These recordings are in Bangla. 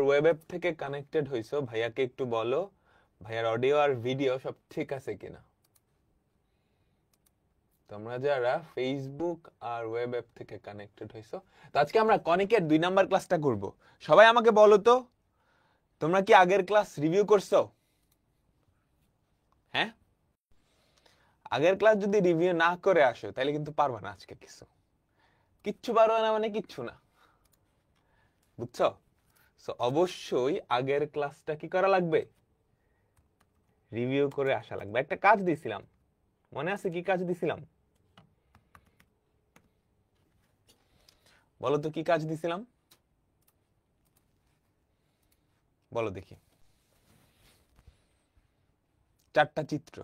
ওয়েব অ্যাপ থেকে কানেক্টেড হইছো, ভাইয়াকে একটু বলো ভাইয়ার অডিও আর ভিডিও সব ঠিক আছে কিনা। তোমরা যারা ফেসবুক আর ওয়েব অ্যাপ থেকে কানেক্টেড হইছো, তো আজকে আমরা কনিকের 2 নাম্বার ক্লাসটা করব। সবাই আমাকে বলো তো, তোমরা কি আগের ক্লাস রিভিউ করছো? হ্যাঁ, আগের ক্লাস যদি রিভিউ না করে আসো তাহলে কিন্তু পারবা না আজকে কিচ্ছু পারবা না, মানে কিচ্ছু না, বুঝছো? সো অবশ্যই আগের ক্লাসটা কি করা লাগবে, রিভিউ করে আসা লাগবে। একটা কাজ দিছিলাম, মনে আছে কি কাজ দিছিলাম? বলো তো কি কাজ দিছিলাম, বলো দেখি। 4টা চিত্র,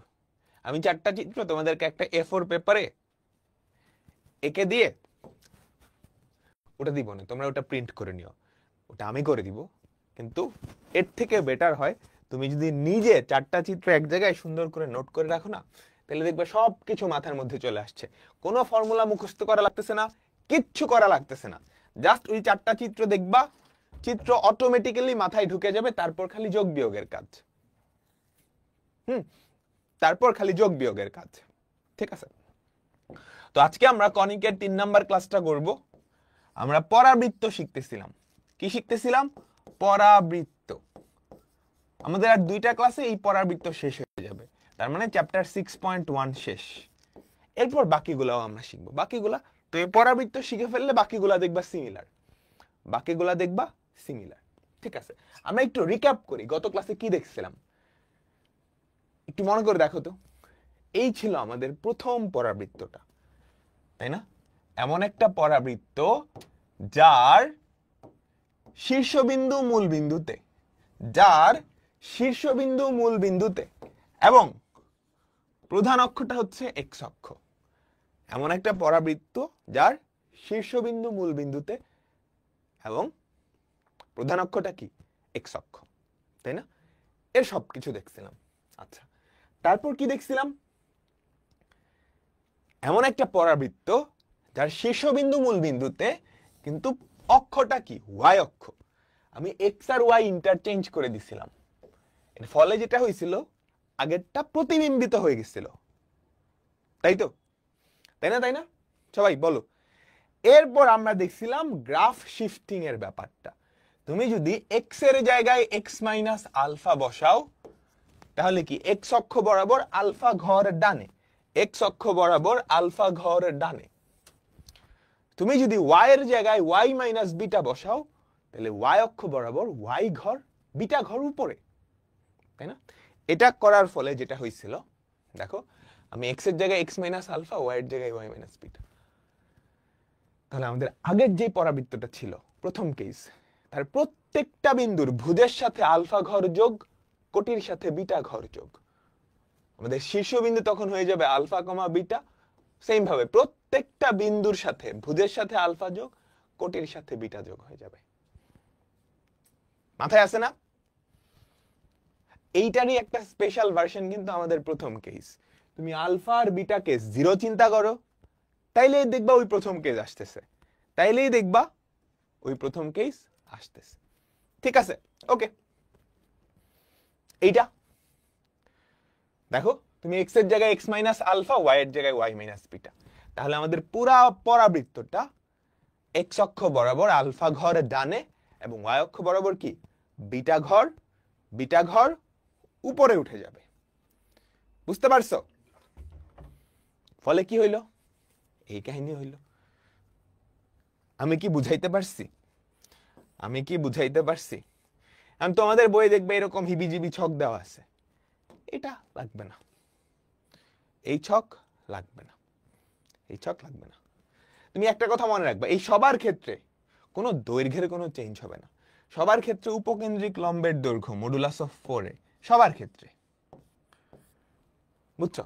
আমি 4টা চিত্র তোমাদেরকে একটা A4 পেপারে এঁকে দিয়ে ওটা দিব না, তোমরা ওটা প্রিন্ট করে নিও, ওটা আমি করে দিব। কিন্তু এর থেকে বেটার হয় তুমি যদি নিজে 4টা চিত্র এক জায়গায় সুন্দর করে নোট করে রাখো না, তাহলে দেখবে সবকিছু মাথার মধ্যে চলে আসছে। কোনো ফর্মুলা মুখস্থ করা লাগতেছে না, কিচ্ছু করা লাগতেছে না, জাস্ট ওই 4টা চিত্র দেখবা, চিত্র অটোমেটিক্যালি মাথায় ঢুকে যাবে, তারপর খালি যোগ বিয়োগের কাজ। তারপর খালি যোগ বিয়োগের কাজ, ঠিক আছে? তো আজকে আমরা কনিকের 3 নাম্বার ক্লাসটা করব। আমরা পরাবৃত্ত শিখতেছিলাম। কি শিখতেছিলাম? পরাবৃত্ত। আমাদের আর 2টা ক্লাসে এই পরাবৃত্ত শেষ হয়ে যাবে, তার মানে চ্যাপ্টার 6.1 শেষ। এরপর বাকিগুলাও আমরা শিখবো, বাকিগুলা তো এই পরাবৃত্ত শিখে ফেললে বাকিগুলা দেখবা সিমিলার, বাকিগুলা দেখবা সিমিলার, ঠিক আছে? আমরা একটু রিক্যাপ করি, গত ক্লাসে কি দেখছিলাম একটু মনে করে দেখো তো। এই ছিল আমাদের প্রথম পরাবৃত্তটা, তাই না? এমন একটা পরাবৃত্ত যার শীর্ষবিন্দু মূল বিন্দুতে, যার শীর্ষবিন্দু মূল বিন্দুতে এবং প্রধান অক্ষটা হচ্ছে এক্স অক্ষ। এমন একটা পরাবৃত্ত যার শীর্ষবিন্দু মূল বিন্দুতে এবং প্রধান অক্ষটা কি, এক্স অক্ষ, তাই না? এর সবকিছু দেখছিলাম। আচ্ছা, তারপর কি দেখছিলাম? এমন একটা পরাবৃত্ত যার শীর্ষবিন্দু মূল বিন্দুতে কিন্তু অক্ষটা কি, ওয়াই অক্ষ। আমি এক্স আর ওয়াই ইন্টারচেঞ্জ করে দিছিলাম, এর ফলে যেটা হয়েছিল আগেরটা প্রতিবিম্বিত হয়ে গেছিল, তাই তো? তাই না, তাই না? সবাই বলো। এরপর আমরা দেখছিলাম গ্রাফ শিফটিং এর ব্যাপারটা। তুমি যদি এক্স এর জায়গায় এক্স মাইনাস আলফা বসাও, তাহলে কি এক্স অক্ষ বরাবর আলফা ঘর ডানে, এক্স অক্ষ বরাবর আলফা ঘর ডানে। তুমি যদি ওয়াই এর জায়গায় ওয়াই মাইনাস বিটা বসাও, তাহলে ওয়াই অক্ষ বরাবর ওয়াই ঘর বিটা ঘর উপরে, তাই না? এটা করার ফলে যেটা হয়েছিল দেখো, আমি এক্স এর জায়গায় এক্স মাইনাস আলফা, ওয়াই এর জায়গায় ওয়াই মাইনাস বিটা। তাহলে আমাদের আগের যে পরাবৃত্তটা ছিল প্রথম কেস, তার প্রত্যেকটা বিন্দুর ভুজের সাথে আলফা ঘর যোগ, কোটির সাথে বিটা ঘর যোগ। আমাদের শীর্ষবিন্দু তখন হয়ে যাবে আলফা কমা বিটা। সেম ভাবে প্রত্যেকটা বিন্দুর সাথে ভুজের সাথে আলফা যোগ, কোটির সাথে বিটা যোগ হয়ে যাবে। মাথায় আসে না? এইটারই একটা স্পেশাল ভার্সন কিন্তু আমাদের প্রথম কেস। তুমি আলফা আর বিটাকে 0 চিন্তা করো, তাইলেই দেখবা ওই প্রথম কেস আসতেছে, তাইলেই দেখবা ওই প্রথম কেস আসতেছে, ঠিক আছে? ওকে, এইটা দেখো, তুমি এক্স এর জায়গায় এক্স মাইনাস আলফা, ওয়াই এর জায়গায় ওয়াই মাইনাস বিটা। তাহলে আমাদের পুরা পরাবৃত্তটা এক্স অক্ষ বরাবর আলফা ঘর ডানে এবং ওয়াই অক্ষ বরাবর কি, বিটা ঘর উপরে উঠে যাবে। বুঝতে পারছো? ফলে কি হইল? এই কাহিনী হইল। আমি কি বুঝাইতে পারছি? আমি কি বুঝাইতে পারছি? আমি তোমাদের বইয়ে দেখবে এরকম হিবিজিবি ছক দেওয়া আছে, এটা লাগবে না, এই ছক লাগবে না, এই ছক লাগবে না। তুমি একটা কথা মনে রাখবে, এই সবার ক্ষেত্রে কোনো দৈর্ঘ্যের কোনো চেঞ্জ হবে না। সবার ক্ষেত্রে উপকেন্দ্রিক লম্বের দৈর্ঘ্য মডুলাস অফ 4 এ, সবার ক্ষেত্রে। বুঝছো?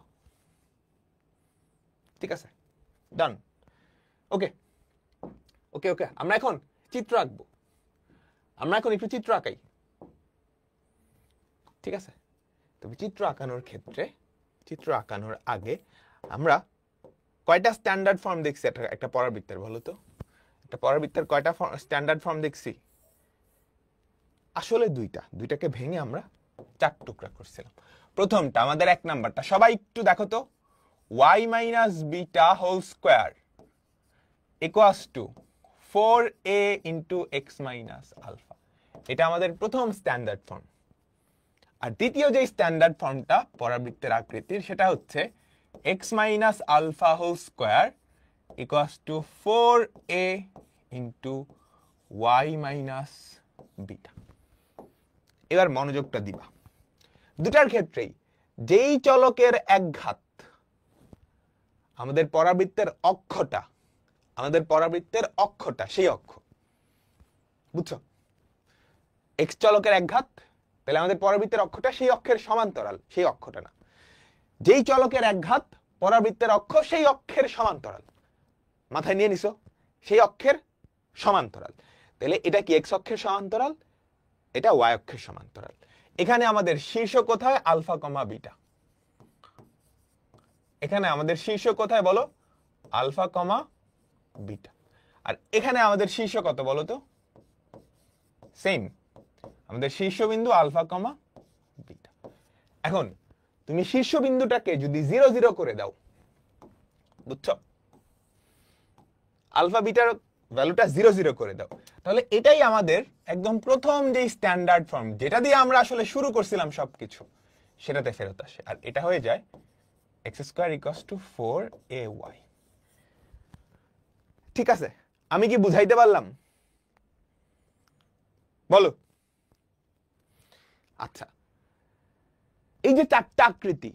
ঠিক আছে, ডান। ওকে ওকে ওকে, আমরা এখন চিত্র আঁকবো। আমরা এখন একটু চিত্র আঁকাই, ঠিক আছে? তবে চিত্র আঁকানোর ক্ষেত্রে, চিত্র আঁকানোর আগে আমরা কয়টা স্ট্যান্ডার্ড ফর্ম দেখছি একটা পরাবৃত্তের, বলো তো? একটা পরাবৃত্তের কয়টা স্ট্যান্ডার্ড ফর্ম দেখছি? আসলে দুইটাকে ভেঙে আমরা 4 টুকরা করছিলাম। প্রথমটা আমাদের 1 নাম্বারটা, সবাই একটু দেখো তো, y minus beta whole square equals to 4a into x minus alpha. এটা আমাদের প্রথম স্ট্যান্ডার্ড ফর্ম। আর দ্বিতীয় যে স্ট্যান্ডার্ড ফর্মটা পরাবৃত্তের আকৃতির, সেটা হচ্ছে x minus alpha whole square equals to 4a into y minus beta. এবার মনোযোগটা দিবা, দুটার ক্ষেত্রেই যেই চলকের এক ঘাত আমাদের পরাবৃত্তের অক্ষটা সেই অক্ষ, বুঝছো? এক্স চলকের এক ঘাত, তাহলে আমাদের পরাবৃত্তের অক্ষটা সেই অক্ষের সমান্তরাল, সেই অক্ষটা না। যেই চলকের এক ঘাত পরাবৃত্তের অক্ষ সেই অক্ষের সমান্তরাল, মাথায় নিয়ে নিছো, সেই অক্ষের সমান্তরাল। তাহলে এটা কি এক্স অক্ষের সমান্তরাল, এটা ওয়াই অক্ষের সমান্তরাল। এখানে আমাদের শীর্ষ কোথায়? Alpha comma beta. এখানে আমাদের শীর্ষ কোথায় বলো? Alpha comma beta. আর এখানে আমাদের শীর্ষ কত বলো তো? সেম, আমাদের শীর্ষবিন্দু আলফা কমা বিটা। এখন তুমি শীর্ষবিন্দুটাকে যদি 0 0 করে দাও, বুঝছো, আলফা বিটার ভ্যালুটা 0 0 করে দাও, তাহলে এটাই আমাদের একদম প্রথম যে স্ট্যান্ডার্ড ফর্ম, যেটা দিয়ে আমরা আসলে শুরু করছিলাম সবকিছু, সেটাতে ফেরত আসে। আর এটা হয়ে যায় x square equals two 4ay। ঠিক আছে, আমি কি বুঝাইতে পারলাম? বলো। আচ্ছা, এই যে 4টা আকৃতি,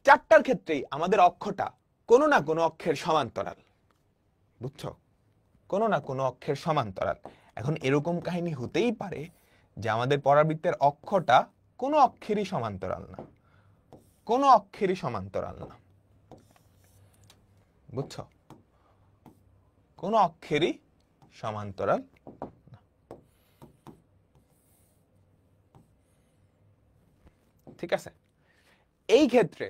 4টার ক্ষেত্রেই আমাদের অক্ষটা কোনো না কোনো অক্ষের সমান্তরাল, বুঝছো, কোনো না কোনো অক্ষের সমান্তরাল। এখন এরকম কাহিনী হতেই পারে যে আমাদের পরাবৃত্তের অক্ষটা কোনো অক্ষেরই সমান্তরাল না, কোনো অক্ষেরই সমান্তরাল না, বুঝছো, কোনো অক্ষেরই সমান্তরাল না। ঠিক আছে, এই ক্ষেত্রে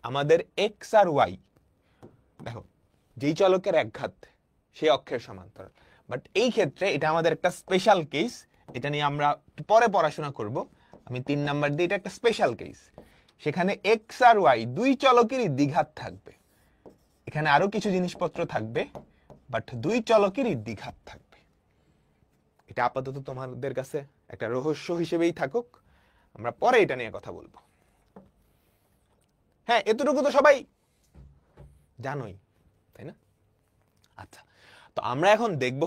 আমাদের এক্স আর ওয়াই, দেখো, যেই চলকের এক ঘাত সেই অক্ষের সমান্তরাল, বাট এই ক্ষেত্রে এটা আমাদের একটা স্পেশাল কেস, এটা নিয়ে আমরা পরে পড়াশোনা করব। আমি 3 নাম্বার দিয়ে, এটা একটা স্পেশাল কেস। সেখানে এক্স আর ওয়াই দুই চলকেরই দ্বিঘাত থাকবে, এখানে আরো কিছু জিনিসপত্র থাকবে, বাট দুই চলকেরই দ্বিঘাত থাকবে। এটা আপাতত তোমাদের কাছে একটা রহস্য হিসেবেই থাকুক, আমরা পরে এটা নিয়ে কথা বলবো। হ্যাঁ, এতটুকু তো সবাই জানোই, তাই না? আচ্ছা, তো আমরা এখন দেখব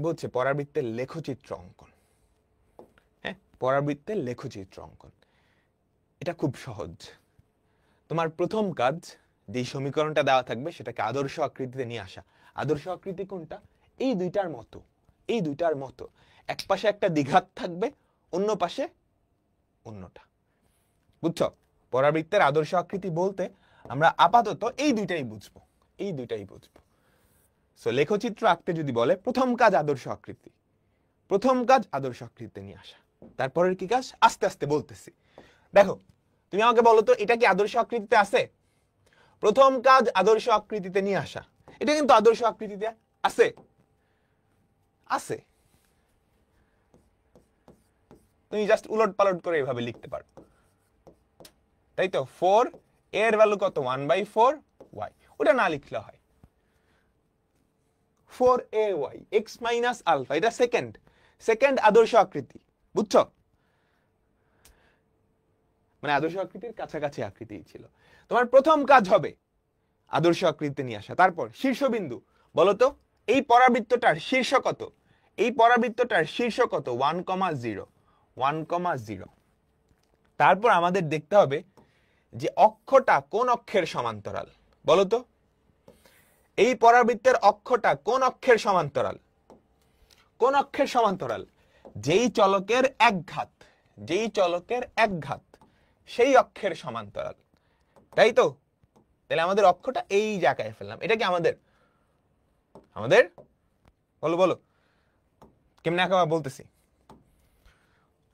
হচ্ছে পরাবৃত্তের লেখচিত্র অঙ্কন। হ্যাঁ, পরাবৃত্তের লেখচিত্র অঙ্কন, এটা খুব সহজ। তোমার প্রথম কাজ, যে সমীকরণটা দেওয়া থাকবে সেটাকে আদর্শ আকৃতিতে নিয়ে আসা। আদর্শ আকৃতি কোনটা? এই দুইটার মতো এক পাশে একটা দ্বিঘাত থাকবে, অন্য পাশে অন্যটা, বুঝছো? পরাবৃত্তের আদর্শ আকৃতি বলতে আমরা আপাতত এই দুইটাই বুঝবো। সো লেখচিত্র আঁকতে যদি বলে, প্রথম কাজ আদর্শ আকৃতিতে নিয়ে আসা। তারপরের কি কাজ? আস্তে আস্তে বলতেছি। দেখো, তুমি আমাকে বলো তো, এটা কি আদর্শ আকৃতিতে আছে? প্রথম কাজ আদর্শ আকৃতিতে নিয়ে আসা। এটা কিন্তু আদর্শ আকৃতিতে আছে। তুমি জাস্ট উলট পালট করে এভাবে লিখতে পারো, তাই তো? 4 এর ভ্যালু কত? 1/4 y। ওটা না লিখলে হয় 4ay x মাইনাস আলফা। এটা সেকেন্ড আদর্শ আকৃতি, বুঝছো? মানে আদর্শ আকৃতির কাছাকাছি আকৃতি ছিল। তোমার প্রথম কাজ হবে আদর্শ আকৃতিতে নিয়ে আসা। তারপর শীর্ষবিন্দু, বলো তো এই পরাবৃত্তটার শীর্ষ কত? 1,0। তারপর আমাদের দেখতে হবে যে অক্ষটা কোন অক্ষের সমান্তরাল, বলো তো? এই পরাবৃত্তের অক্ষটা কোন অক্ষের সমান্তরাল? যেই চলকের এক ঘাত সেই অক্ষের সমান্তরাল, তাই তো? তাহলে আমাদের অক্ষটা এই জায়গায় ফেললাম। এটা কি আমাদের বলো কেমনে আঁকাবা বলতেছি।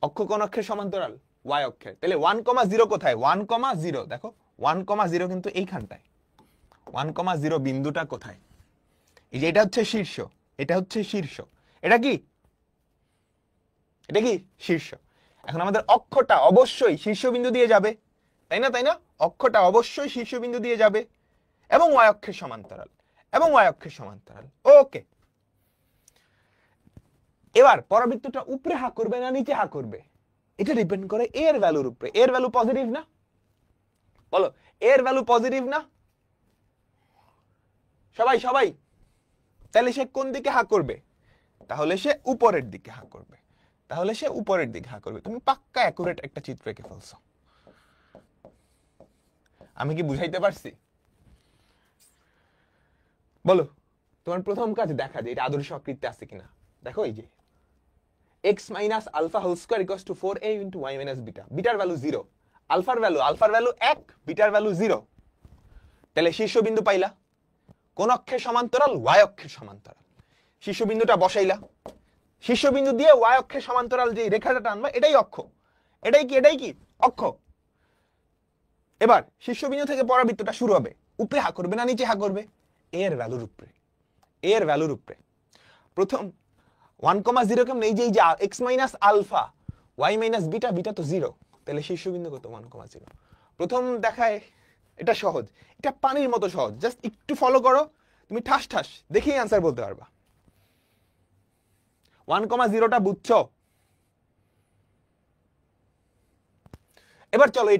অক্ষ কোন অক্ষের সমান্তরাল? ওয়াই অক্ষের। তাহলে 1,0 কোথায়? 1,0 দেখো, 1,0 কিন্তু এইখানটায়। 1,0 বিন্দুটা কোথায়? এই যে এটা হচ্ছে শীর্ষ, এটা কি এটা কি শীর্ষ। এখন আমাদের অক্ষটা অবশ্যই শীর্ষবিন্দু দিয়ে যাবে, তাই না? তাই না? অক্ষটা অবশ্যই শীর্ষবিন্দু দিয়ে যাবে এবং ওয়াই অক্ষের সমান্তরাল, এবং ওয়াই অক্ষের সমান্তরাল। ওকে, এবার পরাবৃত্তটা উপরে হা করবে না নিচে হা করবে, এটা ডিপেন্ড করে এর ভ্যালুর উপরে। এর ভ্যালু পজিটিভ না? বলো, এর ভ্যালু পজিটিভ না? সবাই সবাই, তাহলে সে কোন দিকে হা করবে? তাহলে সে উপরের দিকে হা করবে, তাহলে সে উপরের দিকে হা করবে। তুমি পাক্কা অ্যাকুরেট একটা চিত্র এঁকে ফেলছো। আমি কি বুঝাইতে পারছি? বলো, তোমার প্রথম কাজ দেখা যায় এটা আদর্শ আকৃতিতে আছে কিনা। দেখো এই যে x minus alpha whole square equals to 4a into y minus beta, bitter value 0, আলফার ভ্যালু 1, বিটার ভ্যালু 0। তাহলে শীর্ষবিন্দু পাইলা, কোন অক্ষের সমান্তরাল? y অক্ষের সমান্তরাল। শীর্ষবিন্দুটা বসাইলা, শীর্ষবিন্দু দিয়ে y অক্ষের সমান্তরাল যে রেখাটা টানবা এটাই অক্ষ। এটাই কি? এটাই কি অক্ষ। এবার শীর্ষবিন্দু থেকে পরাবৃত্তটা শুরু হবে, উপরে হা করবে না নিচে হা করবে? এর ভ্যালুর উপরে, এর ভ্যালুর উপরে। প্রথম 1,0 কেমন? এই যে x minus alpha y minus beta, beta তো 0, তাহলে শীর্ষবিন্দু কত? 1,0। প্রথম দেখায় এটা সহজ, এটা পানির মতো সহজ, জাস্ট একটু ফলো করো, তুমি ঠাস ঠাস দেখেই অ্যান্সার বলতে পারবা। 1,0টা বুঝছো? এবার চলো,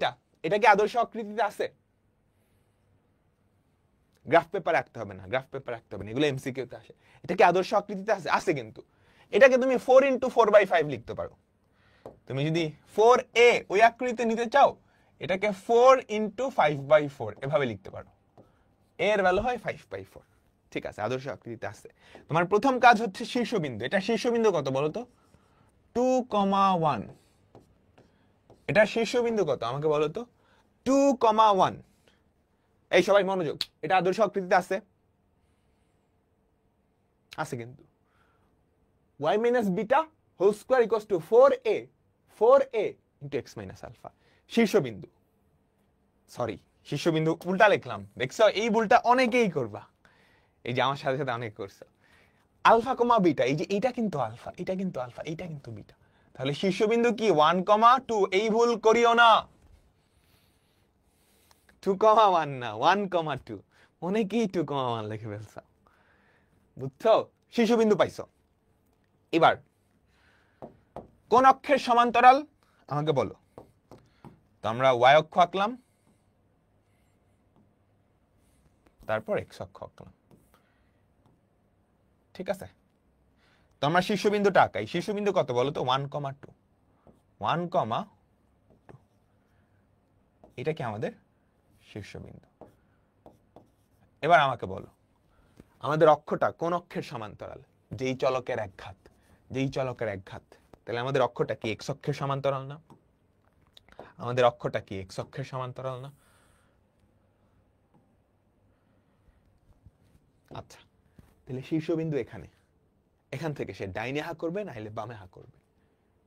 এটা কি আদর্শ আকৃতিতে আছে? গ্রাফ পেপার রাখতে হবে না, গ্রাফ পেপার রাখতে হবে না, এগুলো এমসিকিউ তে আসে। এটা কি আদর্শ আকৃতিতে আছে? আছে, কিন্তু এটাকে তুমি 4 into 4/5 লিখতে পারো। তুমি যদি 4a ওই আকৃতিতে নিতে চাও, এটাকে 4 into 5/4 এভাবে লিখতে পারো, এর ভ্যালু হয় 5/4। ঠিক আছে, আদর্শ আকৃতিতে আছে। তোমার প্রথম কাজ হচ্ছে শীর্ষবিন্দু। এটা শীর্ষবিন্দু কত বলো তো? 2,1। এটা শীর্ষবিন্দু কত আমাকে বলো তো? 2,1। এই সবাই মনোযোগ, এটা আদর্শ আকৃতিতে আছে, আছে কিন্তু। y minus beta whole square equals to 4a into x minus alpha, শীর্ষবিন্দু। সরি, শীর্ষবিন্দু উল্টা লিখলাম, দেখছো? এই ভুলটা অনেকেই করবা, এই যে আমার সাথে সাথে অনেক করছো। আলফা কমা বিটা, এই যে এইটা কিন্তু আলফা, এটা কিন্তু আলফা, এইটা কিন্তু বিটা, তাহলে শীর্ষবিন্দু কি 1,2? এই ভুল করিও না, 2,1 না, 1,2। অনেকেই 2,1 লিখে ফেলছো, বুঝছো? শীর্ষবিন্দু পাইছো। এবার কোন অক্ষের সমান্তরাল আমাকে বলো তো? আমরা y অক্ষ আঁকলাম, তারপর x অক্ষ আঁকলাম, ঠিক আছে? তো আমরা শীর্ষবিন্দুটা আঁকাই। শীর্ষবিন্দু কত বলো তো? 1,2। 1,2, এটা কি আমাদের শীর্ষবিন্দু। এবার আমাকে বলো, আমাদের অক্ষটা কোন অক্ষের সমান্তরাল? যেই চলকের একঘাত, যেই চলকের একঘাত। তাহলে আমাদের অক্ষটা কি x অক্ষের সমান্তরাল না? আমাদের অক্ষটা কি x অক্ষের সমান্তরাল না? আচ্ছা, তাহলে শীর্ষবিন্দু এখানে, এখান থেকে সে ডাইনে হা করবে নাহলে বামে হা করবে,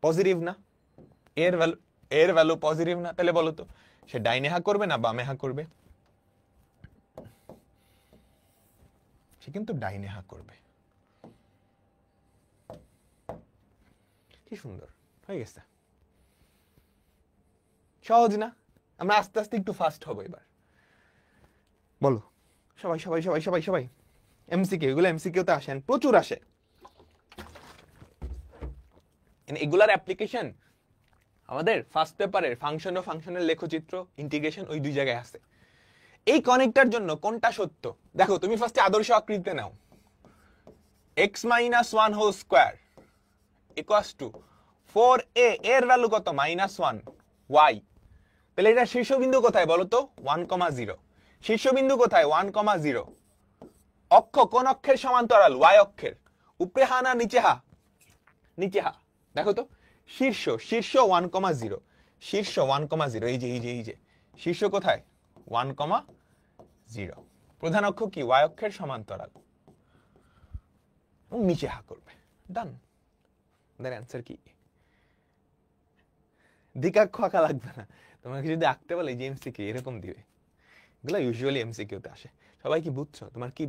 পজিটিভ না? এর ভ্যালু পজিটিভ না? তাহলে বলো তো সে ডাইনে হা করবে না বামে হা করবে? সে কিন্তু ডাইনে হা করবে। কি সুন্দর হয়ে গেছে, সহজ না? আমরা আস্তে আস্তে একটু ফাস্ট হবো এবার। বলো সবাই সবাই সবাই সবাই সবাই, এমসিকিউ, এগুলো এমসিকিউতে আসেন, প্রচুর আসে। এগুলার অ্যাপ্লিকেশন আমাদের ফার্স্ট পেপারের ফাংশন ও ফাংশনের লেখচিত্র, ইন্টিগ্রেশন, ওই 2 জায়গায় আছে। এই কনেক্টর জন্য কোনটা সত্য দেখো, তুমি ফার্স্টে আদর্শ আকৃতিতে নাও। x minus 1 whole square equals to 4a, এর ভ্যালু কত? -1 y। তাহলে এটা শীর্ষবিন্দু কোথায় বলো তো? 1,0। শীর্ষবিন্দু কোথায়? 1,0। অক্ষ কোন অক্ষের সমান্তরাল? y অক্ষের। উপরে হা না নিচে হা? নিচে হা। দেখো তো, শীর্ষ 1,0, শীর্ষ 1,0, এই যে এই যে এই যে শীর্ষ কোথায়? 1,0। প্রধান অক্ষ কি? y অক্ষের সমান্তরাল, এবং নিচে হা করবে। ডান। আমাদের অ্যান্সার কি? দ্বিকাক্ষ আঁকা লাগবে না, তোমাকে যদি আঁকতে বলে যে এমসিকিউ এরকম দিবে, এগুলো ইউজুয়ালি এমসিকিউতে আসে। সবাই কি বুঝছো? তোমার কি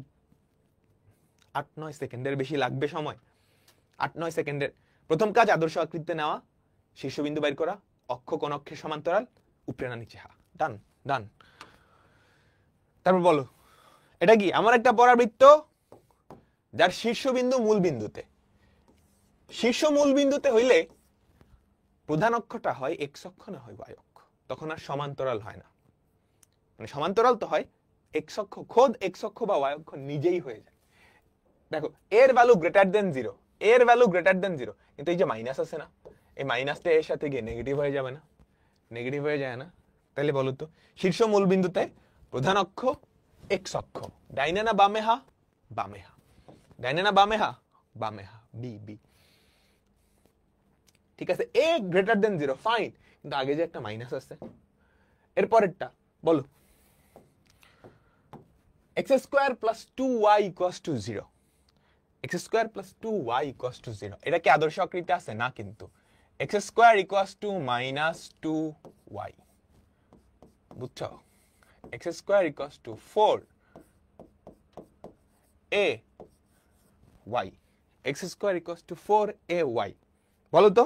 8-9 সেকেন্ডের বেশি লাগবে সময়? 8-9 সেকেন্ডের প্রথম কাজ আদর্শ আকৃতিতে নেওয়া, শীর্ষবিন্দু বের করা, অক্ষ কোন অক্ষের সমান্তরাল, উপরে না নিচে হা। ডান ডান। তারপর বলো, এটা কি? আমার একটা পরাবৃত্ত যার শীর্ষবিন্দু মূল বিন্দুতে। শীর্ষ মূল বিন্দুতে হইলে প্রধান অক্ষটা হয় এক্স অক্ষ না হয় ওয়াই অক্ষ, তখন আর সমান্তরাল হয় না। মানে সমান্তরাল তো হয়, এক্স অক্ষ খোদ এক্স অক্ষ বা ওয়াই অক্ষ নিজেই হয়ে যায়। দেখো এর ভ্যালু গ্রেটার দেন 0, এর ভ্যালু গ্রেটার দেন 0, কিন্তু এই যে মাইনাস আছে না, এই মাইনাসটা এর সাথে গিয়ে নেগেটিভ হয়ে যাবে না? নেগেটিভ হয়ে যায় না? তাহলে বলো তো, শীর্ষ মূল বিন্দুতে প্রধান অক্ষ এক্স অক্ষ, ডাইনে না বামে হা? বামে হা। ডাইনে না বামে হা? বামে হা। B B. ঠিক আছে, এ গ্রেটার দেন 0, ফাইন, কিন্তু আগে যে একটা মাইনাস আছে। এরপরেরটা বলো, x square plus 2y equals to 0। x square plus 2y equals to 0, এটা কি আদর্শ আকৃতি আছে? না, কিন্তু x square equals to minus 2y, বুঝছো? x square equals two 4ay, x square equals two 4ay। বলো তো,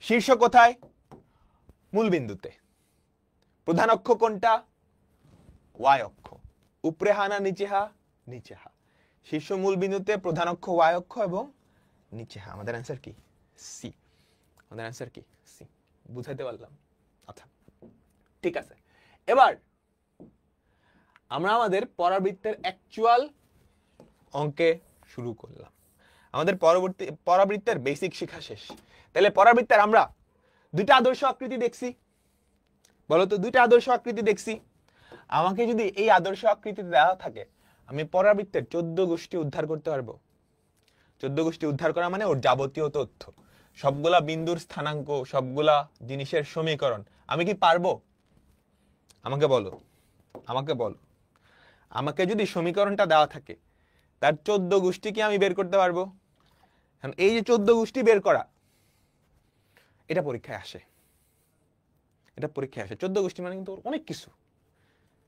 শীর্ষ কোথায়? মূল বিন্দুতে। প্রধান অক্ষ কোনটা? ওয়াই অক্ষ। উপরে হা না নিচে হা? নিচে হা। শীর্ষ মূল বিন্দুতে প্রধান অক্ষ ওয়াই অক্ষ এবং নিচে হা। আমাদের অ্যান্সার কি? সি। আমাদের অ্যান্সার কি? সি। বুঝাইতে পারলাম? আচ্ছা ঠিক আছে, এবার আমরা আমাদের পরাবৃত্তের অ্যাকচুয়াল অঙ্কে শুরু করলাম। আমাদের পরবর্তী পরাবৃত্তের বেসিক শিক্ষা শেষ। তাহলে পরাবৃত্তের আমরা দুইটা আদর্শ আকৃতি দেখছি। বলতো, দুইটা আদর্শ আকৃতি দেখছি। আমাকে যদি এই আদর্শ আকৃতি দেওয়া থাকে, আমি পরাবৃত্তের 14 গোষ্ঠী উদ্ধার করতে পারবো। 14 গোষ্ঠী উদ্ধার করা মানে ওর যাবতীয় তথ্য, সবগুলা বিন্দুর স্থানাঙ্ক, সবগুলা জিনিসের সমীকরণ। আমি কি পারবো? আমাকে বলো, আমাকে বলো। আমাকে যদি সমীকরণটা দেওয়া থাকে, তার 14 গোষ্ঠী কি আমি বের করতে পারবো? এই যে 14 গোষ্ঠী বের করা, এটা পরীক্ষায় আসে। এটা পরীক্ষায় আসে। 14 গোষ্ঠী মানে কিন্তু অনেক কিছু,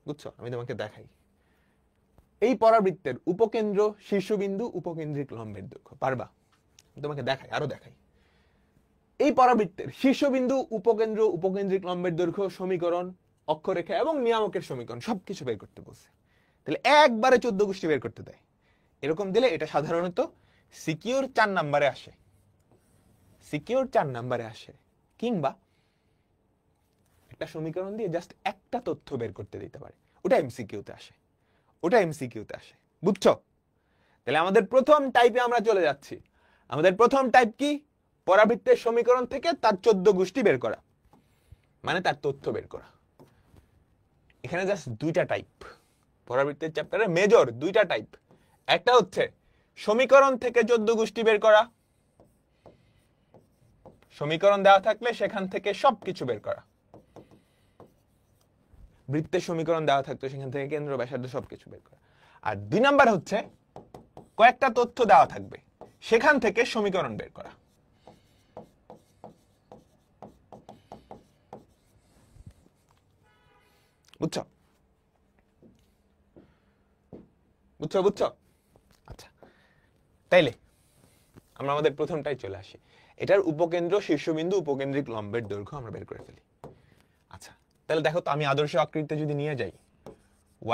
বুঝছো? আমি তোমাকে দেখাই। এই পরাবৃত্তের উপকেন্দ্র, শীর্ষবিন্দু, উপকেন্দ্রিক লম্বের দৈর্ঘ্য পারবা? তোমাকে দেখাই, আরো দেখাই। এই পরাবৃত্তের শীর্ষবিন্দু, উপকেন্দ্র, উপকেন্দ্রিক লম্বের দৈর্ঘ্য, সমীকরণ, অক্ষরেখা এবং নিয়ামকের সমীকরণ সবকিছু বের করতে বলছে। তাহলে একবারে 14 গোষ্ঠী বের করতে দেয়। এরকম দিলে এটা সাধারণত সিকিউর 4 নাম্বারে আসে। সিকিউর 4 নাম্বারে আসে, কিংবা একটা সমীকরণ দিয়ে জাস্ট একটা তথ্য বের করতে দিতে পারে, ওটা এমসিকিউতে আসে। ওটা এমসিকিউতে আসে, বুঝছো? তাহলে আমাদের প্রথম টাইপে আমরা চলে যাচ্ছি। আমাদের প্রথম টাইপ কি? পরাবৃত্তের সমীকরণ থেকে তার 14 গোষ্ঠী বের করা, মানে তার তথ্য বের করা। এখানে জাস্ট দুইটা টাইপ, পরাবৃত্তের চ্যাপ্টারে মেজর দুইটা টাইপ। একটা হচ্ছে সমীকরণ থেকে 14 গোষ্ঠী বের করা, সমীকরণ দেওয়া থাকলে সেখান থেকে সবকিছু বের করা। বৃত্তের সমীকরণ দেওয়া থাকতো, সেখান থেকে কেন্দ্র, ব্যাসার্ধ সবকিছু বের করা। আর 2 নাম্বার হচ্ছে কয়েকটা তথ্য দেওয়া থাকবে, সেখান থেকে সমীকরণ বের করা। বুঝছো? বুঝছো? বুঝছো? আচ্ছা, তাইলে আমরা আমাদের প্রথমটাই চলে আসি। এটার উপকেন্দ্র, শীর্ষবিন্দু, উপকেন্দ্রিক লম্বের দৈর্ঘ্য আমরা বের করে ফেলি। আচ্ছা, তাহলে দেখো তো, আমি আদর্শ আকৃতিতে যদি নিয়ে যাই,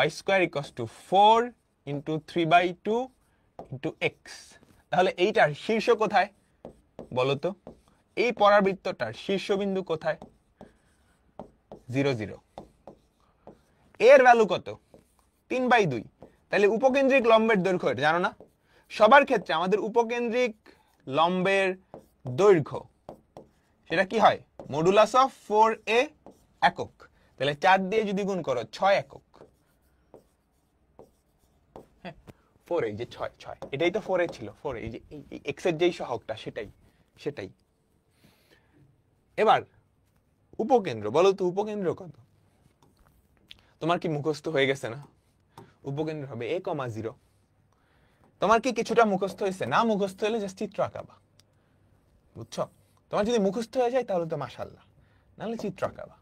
y square equals to 4 into 3/2 into x, তাহলে এইটার শীর্ষ কোথায় বলো তো? এই পরাবৃত্তটার শীর্ষবিন্দু কোথায়? 0 0। এর ভ্যালু কত? 3/2। তাহলে উপকেন্দ্রিক লম্বের দৈর্ঘ্য এটা জানো না? সবার ক্ষেত্রে আমাদের উপকেন্দ্রিক লম্বের দৈর্ঘ্য সেটা কি হয়? মডুলাস অফ 4a একক। তাহলে 4 দিয়ে যদি গুণ করো 6 একক। হ্যাঁ, 4 এই যে 6 6, এটাই তো 4 এ ছিল। 4 এই যে x এর যেই সহগটা সেটাই। এবার উপকেন্দ্র বলো তো, উপকেন্দ্র কত? তোমার কি মুখস্থ হয়ে গেছে না? উপকেন্দ্র হবে a, 0। তোমার কি কিছুটা মুখস্থ হয়েছে? না মুখস্থ হলে জাস্ট চিত্র আঁকাবা, বুঝছো? তোমার যদি মুখস্থ হয়ে যায় তাহলে তো মাশাআল্লাহ, নাহলে চিত্র আঁকাবা।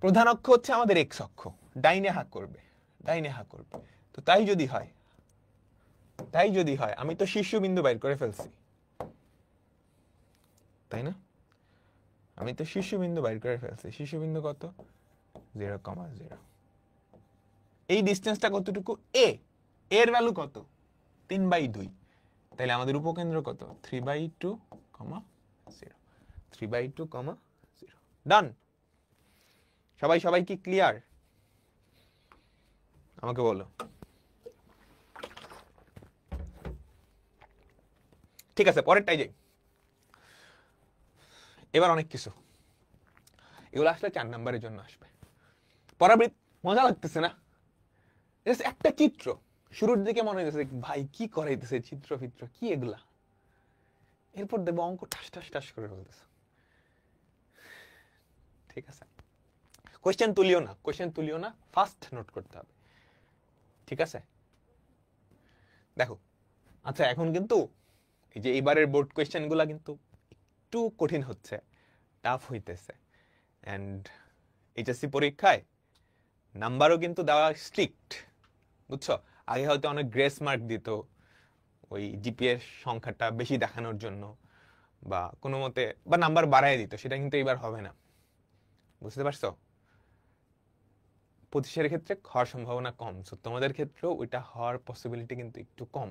প্রধান অক্ষ হচ্ছে আমাদের এক্স অক্ষ, ডাইনে হাত করবে, ডাইনে হাত করবে। তো তাই যদি হয়, আমি তো শীর্ষবিন্দু বাইর করে ফেলছি। তাই না? আমি তো শীর্ষবিন্দু বাইর করে ফেলছি। শীর্ষবিন্দু কত? 0,0। এই ডিস্টেন্সটা কতটুকু? এ এর ভ্যালু কত? 3/2। তাহলে আমাদের উপকেন্দ্র কত? 3/2, 0। 3/2, 0। ডান। সবাই কি ক্লিয়ার? আমাকে বলো। ঠিক আছে, পরেরটাই যাই। এবার অনেক কিছু, এগুলো আসলে 4 নম্বরের জন্য আসবে। পরাবৃত্ত মজা লাগতেছে না? একটা চিত্র শুরুর দিকে মনে হইতেছে ভাই কি করাইতেছে, চিত্র ফিত্র কি এগুলা। এরপর দেব অঙ্ক ঠাস ঠাস ঠাস করে বলতেছে। ঠিক আছে, কোশ্চেন তুলিও না, ফাস্ট নোট করতে হবে। ঠিক আছে, দেখো। আচ্ছা, এখন কিন্তু এই যে এবারের বোর্ড কোয়েশ্চেন গুলা কিন্তু একটু কঠিন হচ্ছে, টাফ হইতেছে। এন্ড এইচএসসি পরীক্ষায় নাম্বারও কিন্তু দেওয়া স্ট্রিক্ট, বুঝছো? আগে হয়তো অনেক গ্রেস মার্ক দিত ওই জিপিএ সংখ্যাটা বেশি দেখানোর জন্য, বা কোনো মতে বা নাম্বার বাড়ায় দিত, সেটা কিন্তু এবার হবে না। বুঝতে পারছো? 25-এর ক্ষেত্রে হওয়ার সম্ভাবনা কম, সো তোমাদের ক্ষেত্রেও ওইটা হওয়ার পসিবিলিটি কিন্তু একটু কম।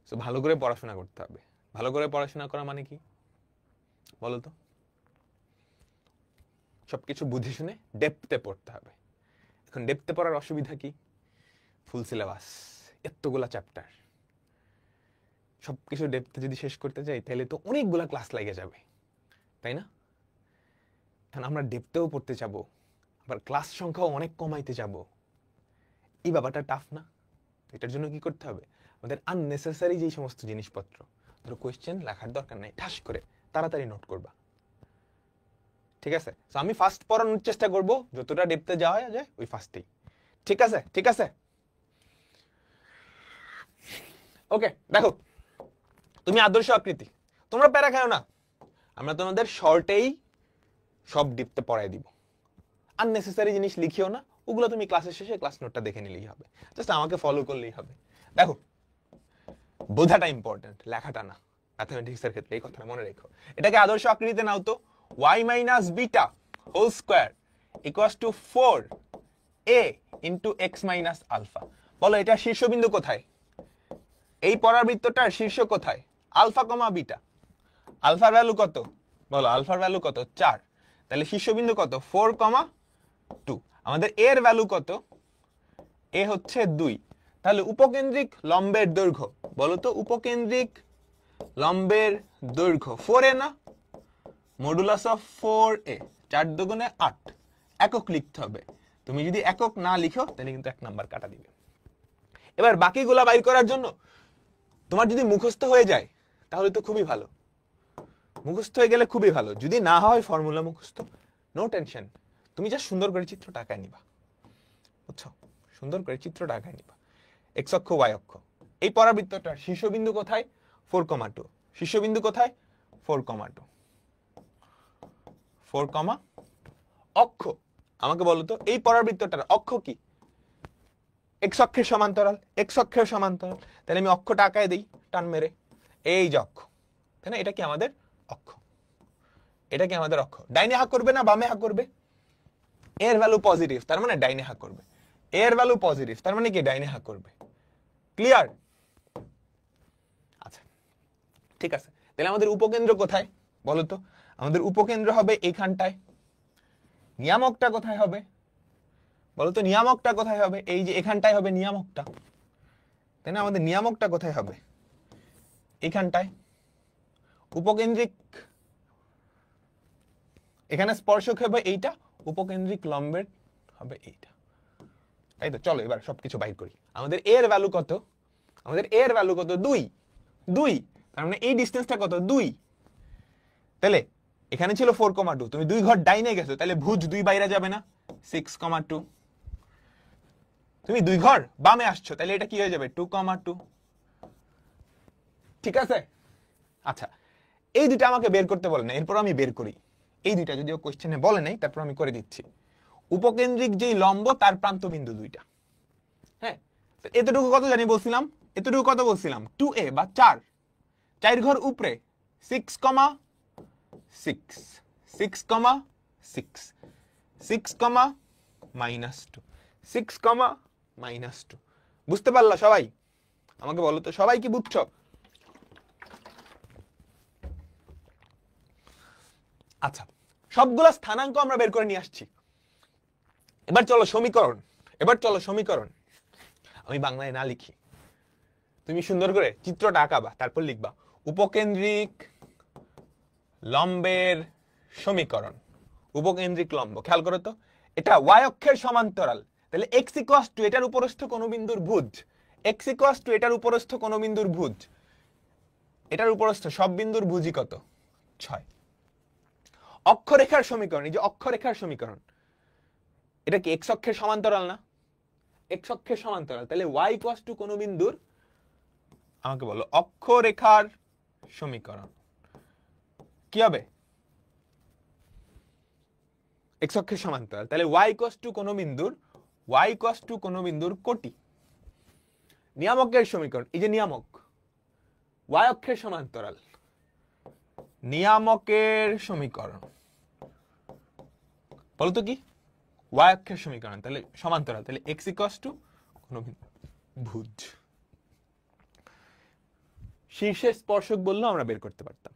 সো ভালো করে পড়াশোনা করতে হবে। ভালো করে পড়াশোনা করা মানে কি বলো তো? সবকিছু বুঝে শুনে ডেপথে পড়তে হবে। এখন ডেপথে পড়ার অসুবিধা কি? ফুল সিলেবাস, এতগুলা চ্যাপ্টার, সবকিছু ডেপথে যদি শেষ করতে যাই তাহলে তো অনেকগুলা ক্লাস লেগে যাবে, তাই না? এখন আমরা ডেপথেও পড়তে যাবো, আবার ক্লাস সংখ্যাও অনেক কমাইতে যাব। এই ব্যাপারটা টাফ না? এটার জন্য কি করতে হবে? আমাদের আননেসেসারি যে সমস্ত জিনিসপত্র, ধরো কোয়েশ্চেন লেখার দরকার নাই, ঠাস করে তাড়াতাড়ি নোট করবা। ঠিক আছে, তো আমি ফার্স্ট পড়ানোর চেষ্টা করব, যতটা ডেপথে যাওয়া যায় ওই ফার্স্টেই। ঠিক আছে, ঠিক আছে, ওকে। দেখো, তুমি আদর্শ আকৃতি, তোমরা প্যারা খাও না, আমরা তোমাদের শর্টেই সব ডিপতে পড়াই দিব। আননেসেসারি জিনিস লিখিও না, ওগুলো তুমি ক্লাসের শেষে ক্লাস নোটটা দেখে নিলেই হবে, জাস্ট আমাকে ফলো করলেই হবে। দেখো, বোঝাটা ইম্পর্টেন্ট, লেখাটা না। ম্যাথমেটিক্সের ক্ষেত্রে এই কথাটা মনে রেখো। এটাকে আদর্শ আকৃতিতে নাও তো, y minus beta whole square equals to 4a into x minus alpha. বলো এটা শীর্ষবিন্দু কোথায়? এই পরাবৃত্তটার শীর্ষ কোথায়? Alpha comma beta. আলফার ভ্যালু কত? বলো, আলফার ভ্যালু কত? 4। তাহলে শীর্ষবিন্দু কত? 4,2। আমাদের এর ভ্যালু কত? এ হচ্ছে 2। তাহলে উপকেন্দ্রিক লম্বের দৈর্ঘ্য বলো তো, উপকেন্দ্রিক লম্বের দৈর্ঘ্য 4a না? মডুলাস অফ 4a, 4 দুগুণে 8। একক লিখতে হবে। তুমি যদি একক না লিখো তাহলে কিন্তু 1 নাম্বার কাটা দিবে। এবার বাকিগুলা বাইর করার জন্য তোমার যদি মুখস্থ হয়ে যায় তাহলে তো খুবই ভালো, মুখস্থ হয়ে গেলে খুবই ভালো। যদি না হয় ফর্মুলা মুখস্থ, নো টেনশন, তুমি যা সুন্দর করে চিত্রটা আঁকায় নিবা, বুঝছো? সুন্দর করে চিত্রটা আঁকায় নিবা। এক্স অক্ষ, ওয়াই অক্ষ। এই পরাবৃত্তটার শীর্ষবিন্দু কোথায়? 4,2। শীর্ষবিন্দু কোথায়? 4,2। 4, অক্ষ আমাকে বলো তো, এই পরাবৃত্তটার অক্ষ কি? এক্স অক্ষের সমান্তরাল, এক্স অক্ষের সমান্তরাল। তাহলে আমি অক্ষটা আঁকায় দিই টান মেরে, এই যে অক্ষ, তাই না? এটা কি আমাদের অক্ষ? এটা কি আমাদের অক্ষ? ডাইনে হাত করবে না বামে হাত করবে? এর ভ্যালু পজিটিভ, তার মানে ডাইনে হাত করবে। এর ভ্যালু পজিটিভ, তার মানে কি ডাইনে হাত করবে। ক্লিয়ার? আচ্ছা, ঠিক আছে। তাহলে আমাদের উপকেন্দ্র কোথায় বলো তো? আমাদের উপকেন্দ্র হবে এইখানটায়। নিয়ামকটা কোথায় হবে বলো তো? নিয়ামকটা কোথায় হবে? এই যে এখানটায় হবে নিয়ামকটা, তাই না? আমাদের নিয়ামকটা কোথায় হবে? এখানটায়। উপকেন্দ্রিক, এখানে স্পর্শক হবে এইটা, উপকেন্দ্রিক লম্বের হবে এইটা, তাই তো? চলো এবার সবকিছু বাইর করি। আমাদের এর ভ্যালু কত? আমাদের এর ভ্যালু কত? 2। 2, তার মানে এই ডিসটেন্সটা কত? 2। তাহলে এখানে ছিল 4,2, তুমি 2 ঘর ডাইনে গেছো, তাহলে ভুজ 2 বাইরে যাবে না? 6,2। তুমি 2 ঘর বামে আসছো, তাহলে এটা কি হয়ে যাবে? 2,2। ঠিক আছে? আচ্ছা, এই দুটো আমাকে বের করতে বলে না, এরপর আমি বের করি। এই দুইটা যদিও কোশ্চেনে বলে নাই, তারপর আমি করে দিচ্ছি। উপকেন্দ্রিক যেই লম্ব তার প্রান্তবিন্দু দুইটা। হ্যাঁ, এতটুকু কত জানি বলছিলাম? এতটুকু কত বলছিলাম? 2a বা 4 ঘর উপরে 6, 6 6 কমা 6 6 কমা -2 6 কমা -2 বুঝতে পারলা সবাই? আমাকে বলো তো সবাই কি বুঝছো? আচ্ছা, সবগুলা স্থানাঙ্ক আমরা বের করে নিয়ে আসছি। এবার চলো সমীকরণ। আমি বাংলায় না লিখি, তুমি সুন্দর করে চিত্রটা আঁকাবা, তারপর লিখবা উপকেন্দ্রিক লম্বের সমীকরণ। উপকেন্দ্রিক লম্ব, খেয়াল করো তো, এটা y অক্ষের সমান্তরাল, তাহলে x = এটার উপরস্থ কোণ বিন্দুর ভুজ, x = এটার উপরস্থ কোণ বিন্দুর ভুজ, এটার উপরস্থ সব বিন্দুর ভুজই কত? 6। অক্ষরেখার সমীকরণ, এই যে অক্ষরেখার সমীকরণ, এটা কি x অক্ষের সমান্তরাল না? x অক্ষের সমান্তরাল, তাহলে y = কোণ বিন্দুর, আমাকে বলো অক্ষরেখার সমীকরণ কি হবে? x অক্ষের সমান্তরাল, তাহলে y = কোণ বিন্দুর কোটি। নিয়ামকের সমীকরণ, এই যে নিয়ামক, y অক্ষের সমান্তরাল, নিয়ামকের সমীকরণ বলতো কি? y অক্ষের সমীকরণ, তাহলে সমান্তরাল, তাহলে x = কোণ বিন্দু ভুজ। শীর্ষের স্পর্শক বললেও আমরা বের করতে পারতাম,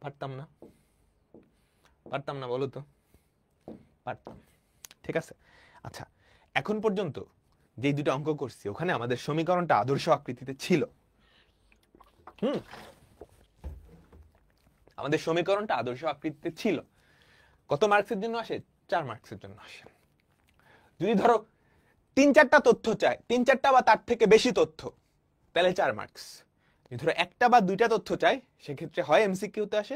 পারতাম না? পারতাম না বলো তো? পারতাম, ঠিক আছে। আচ্ছা, এখন পর্যন্ত যে দুটো অঙ্ক করছি ওখানে আমাদের সমীকরণটা আদর্শ আকৃতিতে ছিল। আমাদের সমীকরণটা আদর্শ আকৃতিতে ছিল। কত মার্কসের জন্য আসে? 4 মার্কসের জন্য আসে। যদি ধরো 3-4টা তথ্য চায়, 3-4টা বা তার থেকে বেশি তথ্য, তাহলে 4 মার্কস। যদি ধরো 1টা বা 2টা তথ্য চায়, সেক্ষেত্রে হয় এমসিকিউতে আসে,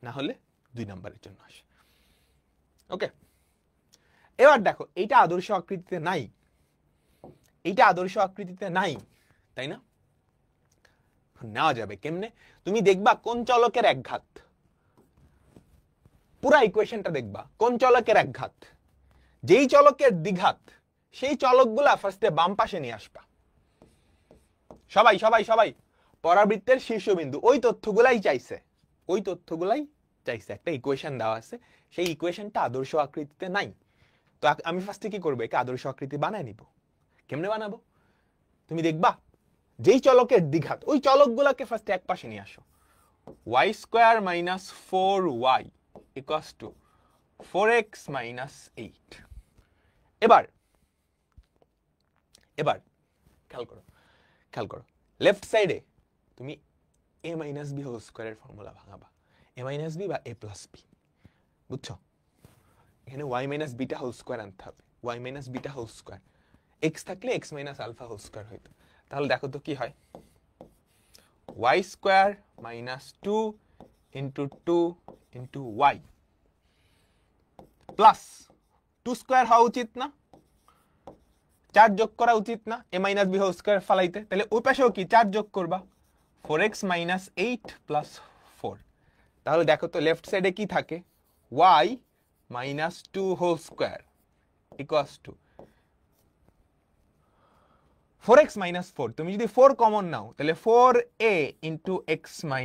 না হলে 2 নম্বরের জন্য আসে। ওকে, এবার দেখো এইটা আদর্শ আকৃতিতে নাই, তাই না? নেওয়া যাবে কেমনে? তুমি দেখবা কোন চলকের একঘাত, পুরা ইকুয়েশনটা দেখবা কোন চলকের একঘাত, যেই চলকের দ্বিঘাত, সেই চলকগুলা ফার্স্টে বাম পাশে নিয়ে আসবা। সবাই সবাই সবাই পরাবৃত্তের শীর্ষবিন্দু, ওই তথ্যগুলাই চাইছে। একটা ইকুয়েশন দেওয়া আছে, সেই ইকুয়েশনটা আদর্শ আকৃতিতে নাই। তো আমি ফার্স্টে কি করবো? একে আদর্শ আকৃতি বানায় নিব। কেমনে বানাবো? তুমি দেখবা যেই চলকের দ্বিঘাত, ওই চলকগুলাকে ফার্স্টে এক পাশে নিয়ে আসো। y² - 4y = 4x - 8। এবার খেয়াল করো লেফট সাইডে তুমি a - b² এর ফর্মুলা ভাঙাবা, a - b বা a + b, বুঝছো? এখানে y - β² আনতে হবে, y - β²। x থাকলে x - α² হইতো। তাহলে দেখো তো কি হয়, y² - 2 × 2 × y প্লাস 2² হওয়া উচিত না? 4 যোগ করা উচিত না a - b² ফালাইতে? তাহলে ওই পাশেও কি 4 যোগ করবা, 4x - 8 + 4। তাহলে দেখো তো লেফট সাইডে কি থাকে, y - 2² = 4x - 4। তুমি যদি 4 কমন নাও তাহলে 4a × x - 1।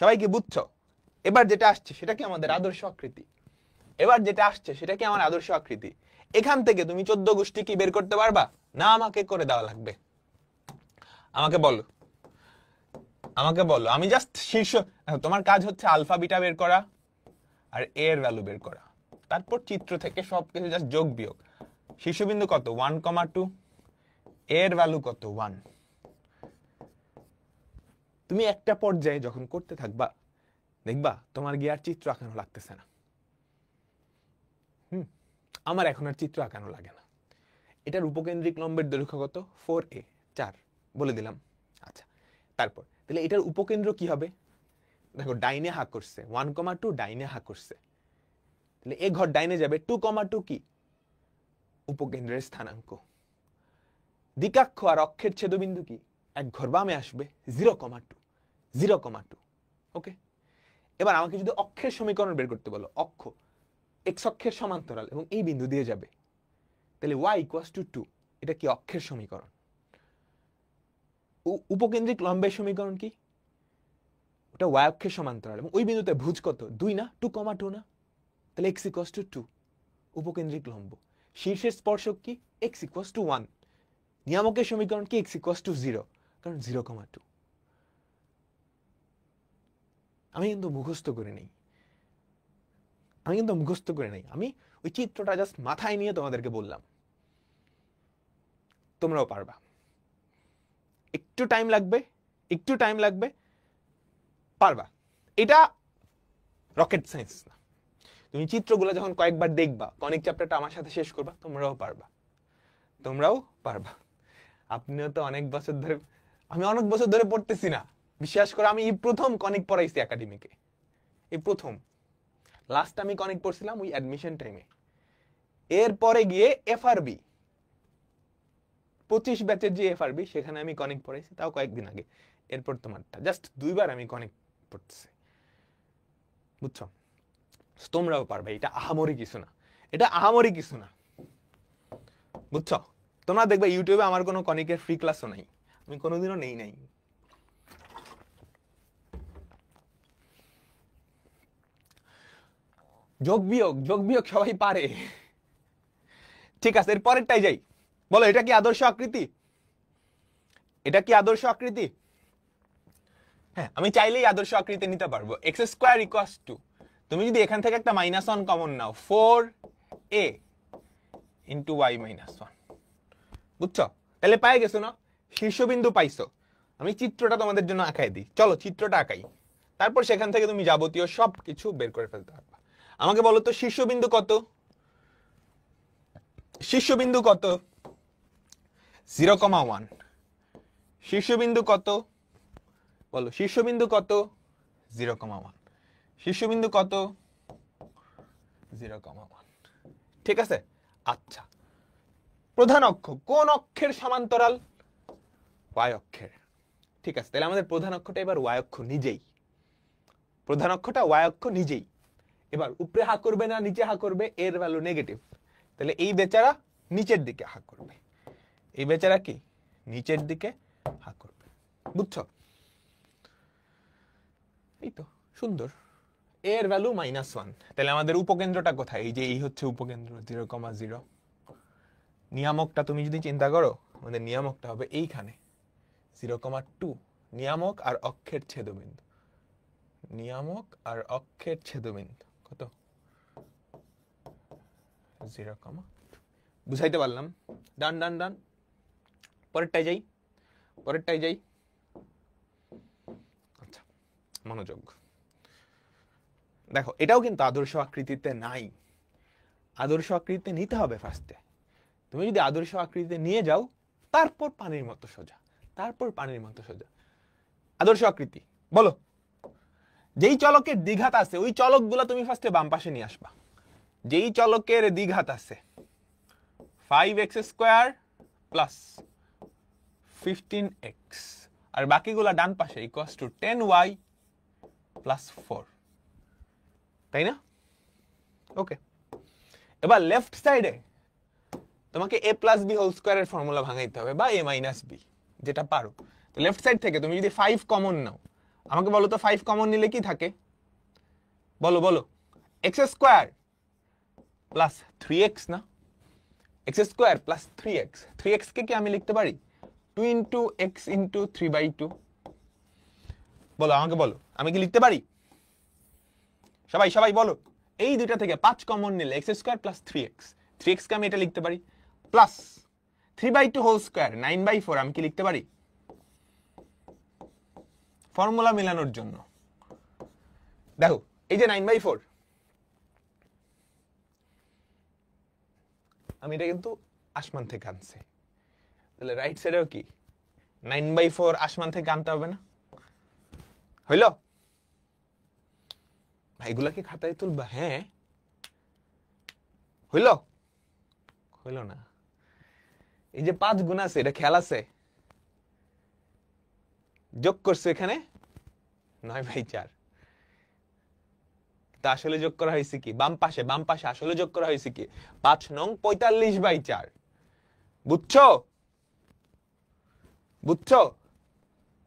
সবাই কি বুঝছো? এবার যেটা আসছে সেটা কি আমাদের আদর্শ আকৃতি? এখান থেকে তুমি 14 গোষ্ঠী কি বের করতে পারবা, না আমাকে করে দেওয়া লাগবে? আমাকে বলো। আমি জাস্ট শীর্ষ, তোমার কাজ হচ্ছে আলফা বিটা বের করা আর a এর ভ্যালু বের করা, তারপর চিত্র থেকে সবকিছু জাস্ট যোগ বিয়োগ। শীর্ষবিন্দু কত? 1,2, a এর ভ্যালু কত? 1। তুমি একটা পর্যায়ে যখন করতে থাকবা দেখবা তোমার গিয়ে আর চিত্র আঁকানো লাগতেছে না। আমার এখন আর চিত্র আঁকানো লাগে না। এটার উপকেন্দ্রিক লম্বের দৈর্ঘ্য কত? 4a, 4 বলে দিলাম। আচ্ছা, তারপর তাহলে এটার উপকেন্দ্র কি হবে? দেখো ডাইনে হাঁ করছে, 1,2 ডাইনে হাঁ করছে, তাহলে এ ঘর ডাইনে যাবে। 2,2 কি? উপকেন্দ্রের স্থানাঙ্ক। দ্বিকাক্ষ আর অক্ষের ছেদবিন্দু কি? এক ঘর বামে আসবে, 0,2। ওকে, এবার আমাকে যদি অক্ষের সমীকরণ বের করতে বলো, অক্ষ x অক্ষের সমান্তরাল এবং এই বিন্দু দিয়ে যাবে, তাহলে y = 2। এটা কি? অক্ষের সমীকরণ। উপকেন্দ্রিক লম্বের সমীকরণ কি? ওটা y অক্ষের সমান্তরাল এবং ওই বিন্দুতে ভুজ কত 2 না 2,2 না তাহলে x = 2 উপকেন্দ্রিক লম্ব শীর্ষের স্পর্শক কি x = 1 নিয়ামকের সমীকরণ কি x = 0 কারণ 0,2 আমি কিন্তু মুখস্থ করে নেই আমি ওই চিত্রটা জাস্ট মাথায় নিয়ে তোমাদেরকে বললাম তোমরাও পারবা একটু টাইম লাগবে পারবা এটা রকেট সায়েন্স না তুমি চিত্রগুলো যখন কয়েকবার দেখবা কনিক চ্যাপ্টারটা আমার সাথে শেষ করবা তোমরাও পারবা আপনিও তো আমি অনেক বছর ধরে পড়তেছি না বিশ্বাস করে আমি এই প্রথম কনিক পড়াইছি একাডেমিকে এই প্রথম লাস্ট আমি কনিক পড়ছিলাম ওই অ্যাডমিশন টাইমে এরপরে গিয়ে এফআরবি 25 ব্যাচের যে এফআরবি সেখানে আমি কনিক পড়াইছি তাও কয়েকদিন আগে এরপর তোমারটা জাস্ট 2 বার আমি কনিক পড়তেছি বুঝছো তোমরাও পারবে এটা আহামরি কিছু না বুঝছো তোমরা দেখবে ইউটিউবে আমার কোনো কনিকের ফ্রি ক্লাসও নাই আমি কোনোদিনও নেই নাই যোগ বিয়োগ সবাই পারে ঠিক আছে এর পরেরটাই যাই বলো এটা কি আদর্শ আকৃতি হ্যাঁ আমি চাইলেই আদর্শ আকৃতি নিতে পারবো x² = তুমি যদি এখান থেকে একটা -1 কমন নাও 4a * y - 1 বুঝছো তাহলে পাই গেছো না শীর্ষবিন্দু পাইছো আমি চিত্রটা তোমাদের জন্য আঁকাই দিই চলো চিত্রটা আঁকাই তারপর সেখান থেকে তুমি যাবতীয় সবকিছু বের করে ফেলতে পারবা আমাকে বলো তো শীর্ষবিন্দু কত 0,1 শীর্ষবিন্দু কত বলো শীর্ষবিন্দু কত 0,1 শীর্ষবিন্দু কত 0,1 ঠিক আছে আচ্ছা প্রধান অক্ষ কোন অক্ষের সমান্তরাল y অক্ষের ঠিক আছে তাহলে আমাদের প্রধান অক্ষটা এবার y অক্ষ নিজেই এবার উপরে হা করবে না নিচে হা করবে এর ভ্যালু নেগেটিভ তাহলে এই বেচারা নিচের দিকে হা করবে এই বেচারা কি নিচের দিকে হা করবে বুঝছো এই তো সুন্দর এর ভ্যালু -1 তাহলে আমাদের উপকেন্দ্রটা কোথায় এই যে এই হচ্ছে উপকেন্দ্র 0,0 নিয়ামকটা তুমি যদি চিন্তা করো আমাদের নিয়ামকটা হবে এইখানে 0,2 নিয়ামক আর অক্ষের ছেদবিন্দু কত 0,2 বুঝাইতে পারলাম ডান পরেরটাই যাই আচ্ছা মনোযোগ দেখো এটাও কিন্তু আদর্শ আকৃতিতে নাই আদর্শ আকৃতিতে নিতে হবে ফার্স্টে তুমি যদি আদর্শ আকৃতিতে নিয়ে যাও তারপর পানির মতো সোজা আদর্শ আকৃতি বলো যেই চলকের দ্বিঘাত আছে ওই চলকগুলো তুমি ফার্স্টে বাম পাশে নিয়ে আসবা যেই চলকের দ্বিঘাত আছে 5x² + 15x আর বাকিগুলা ডান পাশে = 10y + 4 তাই না ওকে এবার লেফট সাইডে তোমাকে a + b² এর ফর্মুলা ভাঙাইতে হবে বা a - b যেটা পারো তো লেফট সাইড থেকে তুমি যদি 5 কমন নাও আমাকে বলো তো 5 কমন নিলে কি থাকে বলো x² + 3x না x² + 3x 3x কে কি আমি লিখতে পারি 2 * x * 3/2 বলো আমাকে বলো আমি কি লিখতে পারি সবাই বলো এই দুইটা থেকে 5 কমন নিলে x² + 3x 3x কে আমি এটা লিখতে পারি প্লাস 3/2 হোল স্কয়ার 9/4 আমি কি লিখতে পারি ফর্মুলা মেলানোর জন্য দেখো এই যে 9/4 আমি এটা কিন্তু আসমান থেকে আনছি তাহলে রাইট সাইডেও কি 9/4 আসমান থেকে আনতে হবে না হইল ভাইগুলা কি খাতায় তুলবা হ্যাঁ হইল না এই যে 5 গুণ আছে এটা খেয়াল আছে যোগ করছে এখানে 9/4 তা আসলে যোগ করা হয়েছে কি বাম পাশে আসলে যোগ করা হয়েছে কি 5 নং 45/4 বুঝছো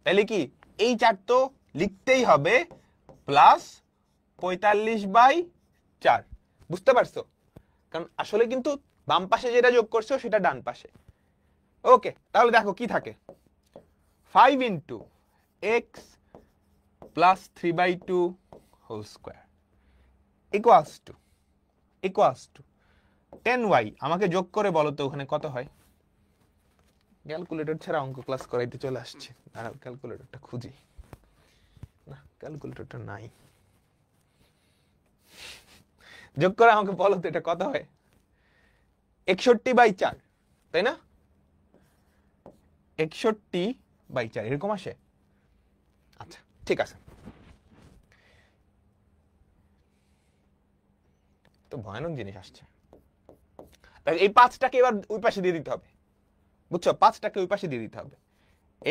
তাহলে কি এই 4 তো লিখতেই হবে প্লাস 45/4। বুঝতে পারছো? কারণ আসলে কিন্তু বাম পাশে যেটা যোগ করছো সেটা ডান পাশে। ওকে, তাহলে দেখো কি থাকে, 5 into x plus 3/2 whole square equals to 10y। আমাকে যোগ করে বলো তো ওখানে কত হয়। ক্যালকুলেটর ছাড়া অঙ্ক ক্লাস করাইতে চলে আসছে, আর ক্যালকুলেটরটা খুঁজি না, ক্যালকুলেটরটা নাই। যোগ করে আমাকে বলো তো এটা কত হয়। 61/4, তাই না? 61/4 এরকম আসে। আচ্ছা ঠিক আছে, তো ভয়ানক জিনিস আসছে। তাহলে এই 5টাকে এবার ওই পাশে দিয়ে দিতে হবে, বুঝছো? 5টাকে ওই পাশে দিয়ে দিতে হবে।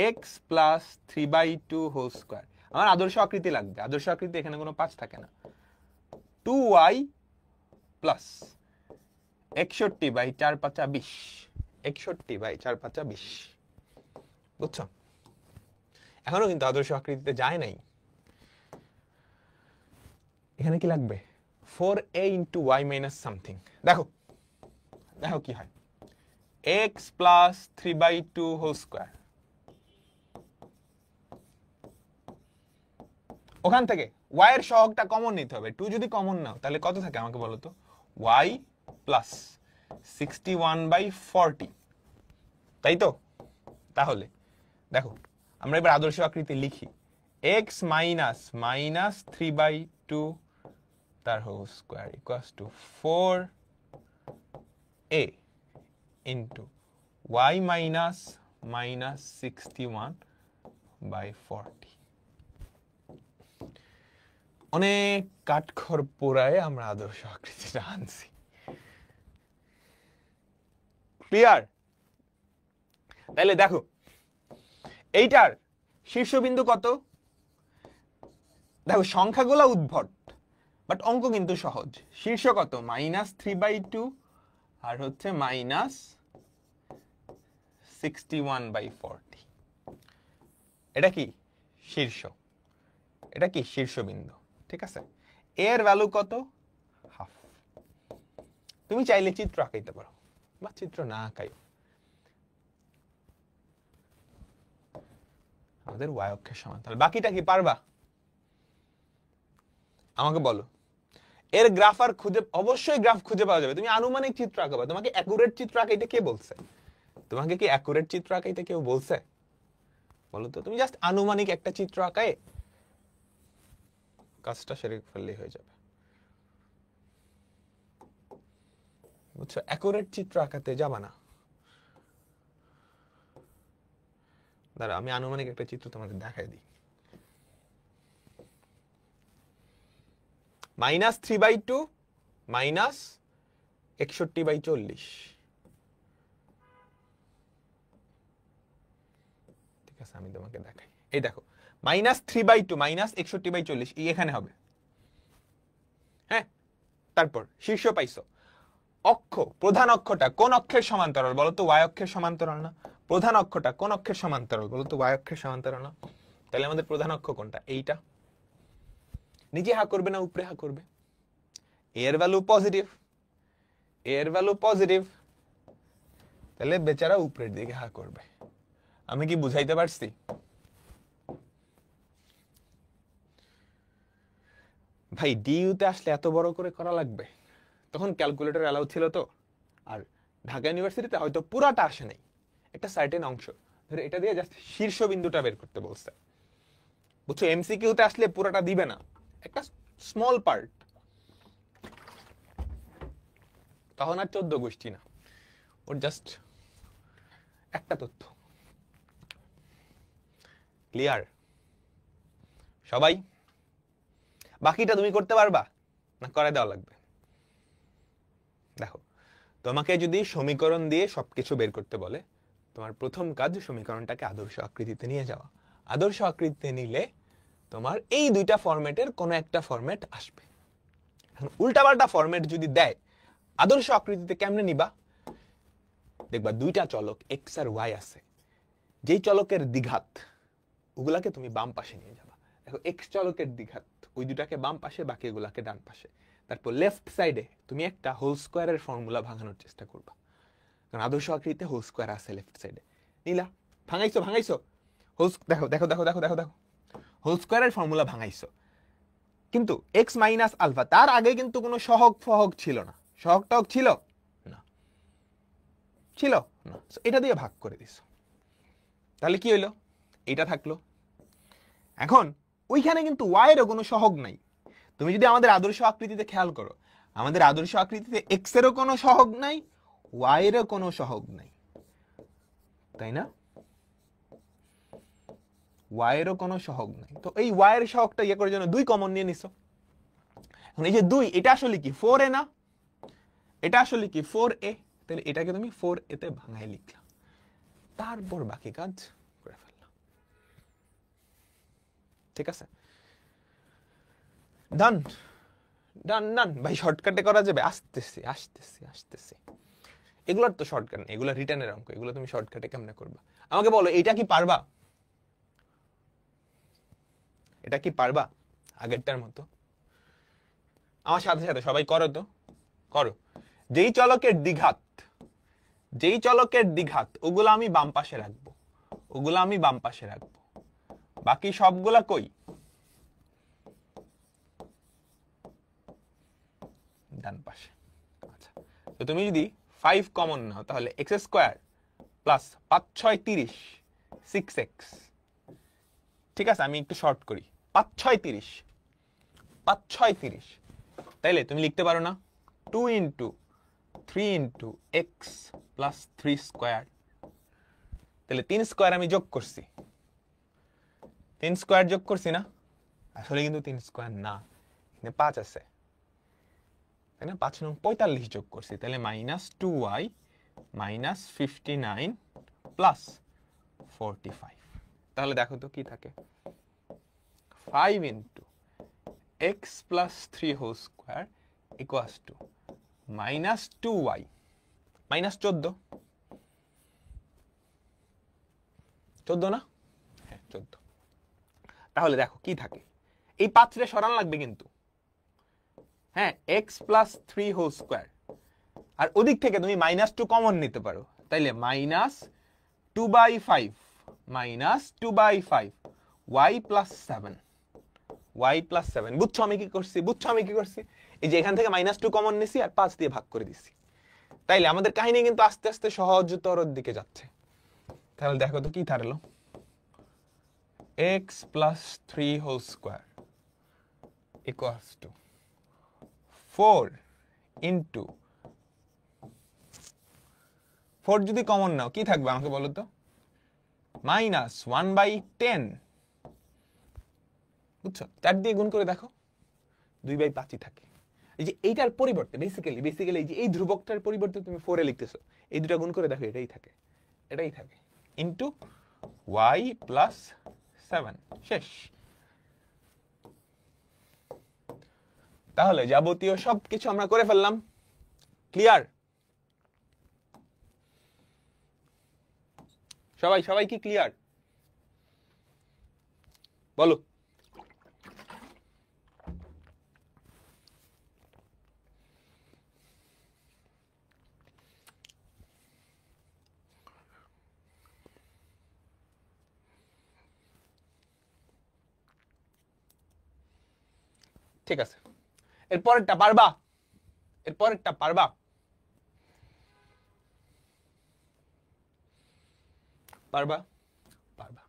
X plus 3/2 whole square. আমার আদর্শ আকৃতি লাগবে, আদর্শ আকৃতি এখানে কোনো 5 থাকে না। 2y প্লাস 61/4 5 20, 61/4 5 20, বুঝছো? এখনো কিন্তু আদর্শ আকৃতিতে যায় নাই। এখানে কি লাগবে, 4a into y minus something. দেখো দেখো কি হয়, x প্লাস 3/2 হোল স্কোয়ার। ওখান থেকে y এর সহগটা কমন নিতে হবে। 2 যদি কমন নাও তাহলে কত থাকে আমাকে বলো তো। y প্লাস 61/40, তাই তো? তাহলে দেখো আমরা এবার আদর্শ আকৃতি লিখি, x মাইনাস 3/2 তার whole square equals to 4a into y minus 61/40। অনেক কাঠখড় পোড়ায় আমরা আদর্শ আকৃতিটা আনছি। ক্লিয়ার? তাহলে দেখো এইটার শীর্ষবিন্দু কত। দেখো সংখ্যাগুলো উদ্ভট, বাট অঙ্ক কিন্তু সহজ। শীর্ষ কত, -3/2 আর হচ্ছে -61/40। এটা কি শীর্ষ, এটা কি শীর্ষবিন্দু, ঠিক আছে? এর ভ্যালু কত, হাফ। তুমি চাইলে চিত্র আঁকাইতে পারো বা চিত্র না আঁকাই, আমাদের y অক্ষের সমান। তাহলে বাকিটা কি পারবা আমাকে বলো। এর গ্রাফ আর খুঁজে, অবশ্যই গ্রাফ খুঁজে পাওয়া যাবে। তুমি আনুমানিক চিত্র আঁকাবা, তোমাকে অ্যাকুরেট চিত্র আঁকাইতে কে বলছে? তোমাকে কি অ্যাকুরেট চিত্র আঁকাইতে কেউ বলছে বলো তো? তুমি জাস্ট আনুমানিক একটা চিত্র আঁকায় কাজটা সেরে ফেললেই হয়ে যাবে, বুঝছো? অ্যাকুরেট চিত্র আঁকাতে যাবা না। দাঁড়া আমি আনুমানিক একটা চিত্র তোমাদের দেখাই দিই। -3/2 মাইনাস 61/40, ঠিক আছে? আমি তোমাকে দেখাই, এই দেখো -3/2 মাইনাস 61/40 এখানে হবে। হ্যাঁ, তারপর শীর্ষ পাইছো। অক্ষ, প্রধান অক্ষটা কোন অক্ষের সমান্তরাল বলো তো? y অক্ষের সমান্তরাল না? প্রধান অক্ষটা কোন অক্ষের সমান্তরাল বলো তো? y অক্ষের সমান্তরাল না? তাহলে আমাদের প্রধান অক্ষ কোনটা? এইটা। নিচে হা করবে না উপরে হা করবে? এর ভ্যালু পজিটিভ, এর ভ্যালু পজিটিভ, তাহলে বেচারা উপরের দিকে হা করবে। আমি কি বুঝাইতে পারছি? ভাই ডিইউতে আসলে এত বড় করে করা লাগবে? তখন ক্যালকুলেটর অ্যালাউ ছিল তো। আর ঢাকা ইউনিভার্সিটিতে হয়তো পুরাটা আসে নাই, একটা সার্টেন অংশ ধরে এটা দিয়ে জাস্ট শীর্ষবিন্দুটা বের করতে বলছে, বুঝছো? এমসিকিউতে আসলে পুরাটা দিবে না, একটা স্মল পার্ট। তখন আর 14 গোষ্ঠী না, ওর জাস্ট একটা তথ্য। ক্লিয়ার সবাই? বাকিটা তুমি করতে পারবা না করে দেওয়া লাগবে? দেখো তোমাকে যদি সমীকরণ দিয়ে সবকিছু বের করতে বলে, তোমার প্রথম কাজ সমীকরণটাকে আদর্শ আকৃতিতে নিয়ে যাওয়া। আদর্শ আকৃতিতে নিলে তোমার এই দুইটা ফরম্যাটের কোনো একটা ফরম্যাট আসবে। এখন উল্টাপাল্টা ফরম্যাট যদি দেয়, আদর্শ আকৃতিতে কেমনে নিবা? দেখবা দুইটা চলক x আর y আছে, যেই চলকের দ্বিঘাত ওগুলাকে তুমি বাম পাশে নিয়ে যাবা। দেখো এক্স চলকের দ্বিঘাত, ওই দুটাকে বাম পাশে, বাকি এগুলাকে ডান পাশে। তারপর লেফট সাইডে তুমি একটা হোল স্কোয়ারের ফর্মুলা ভাঙানোর চেষ্টা করবা, কারণ আদর্শ আকৃতিতে হোল স্কোয়ার আছে লেফট সাইডে। নিলা, ভাঙাইছো ভাঙাইছো, দেখো দেখো দেখো দেখো দেখো দেখো, হোল স্কোয়ারের ফর্মুলা ভাঙাইছো, কিন্তু এক্স মাইনাস আলফা, তার আগে কিন্তু কোনো সহগ ফহগ ছিল না, সহগ টহগ ছিল না, ছিল না, এটা দিয়ে ভাগ করে দিছো। তাহলে কি হইলো, এটা থাকলো। এখন ওইখানে কিন্তু ওয়াই এরও কোনো সহগ নাই। তুমি যদি আমাদের আদর্শ আকৃতিতে খেয়াল করো, আমাদের আদর্শ আকৃতিতে এক্স এরও কোনো সহগ নাই, ওয়াই এরও কোনো সহগ নাই, তাই না? ওয়াই এরও কোনো সহগ নাই। তো এই ওয়াই এর সহগটা ইয়ে করার জন্য 2 কমন নিয়ে নিছো। এখন এই যে 2, এটা আসলে কি 4a না? এটা আসলে কি 4a, তাহলে এটাকে তুমি 4a তে ভাঙাই লিখলাম, তারপর বাকি কাজ করে ফেললাম। ঠিক আছে, ডান ডান ডান। ভাই শর্টকাটে করা যাবে? আসতেছি আসতেছি আসতেছি, এগুলোর তো শর্টকাট নেই, এগুলো রিটার্নের অঙ্ক, এগুলো তুমি শর্টকাটে কেমনে করবা? আমাকে বলো, এটা কি পারবা? এটা কি পারবা আগেরটার মতো? আমার সাথে সাথে সবাই করো তো, করো। যেই চলকের দ্বিঘাত, যেই চলকের দ্বিঘাত, ওগুলো আমি বাম পাশে রাখবো, ওগুলো আমি বাম পাশে রাখবো, বাকি সবগুলা কই? ডান পাশে। আচ্ছা, তো তুমি যদি 5 কমন নাও, তাহলে এক্স স্কোয়ার প্লাস 5 6 30 6x। ঠিক আছে, আমি একটু শর্ট করি, 5 6 30, 5 6 30, তাইলে তুমি লিখতে পারো না 2 into 3 into x plus 3 square. তাহলে 3 স্কোয়ার আমি যোগ করছি, 3 স্কোয়ার যোগ করছি না? আসলে কিন্তু 3 স্কোয়ার না, এখানে 5 আছে, তাই না? 5 নং 45 যোগ করছি, তাহলে মাইনাস 2y মাইনাস 59 প্লাস 45। তাহলে দেখো তো কি থাকে, 5 into x plus 3 whole square equals to minus 2y minus 14, 14 না? হ্যাঁ 14। তাহলে দেখো কি থাকে, এই 5 রে সরান লাগবে কিন্তু, হ্যাঁ, এক্স প্লাস 3 হোল স্কোয়ার, আর ওদিক থেকে তুমি মাইনাস 2 কমন নিতে পারো, তাইলে minus 2/5 minus 2/5 y plus 7, y plus 7। বুঝছো আমি কি করছি? বুঝছো আমি কি করছি? এই যে এখান থেকে মাইনাস 2 কমন নিছি আর 5 দিয়ে ভাগ করে দিছি, তাইলে আমাদের কাহিনী কিন্তু আস্তে আস্তে সহজতর দিকে যাচ্ছে। তাহলে দেখো তো কি দাঁড়ালো, x plus 3 whole square equals to 4 into 4 যদি কমন নাও কি থাকবে আমাকে বলো তো, মাইনাস 1/10। বুঝছো? 4 দিয়ে গুণ করে দেখো 2/5 থাকে। এই যে এইটার পরিবর্তে বেসিক্যালি এই যে এই ধ্রুবকটার পরিবর্তে তুমি 4 এ লিখতেছো, এই দুটো গুণ করে দেখো এটাই থাকে, এটাই থাকে, ইন্টু y প্লাস 7, শেষ। তাহলে যাবতীয় সব কিছু আমরা করে ফেললাম, ক্লিয়ার? সবাই সবাই কি ক্লিয়ার বলো? ঠিক আছে, এরপরেরটা পারবা? এরপরেরটা পারবা? পারবা? পারবা।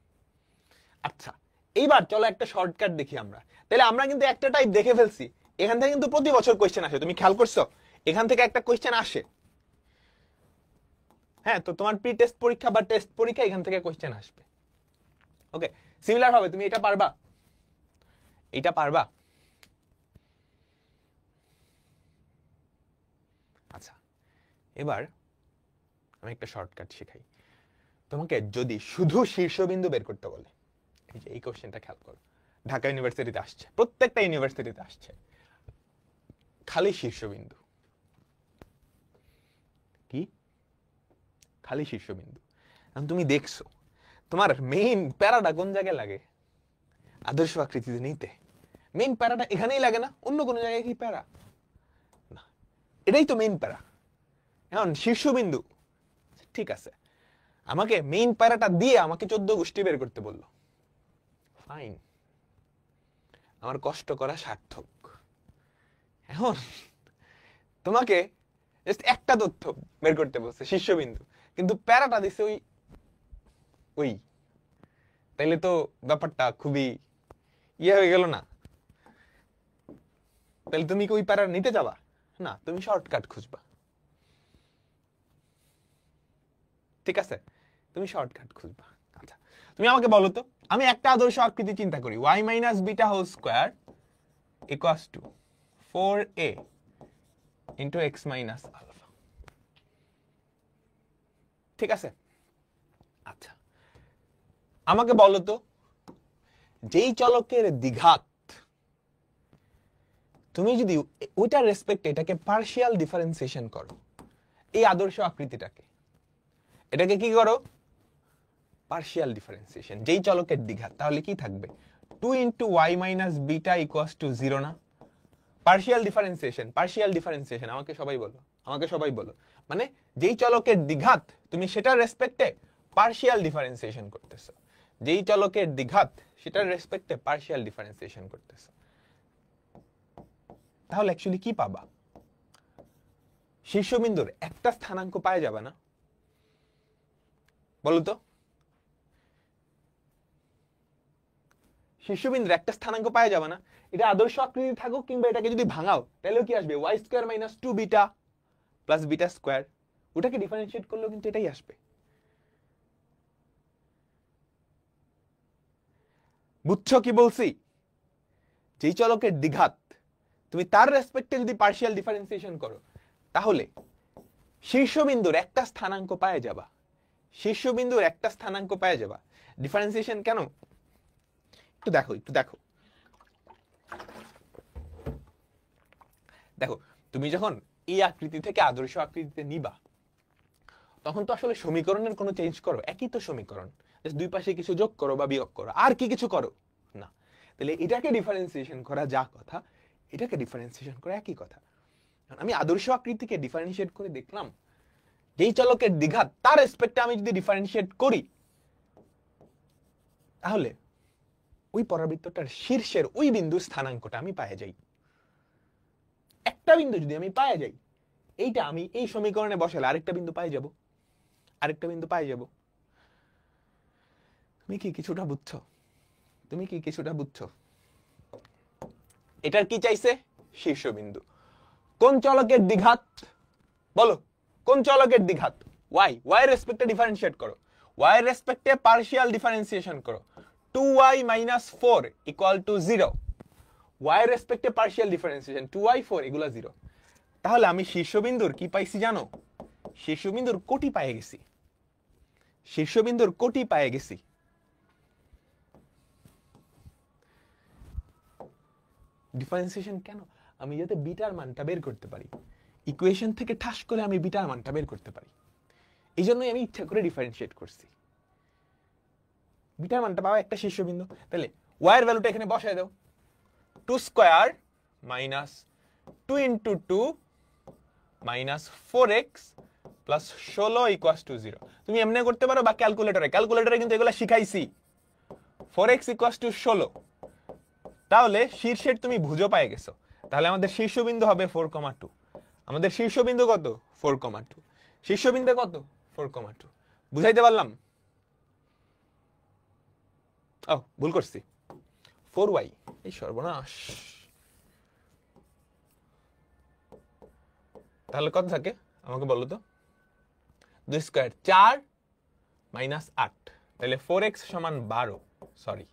আচ্ছা, এইবার চলো একটা শর্টকাট দেখি আমরা। তাহলে আমরা কিন্তু একটা টাইপ দেখে ফেলছি, এখান থেকে কিন্তু প্রতি বছর কোয়েশ্চেন আসে, তুমি খেয়াল করছো? এখান থেকে একটা কোয়েশ্চেন আসে, হ্যাঁ, তো তোমার প্রি টেস্ট পরীক্ষা বা টেস্ট পরীক্ষা এখান থেকে কোয়েশ্চেন আসবে। ওকে, সিমিলার ভাবে তুমি এটা পারবা? এটা পারবা? আচ্ছা, এবার আমি একটা শর্টকাট শেখাই তোমাকে। যদি শুধু শীর্ষবিন্দু বের করতে বলে, এই যে এই কোশ্চেনটা খেয়াল করো, ঢাকা ইউনিভার্সিটিতে আসছে, প্রত্যেকটা ইউনিভার্সিটিতে আসছে, খালি শীর্ষবিন্দু। কি? খালি শীর্ষবিন্দু। তুমি দেখছো তোমার মেইন প্যারাটা কোন জায়গায় লাগে? আদর্শ আকৃতিতে নিতে মেইন প্যারাটা এখানেই লাগে না, অন্য কোনো জায়গায় কি প্যারা না, এটাই তো মেইন প্যারা। এখন শীর্ষবিন্দু, ঠিক আছে, আমাকে মেইন প্যারাটা দিয়ে আমাকে 14 গোষ্ঠী বের করতে বললো, ফাইন, আমার কষ্ট করা সার্থক। এখন তোমাকে জাস্ট একটা তথ্য বের করতে বলছে শীর্ষবিন্দু, কিন্তু প্যারাটা দিছে ওই ওই, তাইলে তো ব্যাপারটা খুবই ইয়ে হয়ে গেল না? তাহলে তুমি কি ওই প্যারা নিতে যাবা না, তুমি শর্টকাট খুঁজবা, ঠিক আছে, তুমি শর্টকাট খুঁজবা। আচ্ছা তুমি আমাকে বলো তো, আমি একটা আদর্শ আকৃতি চিন্তা করি, y minus beta whole square equals to 4a into x minus alpha, ঠিক আছে? আচ্ছা আমাকে বলো তো, যেই চলকের দ্বিঘাত তুমি যদি ওইটার রেসপেক্টে এটাকে পার্শিয়াল ডিফারেন্সিয়েশন করো, এই আদর্শ আকৃতিটাকে, এটাকে কি করো, পার্শিয়াল ডিফারেন্সিয়েশন, যেই চলকের দ্বিঘাত, তাহলে কি থাকবে, 2 into y minus beta equals to 0 না? পার্শিয়াল ডিফারেন্সিয়েশন আমাকে সবাই বলো, আমাকে সবাই বলো, মানে যেই চলকের দ্বিঘাত তুমি সেটার রেসপেক্টে পার্শিয়াল ডিফারেন্সিয়েশন করতেছো, যেই চলকের দ্বিঘাত সেটার রেসপেক্টে পার্শিয়াল ডিফারেন্সিয়েশন করতেছো, তাহলে অ্যাকচুয়ালি কি পাবা? শীর্ষবিন্দুর একটা স্থানাঙ্ক পাওয়া যাবে না? বলো তো, শীর্ষবিন্দুর একটা স্থানাঙ্ক পাওয়া যাবে না? এটা আদর্শ আকৃতি থাকুক কিংবা এটাকে যদি ভাঙাও, তাহলেও কি আসবে, y square minus 2 beta plus beta square, ওটাকে ডিফারেন্সিয়েট করলেও কিন্তু এটাই আসবে। বুঝছো কি বলছি? যেই চলকের দ্বিঘাত তুমি তার রেসপেক্টে যদি পার্শিয়াল ডিফারেন্সিয়েশন করো, তাহলে শীর্ষবিন্দুর একটা স্থানাঙ্ক পাওয়া যাবা, শীর্ষবিন্দুর একটা স্থানাঙ্ক পাওয়া যাবা। ডিফারেন্সিয়েশন কেন, একটু দেখো, একটু দেখো, দেখো তুমি যখন এই আকৃতি থেকে আদর্শ আকৃতিতে নিবা, তখন তো আসলে সমীকরণের কোনো চেঞ্জ করো, একই তো সমীকরণ, দুই পাশে কিছু যোগ করো বা বিয়োগ করো, আর কি কিছু করো না? তাহলে এটাকে ডিফারেন্সিয়েশন করা যা কথা, এটাকে ডিফারেন্সিয়েশন করা একই কথা। আমি আদর্শ আকৃতিকে ডিফারেন্সিয়েট করে দেখলাম, যেই চলকের দ্বিঘাত তার রেসপেক্টে আমি যদি ডিফারেন্সিয়েট করি, তাহলে ওই পরাবৃত্তটার শীর্ষের ওই বিন্দুর স্থানাঙ্কটা আমি পায়ে যাই। একটা বিন্দু যদি আমি পায়ে যাই, এইটা আমি এই সমীকরণে বসালে আরেকটা বিন্দু পায়ে যাব, আরেকটা বিন্দু পায়ে যাব। তুমি কি কিছুটা বুঝছো? তুমি কি কিছুটা বুঝছো? এটার কি চাইছে, শীর্ষবিন্দু। কোন চলকের দ্বিঘাত বলো, কোন চলকের দ্বিঘাত? y, y এর রেসপেক্টে ডিফারেন্সিয়েট করো, y এর রেসপেক্টে পার্শিয়াল ডিফারেন্সিয়েশন করো, 2y minus 4 equal to 0, y এর রেসপেক্টে পার্শিয়াল ডিফারেন্সিয়েশন 2y 4 এগুলা 0। তাহলে আমি শীর্ষবিন্দুর কি পাইছি জানো? শীর্ষবিন্দুর কোটি পেয়ে গেছি, শীর্ষবিন্দুর কোটি পেয়ে গেছি। ডিফারেন্সিয়েশন কেন? আমি যাতে বিটার মানটা বের করতে পারি, ইকুয়েশন থেকে ঠাস করে আমি বিটার মানটা বের করতে পারি, এই জন্যই আমি ইচ্ছা করে ডিফারেন্সিয়েট করছি। বিটার মানটা পাওয়া একটা শীর্ষবিন্দু, তাহলে y এর ভ্যালুটা এখানে বসায় দাও, 2 square minus 2 into 2 minus 4x plus 16 equals to 0। তুমি এমনি করতে পারো বা ক্যালকুলেটরে কিন্তু এগুলা শিখাইছি। 4x ইকুয়ালস টু 16, তাহলে শীর্ষের তুমি ভুজও পেয়ে গেছো। তাহলে আমাদের শীর্ষবিন্দু হবে 4,2। আমাদের শীর্ষবিন্দু কত? 4,2। শীর্ষবিন্দু কত? 4,2। বুঝাইতে পারলাম? ও ভুল করছি, 4y, এই সর্বনাশ। তাহলে কত থাকে আমাকে বলো তো? 2 স্কয়ার 4 মাইনাস 8, তাহলে 4x সমান 12, সরি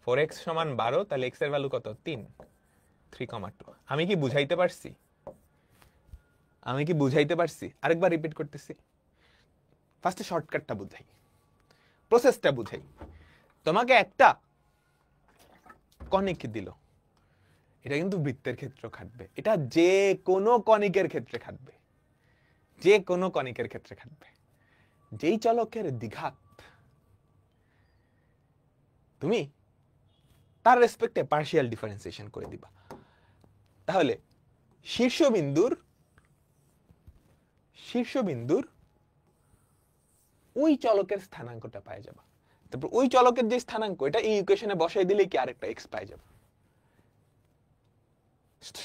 4x সমান 12, তাহলে x এর ভ্যালু কত? 3,2। আমি কি বুঝাইতে পারছি? আমি কি বুঝাইতে পারছি? আরেকবার রিপিট করতেছি, ফার্স্টে শর্টকাটটা বুঝাই, প্রসেসটা বুঝাই। তোমাকে একটা কনিক দিল, এটা কিন্তু বৃত্তের ক্ষেত্রে খাটবে, এটা যে কোনো কনিকের ক্ষেত্রে খাটবে, যে কোনো কনিকের ক্ষেত্রে খাটবে। যেই চলকের দ্বিঘাত তুমি তার রেসপেক্টে পার্শিয়াল ডিফারেন্সিয়েশন করে দিবা। তাহলে শীর্ষবিন্দুর ওই চলকের স্থানাঙ্কটা পাওয়া যাবে। তারপর ওই চলকের যে স্থানাঙ্ক এটা এই ইকুয়েশনে বসাই দিলে কি আরেকটা x পাওয়া যাবে।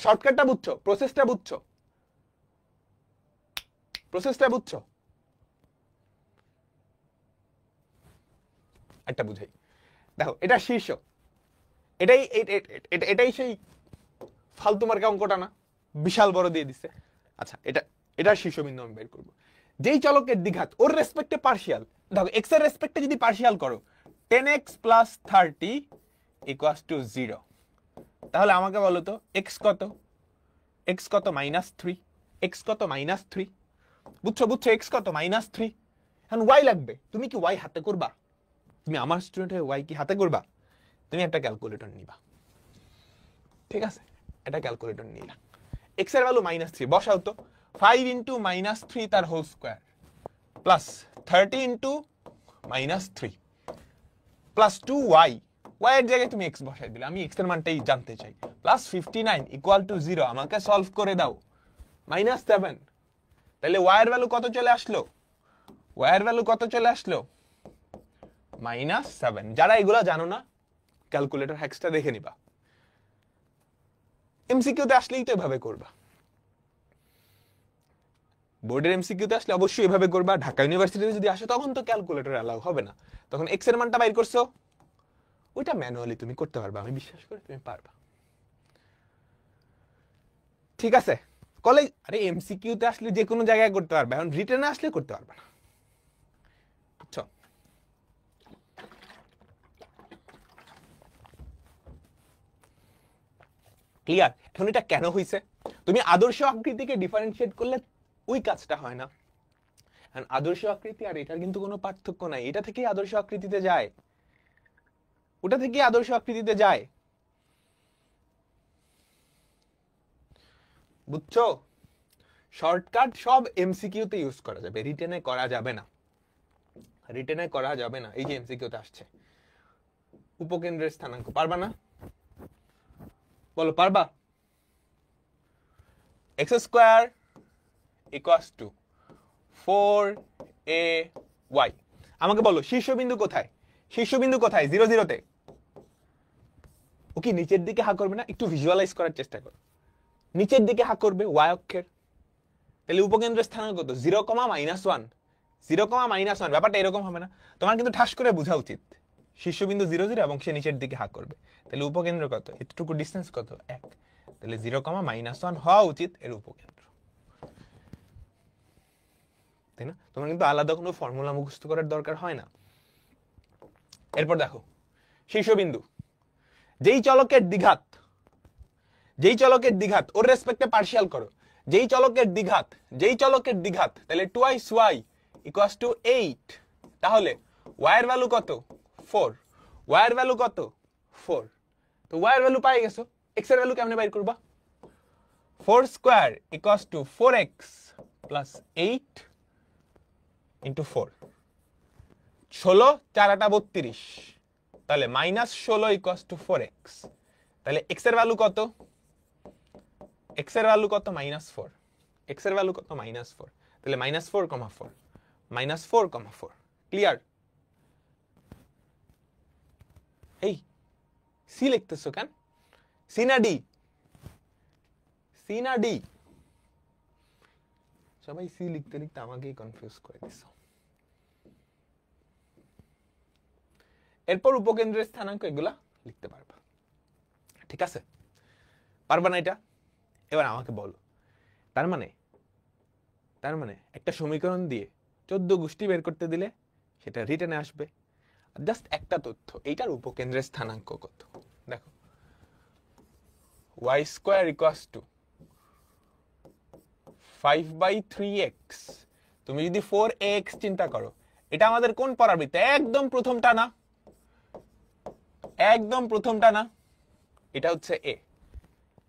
শর্টকাটটা বুঝছো? প্রসেসটা বুঝছো? একটা বুঝাই, দেখো এটা শীর্ষ, এটাই সেই ফালতু মার্কা অঙ্কটা না, বিশাল বড় দিয়ে দিচ্ছে। আচ্ছা, এটা শীর্ষবিন্দু আমি বের করবো। যেই চলকের দ্বিঘাত ওর রেসপেক্টে পার্শিয়াল, দেখো x এর রেসপেক্টে যদি পার্শিয়াল করো 10x + 30 = 0, তাহলে আমাকে বলো তো x কত? -3। x কত? -3। বুঝছো? x কত? -3। এখন y লাগবে। তুমি কি y হাতে করবা? তুমি আমার স্টুডেন্ট হয়ে y কি হাতে করবা? তুমি একটা ক্যালকুলেটর নিবা, ঠিক আছে? এটা ক্যালকুলেটর নিলা, x এর ভ্যালু -3 বসাও তো। 5 × -3 তার whole square plus 30 × -3 plus 2y, y এর জায়গায় তুমি x বসাই দিলে, আমি x এর মানটাই জানতে চাই। প্লাস 59 = 0, আমাকে সলভ করে দাও। -7, তাহলে y এর ভ্যালু কত চলে আসলো? -7। যারা এগুলা জানো না ক্যালকুলেটর হ্যাক্সটা দেখে নিবা। এমসিকিউতে আসলেই তো এভাবে করবা, বোর্ডের এমসিকিউতে আসলে অবশ্যই এভাবে করবা। ঢাকা ইউনিভার্সিটিতে যদি আসে তখন তো ক্যালকুলেটর অ্যালাউ হবে না, তখন x এর মানটা বাইর করছো, ওইটা ম্যানুয়ালি তুমি করতে পারবা, আমি বিশ্বাস করি তুমি পারবা, ঠিক আছে? কলেজ আরে এমসিকিউতে আসলে যে কোনো জায়গায় করতে পারবে, এখন রিটেনে আসলে করতে পারবে না, বুঝছো? ক্লিয়ার? এখন এটা কেন হইছে? তুমি আদর্শ আকৃতিকে ডিফারেন্সিয়েট করলে ওই কাজটা হয় না। এখন আদর্শ আকৃতি আর এটার কিন্তু কোনো পার্থক্য নাই, এটা থেকেই আদর্শ আকৃতিতে যায়, ওটা থেকেই আদর্শ আকৃতিতে যায়, বুঝছো? শর্টকাট সব এমসিকিউতে ইউজ করা যাবে, রিটেনে করা যাবে না, এই যে এমসিকিউতে আসছে উপকেন্দ্রের স্থানাঙ্ক, পারবা না? বলো পারবা? x² = 4ay। আমাকে বলো শীর্ষবিন্দু কোথায়? 0 0 তে। ও কি নিচের দিকে হা করবে না? একটু ভিজুয়ালাইজ করার চেষ্টা করো, নিচের দিকে হা করবে y অক্ষের, তাহলে উপকেন্দ্রের স্থানাঙ্ক কত? 0, -1। 0, -1, ব্যাপারটা এরকম হবে না? তোমার কিন্তু ঠাস করে বোঝা উচিত, শীর্ষবিন্দু 0 0 এবং সে নিচের দিকে হা করবে, তাহলে উপকেন্দ্র কত? এতটুকু ডিসটেন্স কত? 1, তাহলে 0, -1 হওয়া উচিত এর উপকেন্দ্র, তাই না? তোমার কিন্তু আলাদা কোনো ফর্মুলা মুখস্থ করার দরকার হয় না। এরপর দেখো শীর্ষবিন্দু, যেই চলকের দ্বিঘাত ওর রেসপেক্টে পার্শিয়াল করো, যেই চলকের দ্বিঘাত তাহলে 2y = 8, তাহলে y এর ভ্যালু কত? 4। y এর ভ্যালু কত? 4। তো y এর ভ্যালু পাই গেছো, x এর ভ্যালু কেমনে বাইর করবা? 4² = 4x + 8 × 4, 16 4 8 32, তাহলে -16 = 4x, তাহলে x এর ভ্যালু কত? x এর ভ্যালু কত? -4। x এর ভ্যালু কত? -4, তাহলে -4,4 -4,4। ক্লিয়ার? এই সি লিখতেছো কেন? সি না ডি? সবাই সি লিখতে আমাকেই কনফিউজ করে দিছো। এরপর উপকেন্দ্রের স্থানাঙ্ক এগুলা লিখতে পারবা, ঠিক আছে? পারবা না এটা? এবার আমাকে বলো, তার মানে একটা সমীকরণ দিয়ে 14 গোষ্ঠী বের করতে দিলে সেটা রিটেনে আসবে। জাস্ট একটা তথ্য, এইটার উপকেন্দ্রের স্থানাঙ্ক কত? দেখো y² = 5/3x। তুমি যদি 4ax চিন্তা করো, এটা আমাদের কোন পরাবৃত্তে? একদম প্রথমটা না, এটা হচ্ছে a,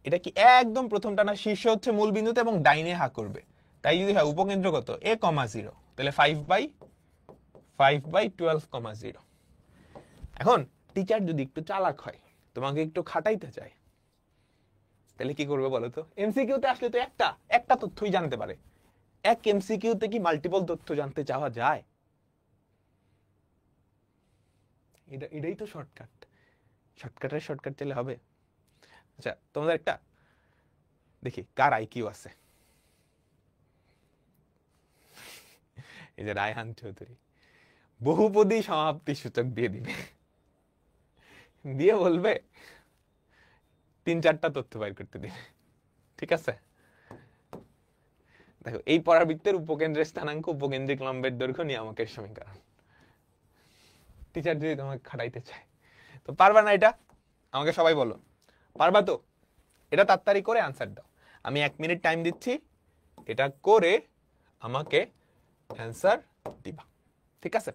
এটা কি একদম প্রথমটা না? শীর্ষ হচ্ছে মূল বিন্দুতে এবং ডাইনে হা করবে, তাই যদি হয় উপকেন্দ্র কত? a, 0, তাহলে 5/12,0। এখন টিচার যদি একটু চালাক হয় তোমাকে একটু খাটাইতে চায়, তাহলে কি করবে বলো তো? এমসিকিউতে আসলে তো একটা তথ্যই জানতে পারে। এক এমসিকিউতে কি মাল্টিপল তথ্য জানতে চাওয়া যায়? এটাই তো শর্টকাট। শর্টকাট চাইলে হবে? আচ্ছা, তোমাদের একটা দেখি কার আইকিউ আছে। এই যে রায়হান চৌধুরী বহুপদী সমাপ্তি সূচক দিয়ে দিবে, দিয়ে বলবে 3-4টা তথ্য বাইর করতে দিবে। ঠিক আছে, দেখো এই পরাবৃত্তের উপকেন্দ্রের স্থানাঙ্ক উপকেন্দ্রিক লম্বের দৈর্ঘ্য নিয়ামকের সমীকরণ। টিচার যদি তোমাকে খাটাইতে চায় তো পারবা না এটা? আমাকে সবাই বলো, পারবা তো? এটা তাড়াতাড়ি করে আনসার দাও। আমি 1 মিনিট টাইম দিচ্ছি, এটা করে আমাকে অ্যান্সার দিবা। ঠিক আছে?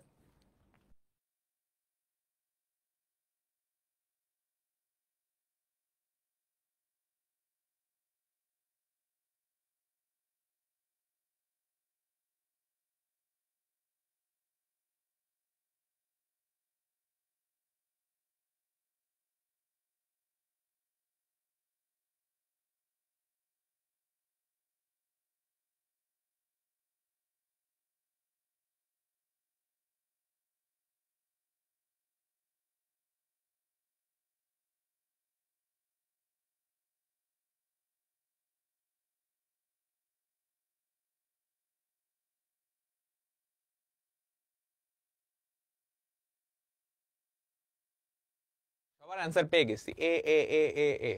সবার অ্যান্সার পেয়ে গেছি, এ এ এ এ এ।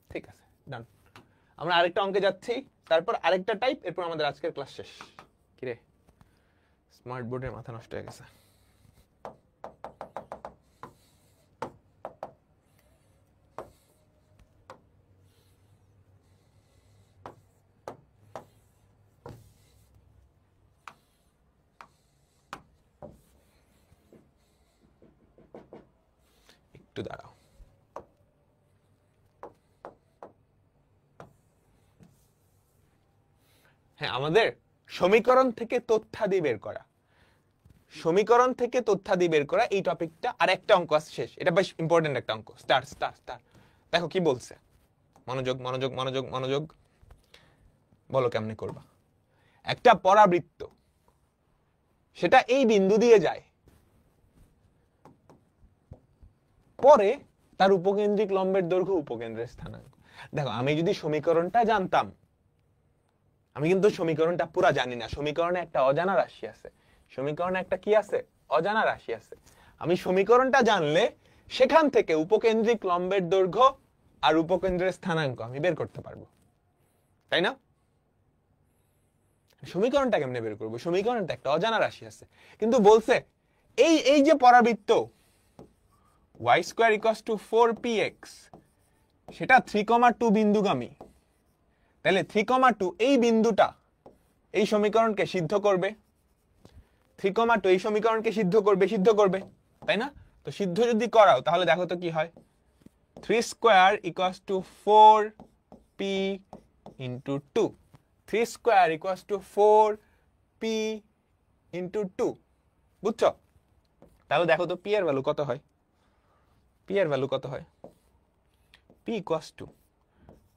ঠিক আছে, ডান। আমরা আরেকটা অঙ্কে যাচ্ছি, তারপর আরেকটা টাইপ, এরপর আমাদের আজকের ক্লাস শেষ। কিরে, স্মার্ট বোর্ডের মাথা নষ্ট হয়ে গেছে। একটু দাঁড়াও। হ্যাঁ, আমাদের সমীকরণ থেকে তথ্যাদি বের করা, সমীকরণ থেকে তথ্যাদি বের করা, এই টপিকটা আর একটা অঙ্ক আছে শেষ। এটা বেশ ইম্পর্টেন্ট একটা অঙ্ক। Star star star. দেখো কি বলছে, মনোযোগ মনোযোগ মনোযোগ মনোযোগ। বলো কেমনে করবা। একটা পরাবৃত্ত, সেটা এই বিন্দু দিয়ে যায়, পরে তার উপকেন্দ্রিক লম্বের দৈর্ঘ্য উপকেন্দ্রের স্থানাঙ্ক। দেখো আমি যদি সমীকরণটা জানতাম, আমি কিন্তু সমীকরণটা পুরা জানি না, সমীকরণে একটা অজানা রাশি আছে, সমীকরণে একটা কি আছে? অজানা রাশি আছে। আমি সমীকরণটা জানলে সেখান থেকে উপকেন্দ্রিক লম্বের দৈর্ঘ্য আর উপকেন্দ্রের স্থানাঙ্ক আমি বের করতে পারবো, তাই না? সমীকরণটা কেমনে বের করবো? সমীকরণটা একটা অজানা রাশি আছে, কিন্তু বলছে এই যে পরাবৃত্ত y square equals two 4px, সেটা 3,2 বিন্দুগামী। তাহলে 3,2 এই বিন্দুটা এই সমীকরণকে সিদ্ধ করবে, 3,2 এই সমীকরণকে সিদ্ধ করবে, তাই না? তো সিদ্ধ যদি করাও তাহলে দেখো তো কি হয়, 3 square equals two 4p into 2, 3 square equals two 4p into 2। বুঝছো? তাহলে দেখো তো p এর ভ্যালু কত হয়, p এর ভ্যালু কত হয়? p ইকুয়ালস টু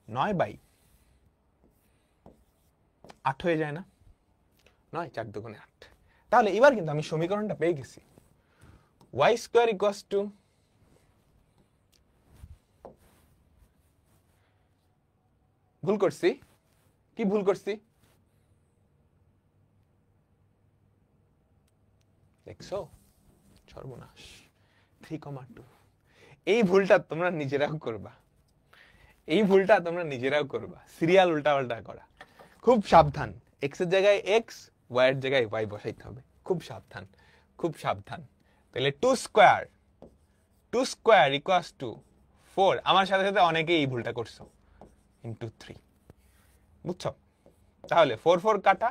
9/8 হয়ে যায় না? 9 4 দুগুণে 8। তাহলে এবার কিন্তু আমি সমীকরণটা পেয়ে গেছি, y স্কয়ার ইকুয়ালস টু, ভুল করছি, কি ভুল করছি দেখছো? সর্বনাশ, 3,2। এই ভুলটা তোমরা নিজেরাও করবা, এই ভুলটা তোমরা নিজেরাও করবা, সিরিয়াল উল্টাপাল্টা করা। খুব সাবধান, এক্স এর জায়গায় এক্স, ওয়াই এর জায়গায় ওয়াই বসাইতে হবে। খুব সাবধান, খুব সাবধান। তাহলে 2 স্কয়ার ইকুয়ালস টু 4, আমার সাথে সাথে অনেকেই এই ভুলটা করছো, ইন্টু 3। বুঝছো? তাহলে 4 4 কাটা,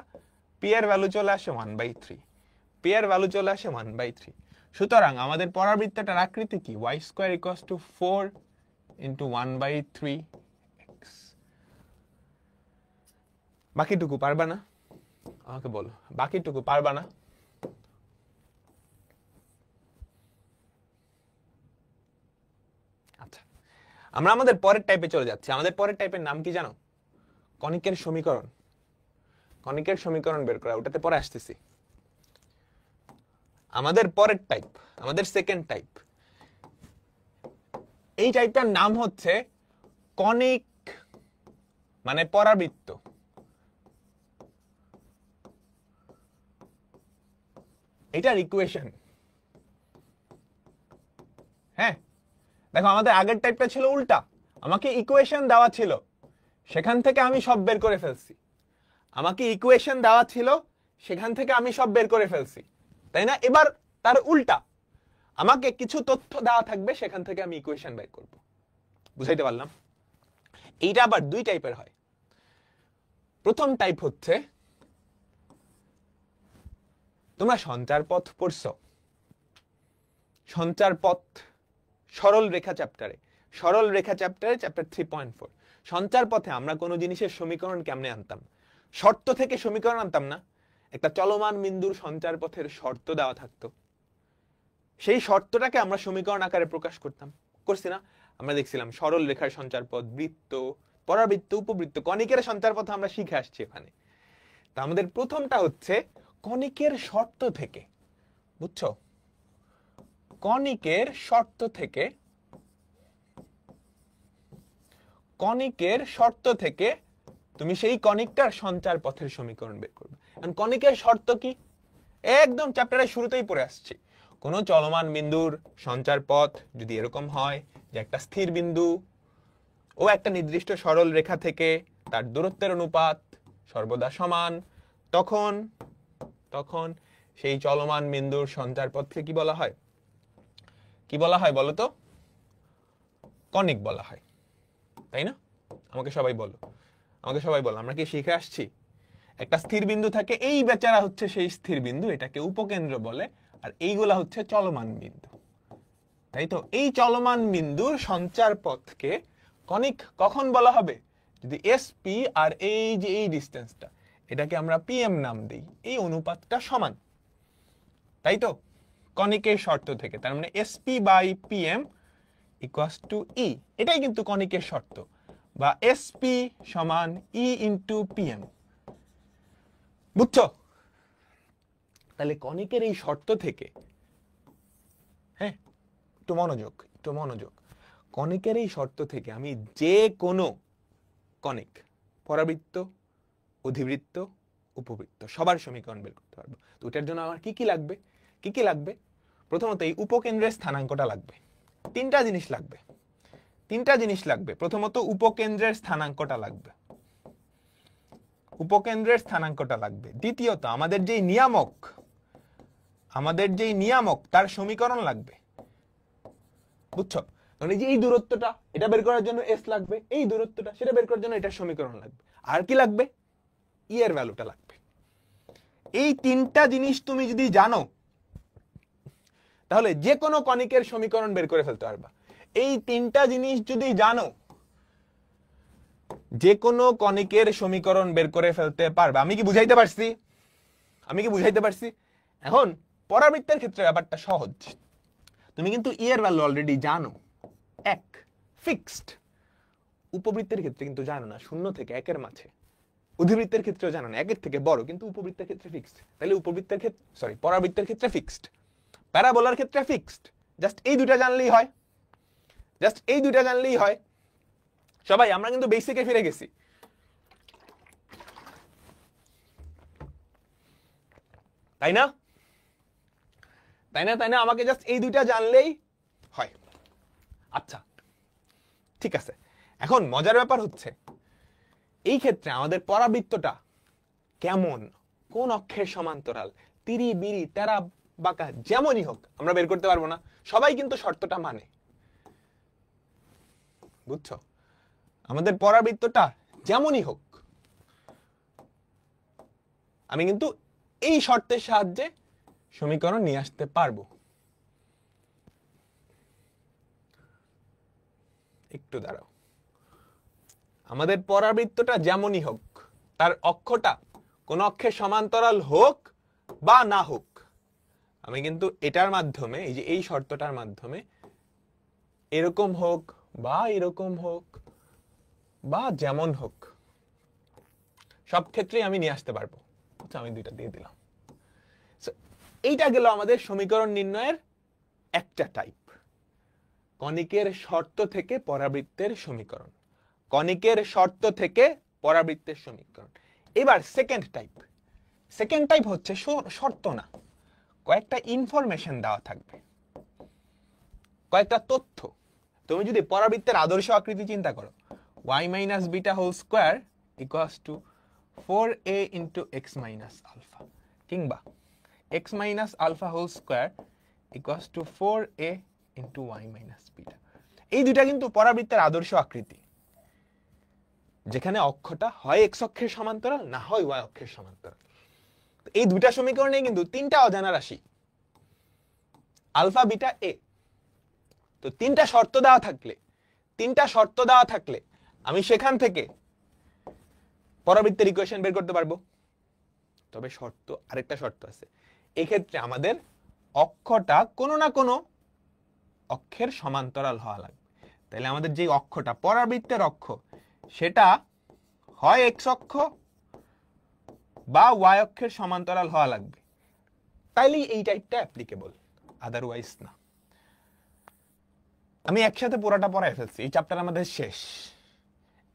পি এর ভ্যালু চলে আসে 1/3, পি এর ভ্যালু চলে আসে 1/3। সুতরাং আমাদের পরাবৃত্তটার আকৃতি কি? y square equals to 4 into 1/3x। বাকিটুকু পারবা না? আমাকে বলো, বাকিটুকু পারবা না? আচ্ছা, আমরা আমাদের পরের টাইপে চলে যাচ্ছি। আমাদের পরের টাইপের নাম কি জানো? কনিকের সমীকরণ। কনিকের সমীকরণ বের করা, ওটাতে পরে আসতেছি। আমাদের পরের টাইপ, আমাদের সেকেন্ড টাইপ, এই টাইপটার নাম হচ্ছে কনিক মানে পরাবৃত্ত। এটার ইকুয়েশন, হ্যাঁ দেখো আমাদের আগের টাইপটা ছিল উল্টা, আমাকে ইকুয়েশন দেওয়া ছিল, সেখান থেকে আমি সব বের করে ফেলছি। আমাকে ইকুয়েশন দেওয়া ছিল, সেখান থেকে আমি সব বের করে ফেলছি, তাই না? এবার তার উল্টা, আমাকে কিছু তথ্য দেওয়া থাকবে, সেখান থেকে আমি ইকুয়েশন বের করব। বুঝাইতে পারলাম? এইটা আবার দুই টাইপের হয়। প্রথম টাইপ হচ্ছে, তোমরা সঞ্চার পথ পড়ছো? সঞ্চার পথ সরল রেখা চ্যাপ্টারে, সরল রেখা চ্যাপ্টারে চ্যাপ্টার 3.4। সঞ্চার পথে আমরা কোনো জিনিসের সমীকরণ কেমনে আনতাম? শর্ত থেকে সমীকরণ আনতাম না, একটা চলমান বিন্দুর সঞ্চার পথের শর্ত দেওয়া থাকতো, সেই শর্তটাকে আমরা সমীকরণ আকারে প্রকাশ করতাম, করছি না? আমরা দেখছিলাম সরল রেখার সঞ্চার পথ, বৃত্ত, পরাবৃত্ত, উপবৃত্ত, কনিকের সঞ্চার পথ আমরা শিখে আসছি এখানে। তা আমাদের প্রথমটা হচ্ছে কনিকের শর্ত থেকে, বুঝছো? কনিকের শর্ত থেকে, কনিকের শর্ত থেকে তুমি সেই কনিকটার সঞ্চার পথের সমীকরণ বের করবে। কারণ কনিকের শর্ত কি? একদম চ্যাপ্টারের শুরুতেই পড়ে আসছে, কোন চলমান বিন্দুর সঞ্চার পথ যদি এরকম হয় যে একটা স্থির বিন্দু ও একটা নির্দিষ্ট সরল রেখা থেকে তার দূরত্বের অনুপাত সর্বদা সমান, তখন তখন সেই চলমান বিন্দুর সঞ্চার পথকে কি বলা হয়? কি বলা হয় বলো তো? কনিক বলা হয়, তাই না? আমাকে সবাই বলো, আমাকে সবাই বলো, আমরা কি শিখে আসছি? একটা স্থির বিন্দু থাকে, এই বেচারা হচ্ছে সেই স্থির বিন্দু, এটাকে উপকেন্দ্র বলে, আর এইগুলা হচ্ছে চলমান বিন্দু, তাই তো? এই চলমান বিন্দুর সঞ্চার পথকে কনিক কখন বলা হবে? যদি এসপি আর এই যে এই ডিসটেন্সটা, এটাকে আমরা পিএম নাম দেই, এই অনুপাতটা সমান, তাই তো? কনিকের শর্ত থেকে, তার মানে SP by PM equals to E, এটাই কিন্তু কনিকের শর্ত, বা এসপি সমান ই ইন্টু পিএম। বুঝছো? তাহলে কনিকের এই শর্ত থেকে, হ্যাঁ একটু মনোযোগ, একটু মনোযোগ, কনিকের এই শর্ত থেকে আমি যে কোনো কনিক, পরাবৃত্ত, অধিবৃত্ত, উপবৃত্ত সবার সমীকরণ বের করতে পারবো। তো এটার জন্য আমার কি কি লাগবে? কি কি লাগবে? প্রথমত এই উপকেন্দ্রের স্থানাঙ্কটা লাগবে, তিনটা জিনিস লাগবে, তিনটা জিনিস লাগবে। প্রথমত উপকেন্দ্রের স্থানাঙ্কটা লাগবে, উপকেন্দ্রের স্থানাঙ্কটা লাগবে। দ্বিতীয়ত আমাদের যেই নিয়ামক, আমাদের যেই নিয়ামক তার সমীকরণ লাগবে, বুঝছো? মানে যে এই দূরত্বটা, এটা বের করার জন্য এস লাগবে, এই দূরত্বটা সেটা বের করার জন্য এটার সমীকরণ লাগবে। আর কি লাগবে? ই এর ভ্যালুটা লাগবে। এই তিনটা জিনিস তুমি যদি জানো, তাহলে যে কোনো কনিকের সমীকরণ বের করে ফেলতে পারবা। এই তিনটা জিনিস যদি জানো, যে কোনো কনিকের সমীকরণ বের করে ফেলতে পারবা। আমি কি বুঝাইতে পারছি? আমি কি বুঝাইতে পারছি? এখন পরাবৃত্তের ক্ষেত্রে ব্যাপারটা সহজ, তুমি কিন্তু ই এর ভ্যালু অলরেডি জানো, এক, ফিক্সড। উপবৃত্তের ক্ষেত্রে কিন্তু জানো না, শূন্য থেকে একের মাঝে। অধিবৃত্তের ক্ষেত্রেও জানো না, একের থেকে বড়, কিন্তু উপবৃত্তের ক্ষেত্রে ফিক্সড। তাহলে উপবৃত্তের ক্ষেত্রে, সরি, পরাবৃত্তের ক্ষেত্রে ফিক্সড, প্যারাবোলার ক্ষেত্রে ফিক্সড। জাস্ট এই দুটা জানলেই হয়, জাস্ট এই দুটা জানলেই হয়। সবাই আমরা কিন্তু বেসিকে ফিরে গেছি, তাই না? তাই না? তাই না? আমাকে জাস্ট এই দুইটা জানলেই হয়। আচ্ছা ঠিক আছে, এখন মজার ব্যাপার হচ্ছে এই ক্ষেত্রে আমাদের পরাবৃত্তটা কেমন, কোন অক্ষের সমান্তরাল, তিরি বিরি তেরা বাঁকা যেমনই হোক আমরা বের করতে পারবো না। সবাই কিন্তু শর্তটা মানে, বুঝছো? আমাদের পরাবৃত্তটা যেমনই হোক, আমি কিন্তু এই শর্তের সাহায্যে সমীকরণ নিয়ে আসতে পারবো। একটু দাঁড়াও, আমাদের পরাবৃত্তটা যেমনই হোক, তার অক্ষটা কোন অক্ষের সমান্তরাল হোক বা না হোক, আমি কিন্তু এটার মাধ্যমে, এই যে এই শর্তটার মাধ্যমে এরকম হোক বা এরকম হোক বা যেমন হোক, সব ক্ষেত্রেই আমি নিয়ে আসতে পারবো। আচ্ছা, আমি দুইটা দিয়ে দিলাম। এইটা গেল আমাদের সমীকরণ নির্ণয়ের একটা টাইপ, কনিকের শর্ত থেকে পরাবৃত্তের সমীকরণ। কনিকের শর্ত থেকে পরাবৃত্তের সমীকরণ। এবার সেকেন্ড টাইপ হচ্ছে শর্ত না, কয়েকটা ইনফরমেশন দেওয়া থাকবে, কয়েকটা তথ্য। তুমি যদি পরাবৃত্তের আদর্শ আকৃতি চিন্তা করো, y minus beta whole square equals to 4a into x minus alpha, কিংবা x minus alpha whole square equals to 4a into y minus beta. এই দুইটা কিন্তু পরাবৃত্তের আদর্শ আকৃতি, যেখানে অক্ষটা হয় এক্স অক্ষের সমান্তরাল না হয় y অক্ষের সমান্তরাল। এই দুইটা সমীকরণে কিন্তু তিনটা অজানা রাশি, আলফা বিটা এ। তো তিনটা শর্ত দেওয়া থাকলে আমি সেখান থেকে পরাবৃত্তের ইকুয়েশন বের করতে পারবো। তবে আরেকটা শর্ত আছে, এক্ষেত্রে আমাদের অক্ষটা কোনো না কোনো অক্ষের সমান্তরাল হওয়া লাগবে। তাহলে আমাদের যে অক্ষটা পরাবৃত্তের অক্ষ, সেটা হয় এক্স অক্ষ বা ওয়াই অক্ষের সমান্তরাল হওয়া লাগবে, তাইলেই এই টাইপটা অ্যাপ্লিকেবল, আদারওয়াইজ না। আমি একসাথে পুরোটা পড়ায় ফেলছি, এই চ্যাপ্টার আমাদের শেষ।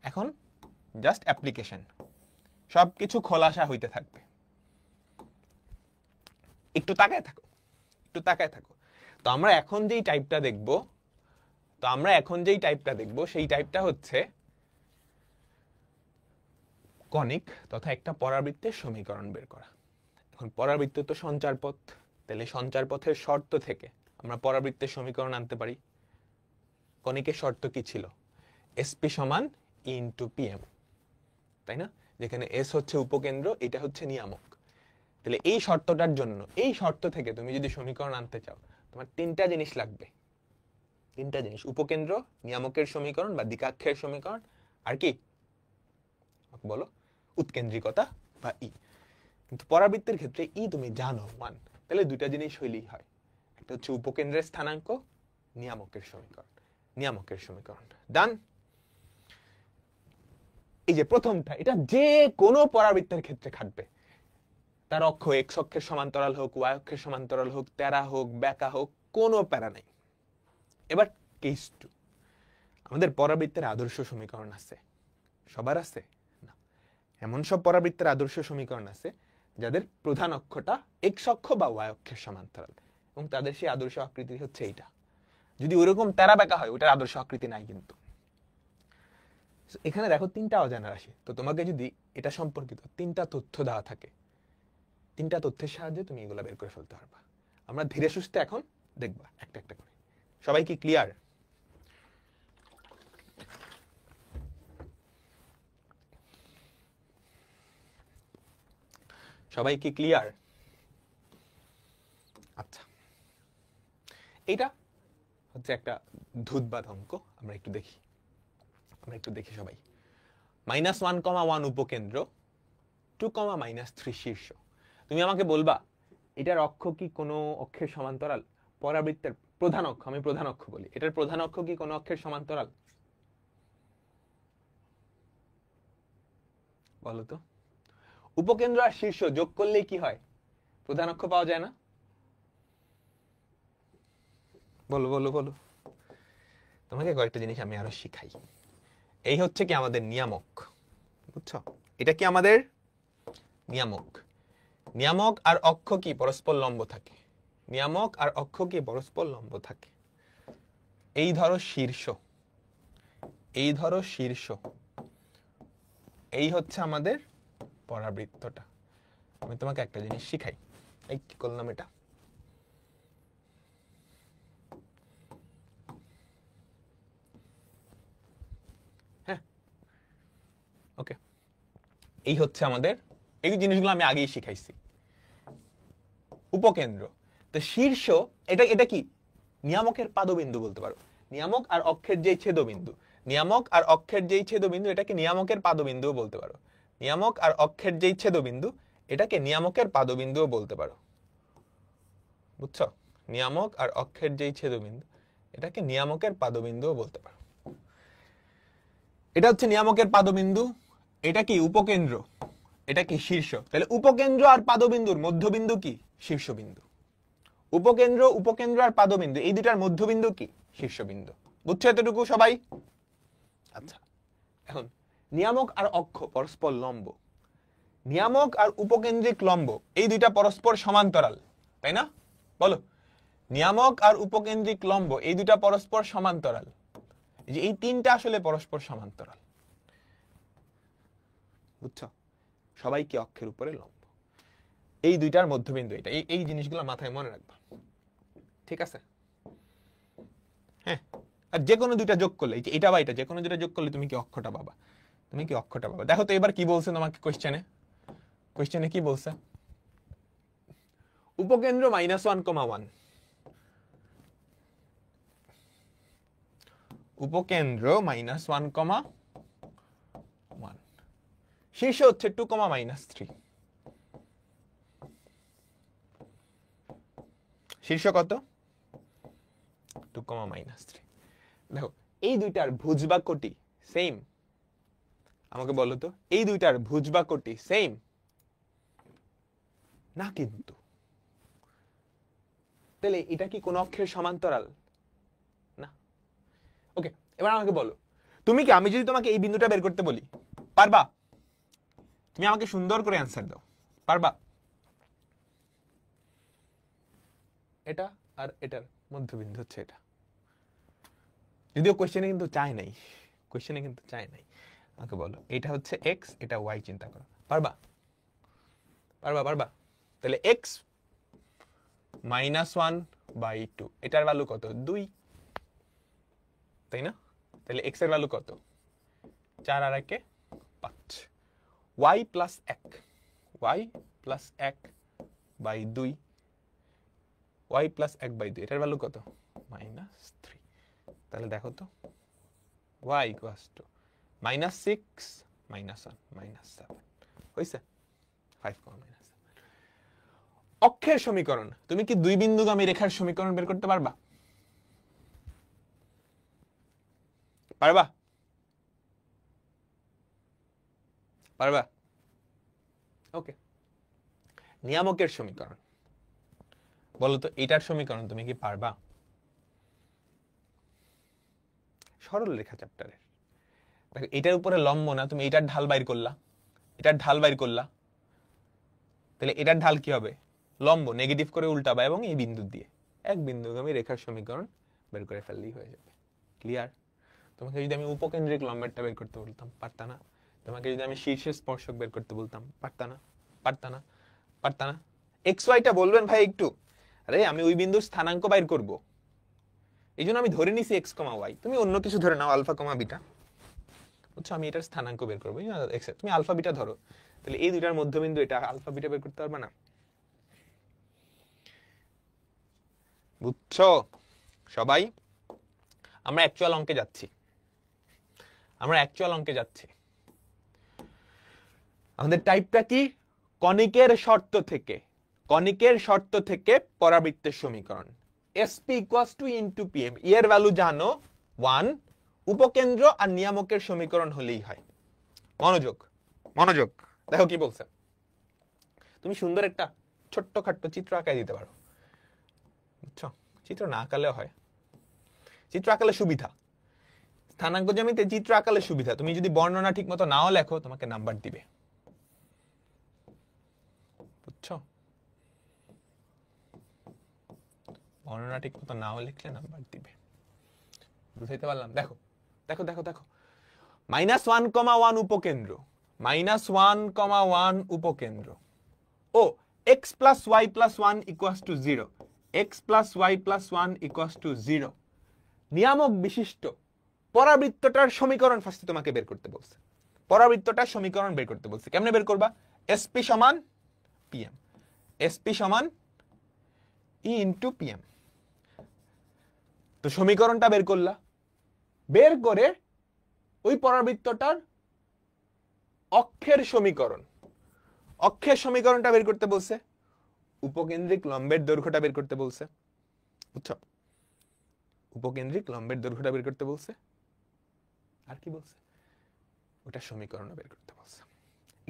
এখন জাস্ট অ্যাপ্লিকেশন, সবকিছু খোলাসা হইতে থাকবে। একটু তাকায় থাকো। তো আমরা এখন যেই টাইপটা দেখব, সেই টাইপটা হচ্ছে কনিক তথা একটা পরাবৃত্তের সমীকরণ বের করা। এখন পরাবৃত্ত তো সঞ্চার পথ, তাহলে সঞ্চার পথের শর্ত থেকে আমরা পরাবৃত্তের সমীকরণ আনতে পারি। কনিকের শর্ত কি ছিল? এসপি সমান ই ইন্টু পিএম, তাই না? যেখানে এস হচ্ছে উপকেন্দ্র, এটা হচ্ছে নিয়ামক। তাহলে এই শর্তটার জন্য, এই শর্ত থেকে তুমি যদি সমীকরণ আনতে চাও, তোমার তিনটা জিনিস লাগবে। তিনটা জিনিস: উপকেন্দ্র, নিয়ামকের সমীকরণ বা দ্বিকাক্ষের সমীকরণ, আর কি বলো? উৎকেন্দ্রিকতা বা ই। কিন্তু পরাবৃত্তের ক্ষেত্রে ই তুমি জানো 1, তাহলে দুইটা জিনিস হইলেই হয়। একটা হচ্ছে উপকেন্দ্রের স্থানাঙ্ক, নিয়ামকের সমীকরণ। ডান। এই যে প্রথমটা, এটা যে কোনো পরাবৃত্তের ক্ষেত্রে খাটবে। তার অক্ষ এক্স অক্ষের সমান্তরাল হোক, ওয়াই অক্ষের সমান্তরাল হোক, তেরা হোক, বেঁকা হোক, কোনো প্যারা নাই। এবার কেস 2, আমাদের পরাবৃত্তের আদর্শ সমীকরণ আছে। সবার আছে না, এমন সব পরাবৃত্তের আদর্শ সমীকরণ আছে যাদের প্রধান অক্ষটা এক্স অক্ষ বা ওয়াই অক্ষের সমান্তরাল, এবং তাদের সেই আদর্শ আকৃতি হচ্ছে এইটা। যদি ওরকম তেরা বেঁকা হয়, ওটার আদর্শ আকৃতি নাই। কিন্তু এখানে দেখো তিনটা অজানা রাশি, তো তোমাকে যদি এটা সম্পর্কিত তিনটা তথ্য দেওয়া থাকে, তিনটা তথ্যের সাহায্যে তুমি এগুলো বের করে ফেলতে পারবা। আমরা ধীরে সুস্থে এখন দেখবা একটা একটা করে। সবাই কি ক্লিয়ার? সবাই কি ক্লিয়ার? আচ্ছা, এটা হচ্ছে একটা ধুতবাদ অঙ্ক। আমরা একটু দেখি সবাই। -1,1 উপকেন্দ্র, 2,-3 শীর্ষ। তুমি আমাকে বলবা এটার অক্ষ কি কোনো অক্ষের সমান্তরাল? পরাবৃত্তের প্রধান অক্ষ, আমি প্রধান অক্ষ বলি, এটার প্রধান অক্ষ কি কোনো অক্ষের সমান্তরাল? বলো তো। উপকেন্দ্র আর শীর্ষ যোগ করলেই কি হয়? প্রধান অক্ষ পাওয়া যায় না? বলো বলো বলো। তোমাকে কয়েকটা জিনিস আমি আরো শিখাই। এই হচ্ছে কি আমাদের নিয়ামক, বুঝছো? এটা কি আমাদের নিয়ামক। নিয়ামক আর অক্ষ কি পরস্পর লম্ব থাকে? নিয়ামক আর অক্ষ কি পরস্পর লম্ব থাকে? এই ধরো শীর্ষ, এই হচ্ছে আমাদের পরাবৃত্তটা। আমি তোমাকে একটা জিনিস শিখাই। এই কি করলাম এটা? হ্যাঁ, ওকে। এই হচ্ছে আমাদের, এই জিনিসগুলো আমি আগেই শিখাইছি। উপকেন্দ্র, তো শীর্ষ, এটা কি নিয়ামকের পাদবিন্দু বলতে পারো। নিয়ামক আর অক্ষের যে ছেদবিন্দু, এটাকে নিয়ামকের পাদবিন্দুও বলতে পারো। নিয়ামক আর অক্ষের যেই ছেদবিন্দু, এটাকে নিয়ামকের পাদবিন্দুও বলতে পারো। বুঝছো? নিয়ামক আর অক্ষের যেই ছেদবিন্দু, এটাকে নিয়ামকের পাদবিন্দুও বলতে পারো। এটা হচ্ছে নিয়ামকের পাদবিন্দু, এটা কি উপকেন্দ্র, এটা কি শীর্ষ। তাহলে উপকেন্দ্র আর পাদবিন্দুর মধ্যবিন্দু কি? শীর্ষবিন্দু। উপকেন্দ্র, উপকেন্দ্র আর পাদবিন্দু এই দুটার মধ্যবিন্দু কি? শীর্ষবিন্দু। বুঝছো এতটুকু সবাই? আচ্ছা, এখন নিয়ামক আর অক্ষ পরস্পর লম্ব, নিয়ামক আর উপকেন্দ্রিক লম্ব এই দুইটা পরস্পর সমান্তরাল, তাই না? বলো, নিয়ামক আর উপকেন্দ্রিক লম্ব এই দুইটা পরস্পর সমান্তরাল। এই যে এই তিনটা আসলে পরস্পর সমান্তরাল, বুঝছো? সবাই কি অক্ষের উপরে লম্ব, এই দুইটার মধ্যবিন্দু এটা। এই জিনিসগুলো মাথায় মনে রাখবা, ঠিক আছে? হ্যাঁ, আর যে কোনো দুইটা যোগ করলে, এটা বা এটা যে কোনো দুইটা যোগ করলে তুমি কি অক্ষটা পাবা, তুমি কি অক্ষটা পাবা। দেখো তো এবার কি বলছে তোমাকে কোশ্চেনে কি বলছে? উপকেন্দ্র -1,1, উপকেন্দ্র -1,1, শীর্ষ হচ্ছে 2,-3, শীর্ষ কত? 2,-3। দেখো এই দুইটার ভুজ বা কোটি সেম, আমাকে বলো তো এই দুইটার ভুজ বা কোটি সেম না? কিন্তু তাহলে এটা কি কোন অক্ষের সমান্তরাল না? ওকে, এবার আমাকে বলো, তুমি কি, আমি যদি তোমাকে এই বিন্দুটা বের করতে বলি, পারবা? তুমি আমাকে সুন্দর করে অ্যান্সার দাও, পারবা? এটা আর এটার মধ্যবিন্দু হচ্ছে এটা, যদিও কোশ্চেনে কিন্তু চাই নাই, কোশ্চেনে কিন্তু চাই নাই। আমাকে বলো এটা হচ্ছে এক্স, এটা ওয়াই, চিন্তা করো, পারবা? পারবা? তাহলে এক্স -1/2, এটার ভ্যালু কত? 2, তাই না? তাহলে এক্স এর ভ্যালু কত? 4 আর 1 5। y + 1, y + 1/2, y + 1/2, এটার ভ্যালু কত? -3। তাহলে দেখো তো y = -6 -1 -7 হইছে 5, অক্ষের সমীকরণ। তুমি কি দুই বিন্দুগামী রেখার সমীকরণ বের করতে পারবা? পারবা? ওকে, নিয়ামকের সমীকরণ বলো তো, এটার সমীকরণ তুমি কি পারবা? সরল রেখা চ্যাপ্টারের, দেখো এটার উপরে লম্ব না, তুমি এটার ঢাল বাইর করলা, এটার ঢাল বাইর করলা, তাহলে এটার ঢাল কি হবে? লম্ব, নেগেটিভ করে উল্টাবা এবং এই বিন্দু দিয়ে এক বিন্দুগামী রেখার সমীকরণ বের করে ফেললেই হয়ে যাবে। ক্লিয়ার? তোমাকে যদি আমি উপকেন্দ্রিক লম্বেরটা বের করতে বলতাম, পারতা না? তোমাকে যদি আমি শীর্ষের স্পর্শক বের করতে বলতাম, পারতা না? এক্স ওয়াইটা বলবেন ভাই একটু, আরে আমি ওই বিন্দুর স্থানাঙ্ক বাইর করব, এই জন্য আমি ধরে নিছি এক্স, ওয়াই, তুমি অন্য কিছু ধরে নাও, আলফা, বিটা, বুঝছো? আমি এটার স্থানাঙ্ক বের করবো, তুমি আলফা বিটা ধরো, তাহলে এই দুইটার মধ্যবিন্দু এটা, আলফা বিটা বের করতে পারবে না? বুঝছো সবাই? আমরা অ্যাকচুয়াল অঙ্কে যাচ্ছি, আমাদের টাইপটা কি? কনিকের শর্ত থেকে পরাবৃত্তের সমীকরণ। SP = PM, এর ভ্যালু জানো 1, উপকেন্দ্র আর নিয়ামকের সমীকরণ হলেই হয়। মনোযোগ, দেখো কি বলছে। তুমি সুন্দর একটা ছোট্টখাট্ট চিত্র আঁকায় দিতে পারো, বুঝছো? চিত্র না আঁকালেও হয়, চিত্র আঁকালে সুবিধা, স্থানাঙ্ক জ্যামিতিতে চিত্র আঁকালে সুবিধা। তুমি যদি বর্ণনা ঠিক মতো নাও লেখো, তোমাকে নাম্বার দিবে, বুঝছো? বর্ণনা ঠিক মতো নাও লিখলে নাম্বার দিবে, বুঝাইতে পারলাম? দেখো -1,1 উপকেন্দ্র, -1,1 উপকেন্দ্র ও x + y + 1 = 0, x + y + 1 = 0 নিয়ামক বিশিষ্ট পরাবৃত্তটার সমীকরণ ফার্স্টে তোমাকে বের করতে বলছে। পরাবৃত্তটার সমীকরণ বের করতে বলছে, কেমনে বের করবা? SP = PM, SP = E × PM। তো সমীকরণটা বের করলা, বের করে ওই পরাবৃত্তটার অক্ষের সমীকরণটা বের করতে বলছে, উপকেন্দ্রিক লম্বের দৈর্ঘ্যটা বের করতে বলছে, বুঝছো? উপকেন্দ্রিক লম্বের দৈর্ঘ্যটা বের করতে বলছে, আর কি বলছে, ওটা সমীকরণ বের করতে বলছে।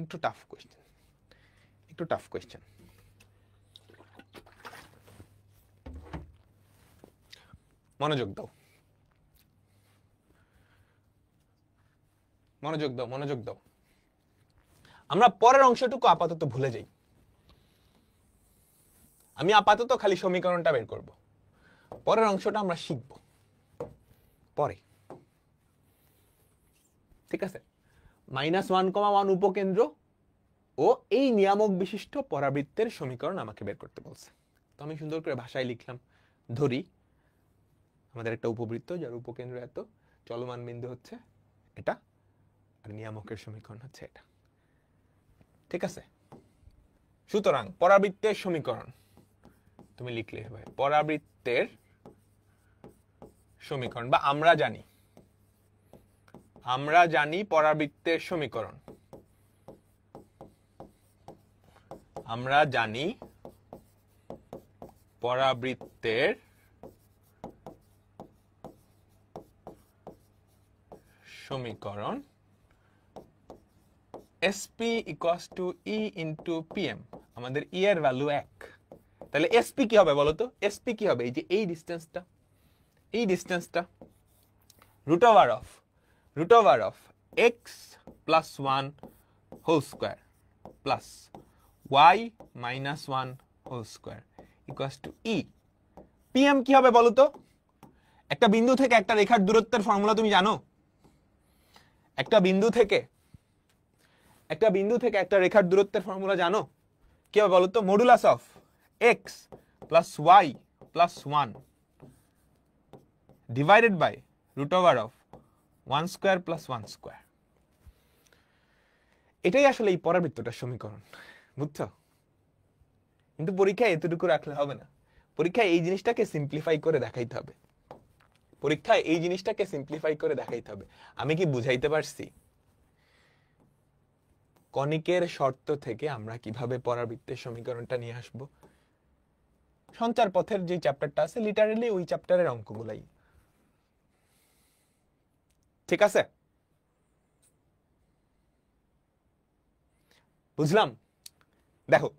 একটু টাফ কোয়েশ্চেন, মনোযোগ দাও, আমরা পরের অংশটুকু আপাতত ভুলে যাই। আমি আপাতত খালি সমীকরণটা বের করব, পরের অংশটা আমরা শিখব পরে, ঠিক আছে? -1,1 উপকেন্দ্র ও এই নিয়ামক বিশিষ্ট পরাবৃত্তের সমীকরণ আমাকে বের করতে বলছে। তো আমি সুন্দর করে ভাষায় লিখলাম, ধরি আমাদের একটা উপবৃত্ত যার উপকেন্দ্র এত, চলমান বিন্দু হচ্ছে এটা, আর নিয়ামকের সমীকরণ হচ্ছে এটা, ঠিক আছে? সুতরাং পরাবৃত্তের সমীকরণ তুমি লিখলে হবে পরাবৃত্তের সমীকরণ, বা আমরা জানি পরাবৃত্তের সমীকরণ, আমরা জানি পরাবৃত্তের সমীকরণ SP = E × PM। আমাদের E এর ভ্যালু 1, তাহলে SP কি হবে বলো তো? SP কি হবে? এই যে এই ডিসটেন্সটা √of x + 1 whole square plus y - 1 whole square = E। PM কি হবে বলো তো? একটা বিন্দু থেকে একটা রেখার দূরত্বের ফর্মুলা তুমি জানো? একটা বিন্দু থেকে একটা রেখার দূরত্বের ফর্মুলা জানো? কি হবে বলো তো? Modulus of x + y + 1 divided by √1² + 1²। এটাই আসলে এই পরাবৃত্তটার সমীকরণ, বুঝছো? কিন্তু পরীক্ষায় এতটুকু রাখলে হবে না, পরীক্ষায় এই জিনিসটাকে সিম্পলিফাই করে দেখাইতে হবে। আমি কি বুঝাইতে পারছি? কণিকের শর্ত থেকে আমরা কিভাবে পরাবৃত্তের সমীকরণটা নিয়ে আসব? সঞ্চার পথের যে চ্যাপ্টারটা আছে, লিটারালি ওই চ্যাপ্টারের অঙ্কগুলাই, ঠিক আছে? বুঝলাম? দেখো,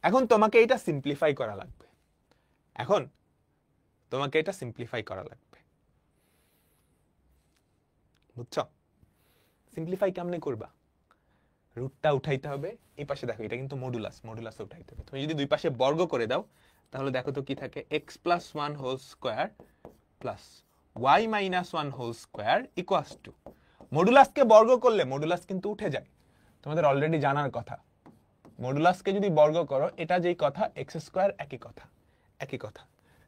এখন তোমাকে এটা সিম্পলিফাই করা লাগবে। বুঝছো? সিম্পলিফাই কেমনে করবা? রুটটা উঠাইতে হবে, এই পাশে দেখো এটা কিন্তু মডুলাসে উঠাইতে হবে। তুমি যদি দুই পাশে বর্গ করে দাও তাহলে দেখো তো কি থাকে, x + 1 whole square plus y - 1 whole square equals to, মডুলাসকে বর্গ করলে মডুলাস কিন্তু উঠে যায়, তোমাদের অলরেডি জানার কথা। মডুলাসকে যদি বর্গ করো, এটা যেই কথা x² একই কথা।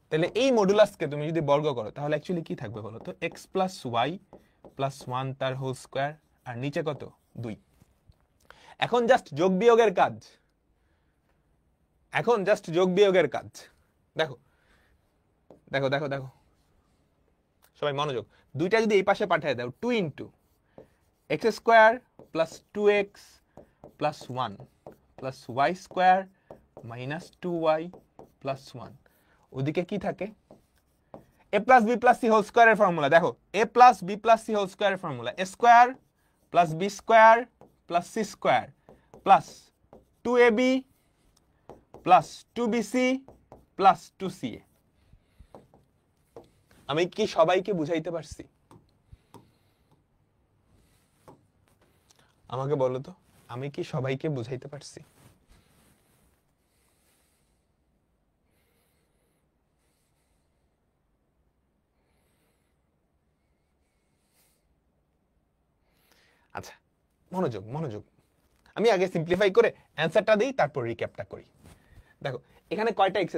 তাহলে এই মডুলাসকে তুমি যদি বর্গ করো তাহলে অ্যাকচুয়ালি কি থাকবে বলো তো? x + y + 1 তার হোল স্কয়ার, আর নিচে কত? 2। এখন জাস্ট যোগ বিয়োগের কাজ। দেখো সবাই মনোযোগ, দুইটা যদি এই পাশে পাঠিয়ে দাও, 2 × x² + 2x + 1 + y² - 2y + 1, ওদিকে কি থাকে? a + b + c হোল স্কয়ারের ফর্মুলা দেখো, a + b + c হোল স্কয়ারের formula a² + b² + c² plus 2ab plus 2bc plus 2ca। আমি কি সবাইকে বুঝাইতে পারছি? আমাকে বলো তো, আমি কি সবাইকে বুঝাইতে পারছি? আচ্ছা, মনোযোগ। আমি আগে সিম্পলিফাই করে অ্যান্সারটা দিই, তারপর রিক্যাপটা করি। দেখো, এখানে কয়টা x²?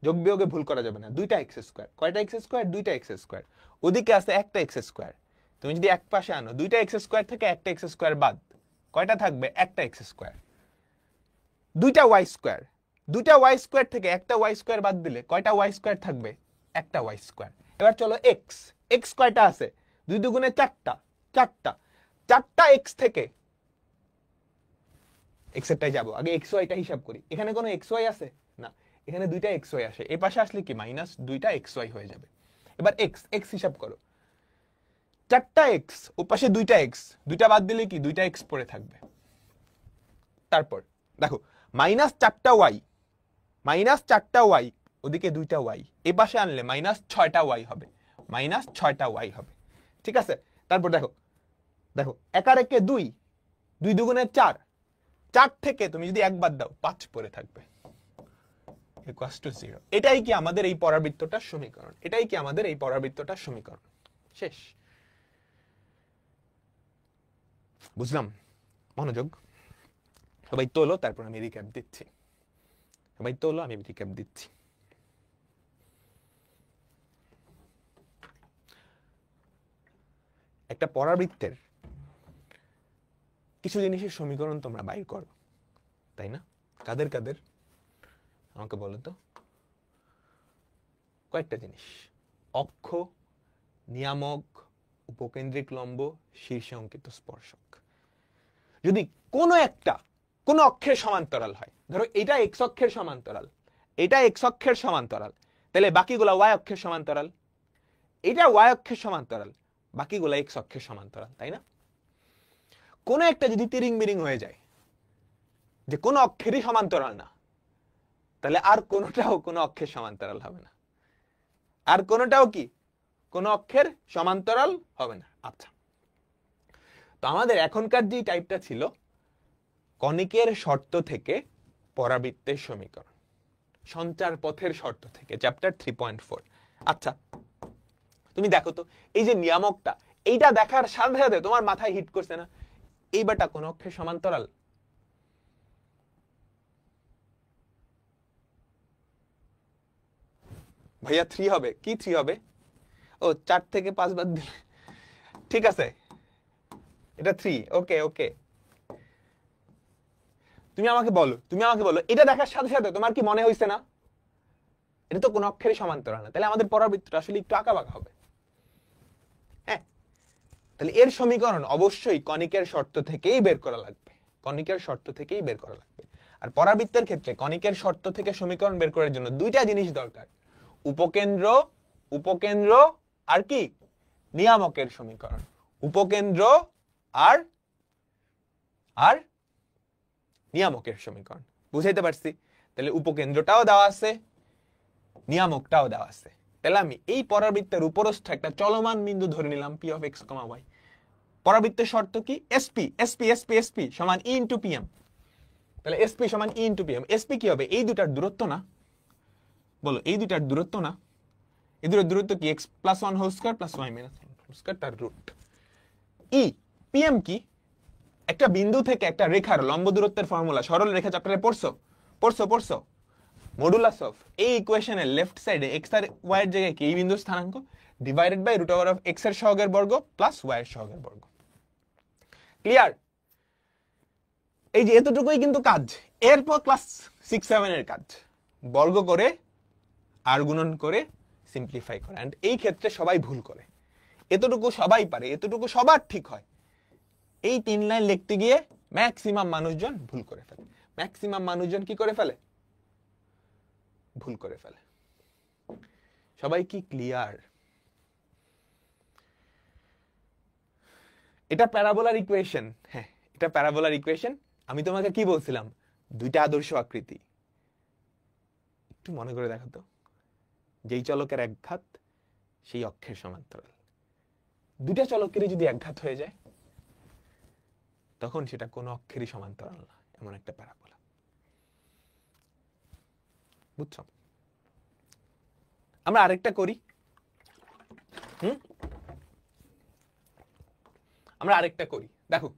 যোগ বিয়োগে ভুল করা যাবে না, 2টা x²। কয়টা x²? 2টা x²। ওদিকে আছে একটা x²। তুমি যদি এক পাশে আনো, 2টা x² থেকে একটা x² বাদ, কয়টা থাকবে? একটা x²। 2টা y²। 2টা y² থেকে একটা y² বাদ দিলে কয়টা y² থাকবে? একটা y²। এবার চলো x কয়টা আছে? 2 × 2 = 4টা। 4টা x থেকে x এরটাই যাব, আগে xy টা হিসাব করি। এখানে কোনো xy আছে না, এখানে 2টা xy আসে, এই পাশে আসলে কি -2টা xy হয়ে যাবে। এবার এক্স এক্স হিসাব করো, 4টা এক্স, ওপাশে 2টা এক্স, 2টা বাদ দিলে কি 2টা এক্স পড়ে থাকবে। তারপর দেখো -4টা ওয়াই, -4টা ওয়াই, ওদিকে 2টা ওয়াই, এই পাশে আনলে -6টা ওয়াই হবে, -6টা ওয়াই হবে। ঠিক আছে, তারপর দেখো দেখো 1 আর 1 2, 2 দুগুণে 4, 4 থেকে তুমি যদি 1 বাদ দাও 5 পড়ে থাকবে, ইকুয়ালস টু 0। এটাই কি আমাদের এই পরাবৃত্তটার সমীকরণ, এটাই কি আমাদের এই পরাবৃত্তটার সমীকরণ। শেষ। বুঝলাম? মনোযোগ, সবাই তোলো, তারপর আমি রিক্যাপ দিচ্ছি। সবাই তোলো, আমি রিক্যাপ দিচ্ছি। একটা পরাবৃত্তের কিছু জিনিসের সমীকরণ তোমরা বাইর করো, তাই না? কাদের কাদের আমাকে বলো তো। কয়েকটা জিনিস: অক্ষ, নিয়ামক, উপকেন্দ্রিক লম্ব, শীর্ষে অঙ্কিত স্পর্শক। যদি কোনো একটা কোন অক্ষের সমান্তরাল হয়, ধরো এটা এক্স অক্ষের সমান্তরাল, এটা এক্স অক্ষের সমান্তরাল, তাহলে বাকিগুলা ওয়াই অক্ষের সমান্তরাল। এটা ওয়াই অক্ষের সমান্তরাল, বাকিগুলা এক্স অক্ষের সমান্তরাল, তাই না? কোন একটা যদি তিরিং বিরিং হয়ে যায়, যে কোন অক্ষেরই সমান্তরাল না, তাহলে আর কোনটাও কোন অক্ষের সমান্তরাল হবে না, আর কোনটাও কি কোন অক্ষের সমান্তরাল হবে না। আচ্ছা, তো আমাদের এখনকার যে টাইপটা ছিল কনিকের শর্ত থেকে পরাবৃত্তের সমীকরণ, সঞ্চার পথের শর্ত থেকে, চ্যাপ্টার 3.4। আচ্ছা, তুমি দেখো তো এই যে নিয়ামকটা, এইটা দেখার সাথে সাথে তোমার মাথায় হিট করছে না এই বেটা কোন অক্ষের সমান্তরাল? ভাইয়া 3 হবে, কি 3 হবে? ও 4 থেকে 5 বাদ দিলে, ঠিক আছে, এটা 3। ওকে ওকে, তুমি আমাকে বলো এটা দেখার সাথে সাথে তোমার কি মনে হইছে না এটা তো কোন অক্ষেরই সমান্তরাল না? তাহলে আমাদের পরাবৃত্তটা আসলে একটু আঁকাবাঁকা হবে। হ্যাঁ, তাহলে এর সমীকরণ অবশ্যই কনিকের শর্ত থেকেই বের করা লাগবে, কনিকের শর্ত থেকেই বের করা লাগবে। আর পরাবৃত্তের ক্ষেত্রে কনিকের শর্ত থেকে সমীকরণ বের করার জন্য দুইটা জিনিস দরকার: উপকেন্দ্র, উপকেন্দ্র আর কি নিয়ামকের সমীকরণ, উপকেন্দ্র আর আর নিয়ামকের সমীকরণ। বুঝাইতে পারছি? তাহলে উপকেন্দ্রটাও দেওয়া আছে, নিয়ামকটাও দেওয়া আছে। তাহলে আমি এই পরাবৃত্তের উপরস্থ একটা চলমান বিন্দু ধরে নিলাম P of x comma y. পরাবৃত্তের শর্ত কি? এসপি এসপি এসপি এসপি সমান ই ইন্টু পিএম। তাহলে এসপি সমান ই ইন্টু পিএম। এসপি কি হবে? এই দুটার দূরত্ব না? বলো, এই দুটার দূরত্ব না? এই দুটার দূরত্ব কি? X plus 1 whole square plus y minus 1 whole square তার রুট। ই পিএম কি? একটা বিন্দু থেকে একটা রেখার লম্ব দূরত্বের ফর্মুলা, সরল রেখা চ্যাপ্টারে পড়ছো পড়ছো পড়ছো মডুলাস অফ এই ইকুয়েশনের লেফট সাইডে এক্স আর ওয়াই এর জায়গায় কি এই বিন্দুর স্থানাঙ্ক divided by root over of x এর সহগের বর্গ প্লাস ওয়াই এর সহগের বর্গ। ক্লিয়ার? এই যে এতটুকুই কিন্তু কাজ। এরপর ক্লাস 6-7 এর কাজ বর্গ করে আর গুণন করে সিম্পলিফাই করা। এন্ড এই ক্ষেত্রে সবাই ভুল করে, এতটুকু সবাই পারে, এতটুকু সবার ঠিক হয়। এই 3 লাইন লিখতে গিয়ে ম্যাক্সিমাম মানুষজন ভুল করে ফেলে। ম্যাক্সিমাম মানুষজন কি করে ফেলে? ভুল করে ফেলে। সবাই কি ক্লিয়ার? এটা প্যারাবোলার ইকুয়েশন। হ্যাঁ, এটা প্যারাবোলার ইকুয়েশন। আমি তোমাকে কি বলছিলাম? দুইটা আদর্শ আকৃতি। একটু মনে করে দেখো তো, যেই চলকের একঘাত সেই অক্ষের সমান্তরাল। দুইটা চলকেরই যদি একঘাত হয়ে যায় তখন সেটা কোনো অক্ষেরই সমান্তরাল না, এমন একটা প্যারাবোলা। বুঝছো? আমরা আরেকটা করি। আমরা আরেকটা করি, দেখো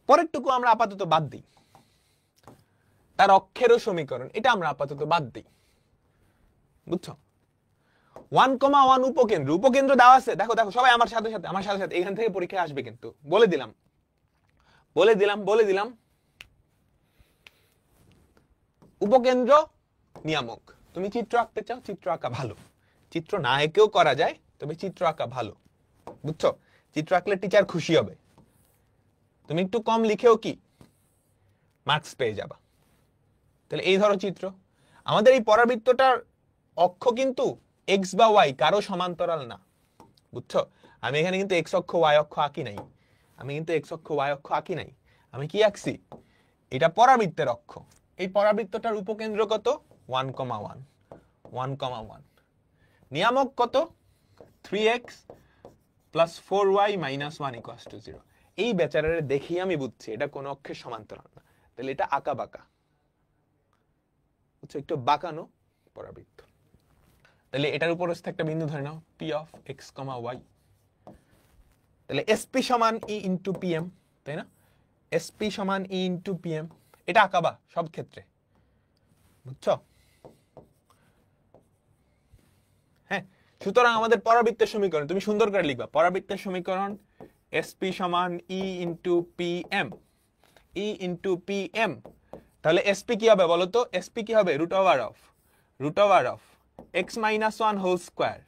পরেরটুকু আমরা আপাতত বাদ দিই, তার অক্ষেরও সমীকরণ, এটা আমরা আপাতত বাদ দিই। বুঝছো? 1,1 উপকেন্দ্র, উপকেন্দ্র দেওয়া আছে। দেখো দেখো সবাই আমার সাথে সাথে এখান থেকে পরীক্ষা আসবে কিন্তু, বলে দিলাম বলে দিলাম বলে দিলাম। উপকেন্দ্র নিয়ামক। তুমি চিত্র আঁকতে চাও, চিত্র আঁকা ভালো, চিত্র না এঁকেও করা যায়, তবে চিত্র আঁকা ভালো। বুঝছো? চিত্র আঁকলে টিচার খুশি হবে, তুমি একটু কম লিখেও কি মার্কস পেয়ে যাবা। তাহলে এই ধরো চিত্র। আমাদের এই পরাবৃত্তটার অক্ষ কিন্তু এক্স বা ওয়াই কারো সমান্তরাল না, বুঝছো? আমি এখানে কিন্তু এক্স অক্ষ ওয়াই অক্ষ আঁকি নাই, আমি কিন্তু এক্স অক্ষ ওয়াই অক্ষ আঁকি নাই, আমি কি আঁকছি? এটা পরাবৃত্তের অক্ষ। এই পরাবৃত্তটার উপকেন্দ্র কত? 1,1 1,1। নিয়ামক কত? 3x plus 4y minus 1 equals to 0। এই বেচারারে দেখি আমি বুঝছি এটা কোন অক্ষের সমান্তরাল না, তাহলে এটা আঁকা বাঁকা, বুঝছো? একটু বাঁকানো পরাবৃত্ত। তাহলে এটার উপরস্থ একটা বিন্দু ধরে নাও p অফ x, y। তাহলে sp সমান e ইনটু pm, তাই না? sp সমান e ইনটু pm, এটা আঁকাবা সব ক্ষেত্রে, বুঝছো? হ্যাঁ, সুতরাং আমাদের পরাবৃত্তের সমীকরণ তুমি সুন্দর করে লিখবা। পরাবৃত্তের সমীকরণ sp সমান e into pm, e into pm। তাহলে sp কি হবে বলো তো? sp কি হবে? Root over of x minus 1 whole square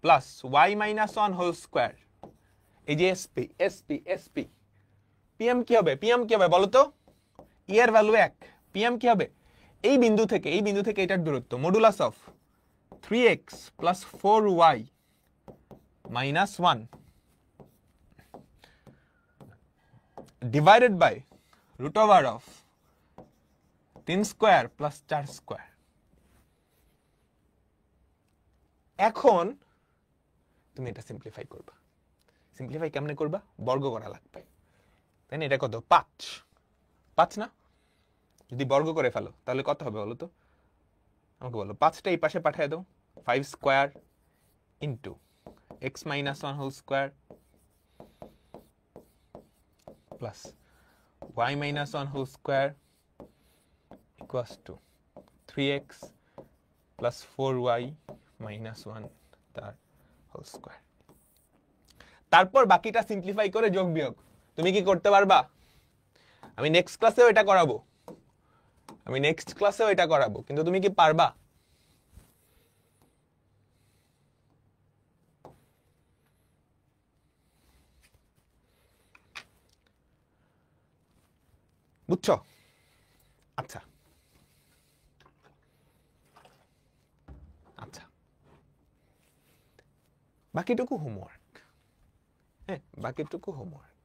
plus y minus 1 whole square. এই যে sp pm কি হবে? pm কি হবে বলো তো? e এর ভ্যালু 1, pm কি হবে? এই বিন্দু থেকে এটার দূরত্ব modulus of 3x plus 4y minus 1 divided by root over of 3 square plus 4 square. এখন তুমি এটা সিম্পলিফাই করবা। সিম্পলিফাই কেমনে করবা? বর্গ করা লাগবে, তাই না? এটা কত? 5 না? যদি বর্গ করে ফেলো তাহলে কত হবে বলো তো? আমাকে বলো। 5টা এই পাশে পাঠিয়ে দাও। 5 square into x minus 1 whole square plus y minus 1 whole square equals to 3x plus 4y minus 1 তার হোল স্কয়ার। তারপর বাকিটা সিম্পলিফাই করে যোগ বিয়োগ। তুমি কি করতে পারবা? আমি নেক্সট ক্লাসেও এটা করাবো, কিন্তু তুমি কি পারবা? বুঝছো? আচ্ছা বাকিটুকু হোমওয়ার্ক। হ্যাঁ, বাকিটুকু হোমওয়ার্ক।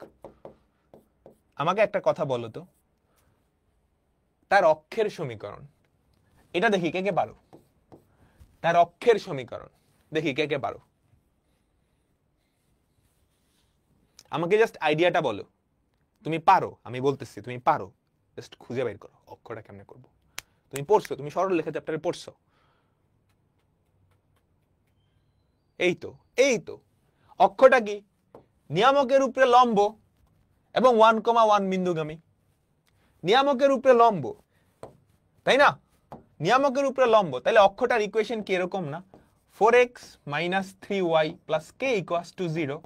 আমাকে একটা কথা বলো তো, তার অক্ষের সমীকরণ এটা দেখি কে কে পারো। তার অক্ষের সমীকরণ দেখি কে কে পারো। আমাকে জাস্ট আইডিয়াটা বলো। তুমি পারো, আমি বলতেছি তুমি পারো, জাস্ট খুঁজে বের করো অক্ষরটা কেমনে করবো। তুমি পড়ছো, তুমি সরলরেখা চ্যাপ্টারে পড়ছো। এই তো অক্ষটা কি? নিয়ামকের উপরে লম্ব এবং 1,1 বিন্দুগামী। নিয়ামকের উপরে লম্ব, তাই না? নিয়ামকের উপরে লম্ব, তাহলে অক্ষটার ইকুয়েশন কি এরকম না? 4x minus 3y plus k equals to 0,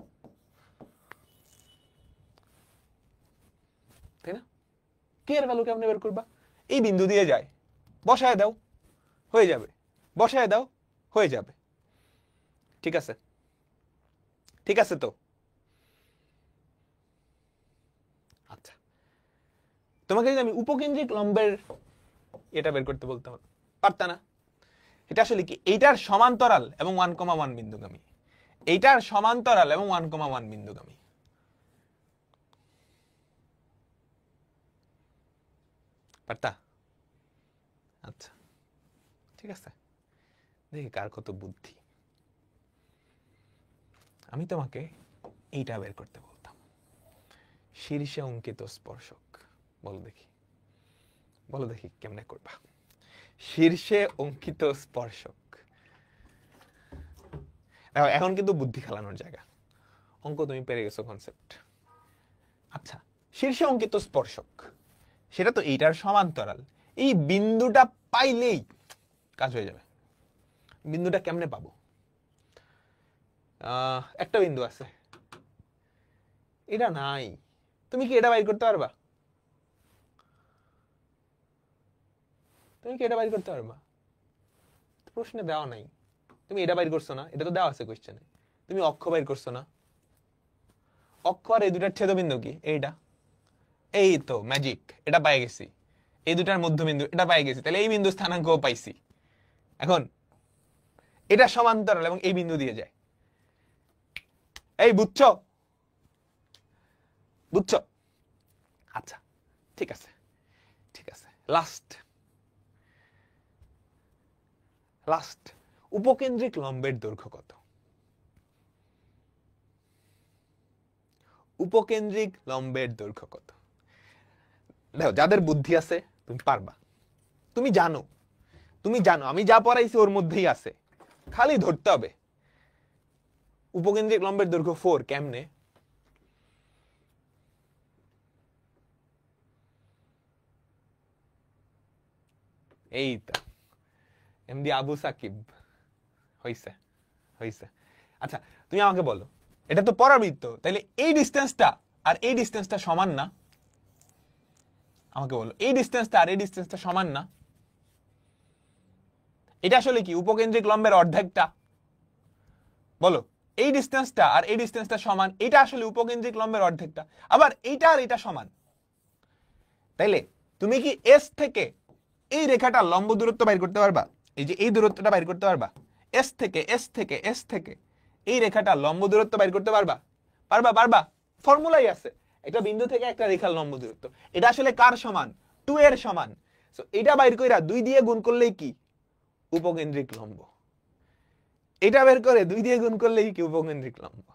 তাই না? কে এর ভ্যালু কেমনে বের করবা? এই বিন্দু দিয়ে যায়, বসায় দাও, হয়ে যাবে। বসায় দাও, হয়ে যাবে। ঠিক আছে? ঠিক আছে তো? আচ্ছা, তোমাকে যদি আমি উপকেন্দ্রিক লম্বের এটা বের করতে বলতাম, পারতা না? এটা আসলে কি? এইটার সমান্তরাল এবং 1,1 বিন্দুগামী। এইটার সমান্তরাল এবং 1,1 বিন্দুগামী। পারতা? আচ্ছা ঠিক আছে, দেখি কার কত বুদ্ধি। আমি তোমাকে এইটা বের করতে বলতাম, শীর্ষে অঙ্কিত স্পর্শক। বলো দেখি কেমনে করবা। শীর্ষে অঙ্কিত স্পর্শক। এখন কিন্তু বুদ্ধি খেলানোর জায়গা। অঙ্ক তুমি পেরে গেছো, কনসেপ্ট। আচ্ছা, শীর্ষে অঙ্কিত স্পর্শক সেটা তো এইটার সমান্তরাল। এই বিন্দুটা পাইলেই কাজ হয়ে যাবে। বিন্দুটা কেমনে পাবো? একটা বিন্দু আছে, এটা নাই। তুমি কি এটা বাইর করতে পারবা? প্রশ্নে দেওয়া নাই। তুমি এটা বাইর করছো না? এটা তো দেওয়া আছে কোশ্চেনে। তুমি অক্ষ বাইর করছো না? অক্ষ আর এই দুটার ছেদবিন্দু কি? এইটা। এই তো ম্যাজিক, এটা পাই গেছি। এই দুটার মধ্যবিন্দু এটা পাই গেছি, তাহলে এই বিন্দু স্থানাঙ্কও পাইছি। এখন এটা সমান্তরাল এবং এই বিন্দু দিয়ে যায়। এই বুঝছো? বুঝছো? আচ্ছা ঠিক আছে, ঠিক আছে। লাস্ট উপকেন্দ্রিক লম্বের দৈর্ঘ্য কত? উপকেন্দ্রিক লম্বের দৈর্ঘ্য কত? দেখো, যাদের বুদ্ধি আছে তুমি পারবা, তুমি জানো আমি যা পড়াইছি ওর মধ্যেই আছে, খালি ধরতে হবে। উপকেন্দ্রিক লম্বের দৈর্ঘ্য 4 কেমনে? এই তো এমডি আবু সাকিব, হইছে হইছে। আচ্ছা তুমি আমাকে বলো, এটা তো পরাবৃত্ত, তাহলে এই ডিসটেন্সটা আর এই ডিসটেন্সটা সমান না? আমাকে বলো, এই ডিসটেন্সটা আর এই ডিসটেন্সটা সমান না? এটা আসলে কি উপকেন্দ্রিক লম্বের অর্ধেকটা? বলো, এই ডিসটেন্সটা আর এই ডিসটেন্সটা সমান, এটা আসলে উপকেন্দ্রিক লম্বের অর্ধেকটা। আবার এইটা আর এটা সমান, তাইলে তুমি কি এস থেকে এই রেখাটা লম্ব দূরত্ব বাইর করতে পারবা? এই যে এই দূরত্বটা বাইর করতে পারবা? এস থেকে এই রেখাটা লম্ব দূরত্ব বাইর করতে পারবা? পারবা। ফর্মুলাই আছে, একটা বিন্দু থেকে একটা রেখার লম্ব দূরত্ব। এটা আসলে কার সমান? 2 এর সমান। সো এটা বাইর কইরা 2 দিয়ে গুণ করলেই কি উপকেন্দ্রিক লম্ব। এটা বের করে 2 দিয়ে গুণ করলেই কি উপকেন্দ্রিক লম্ব।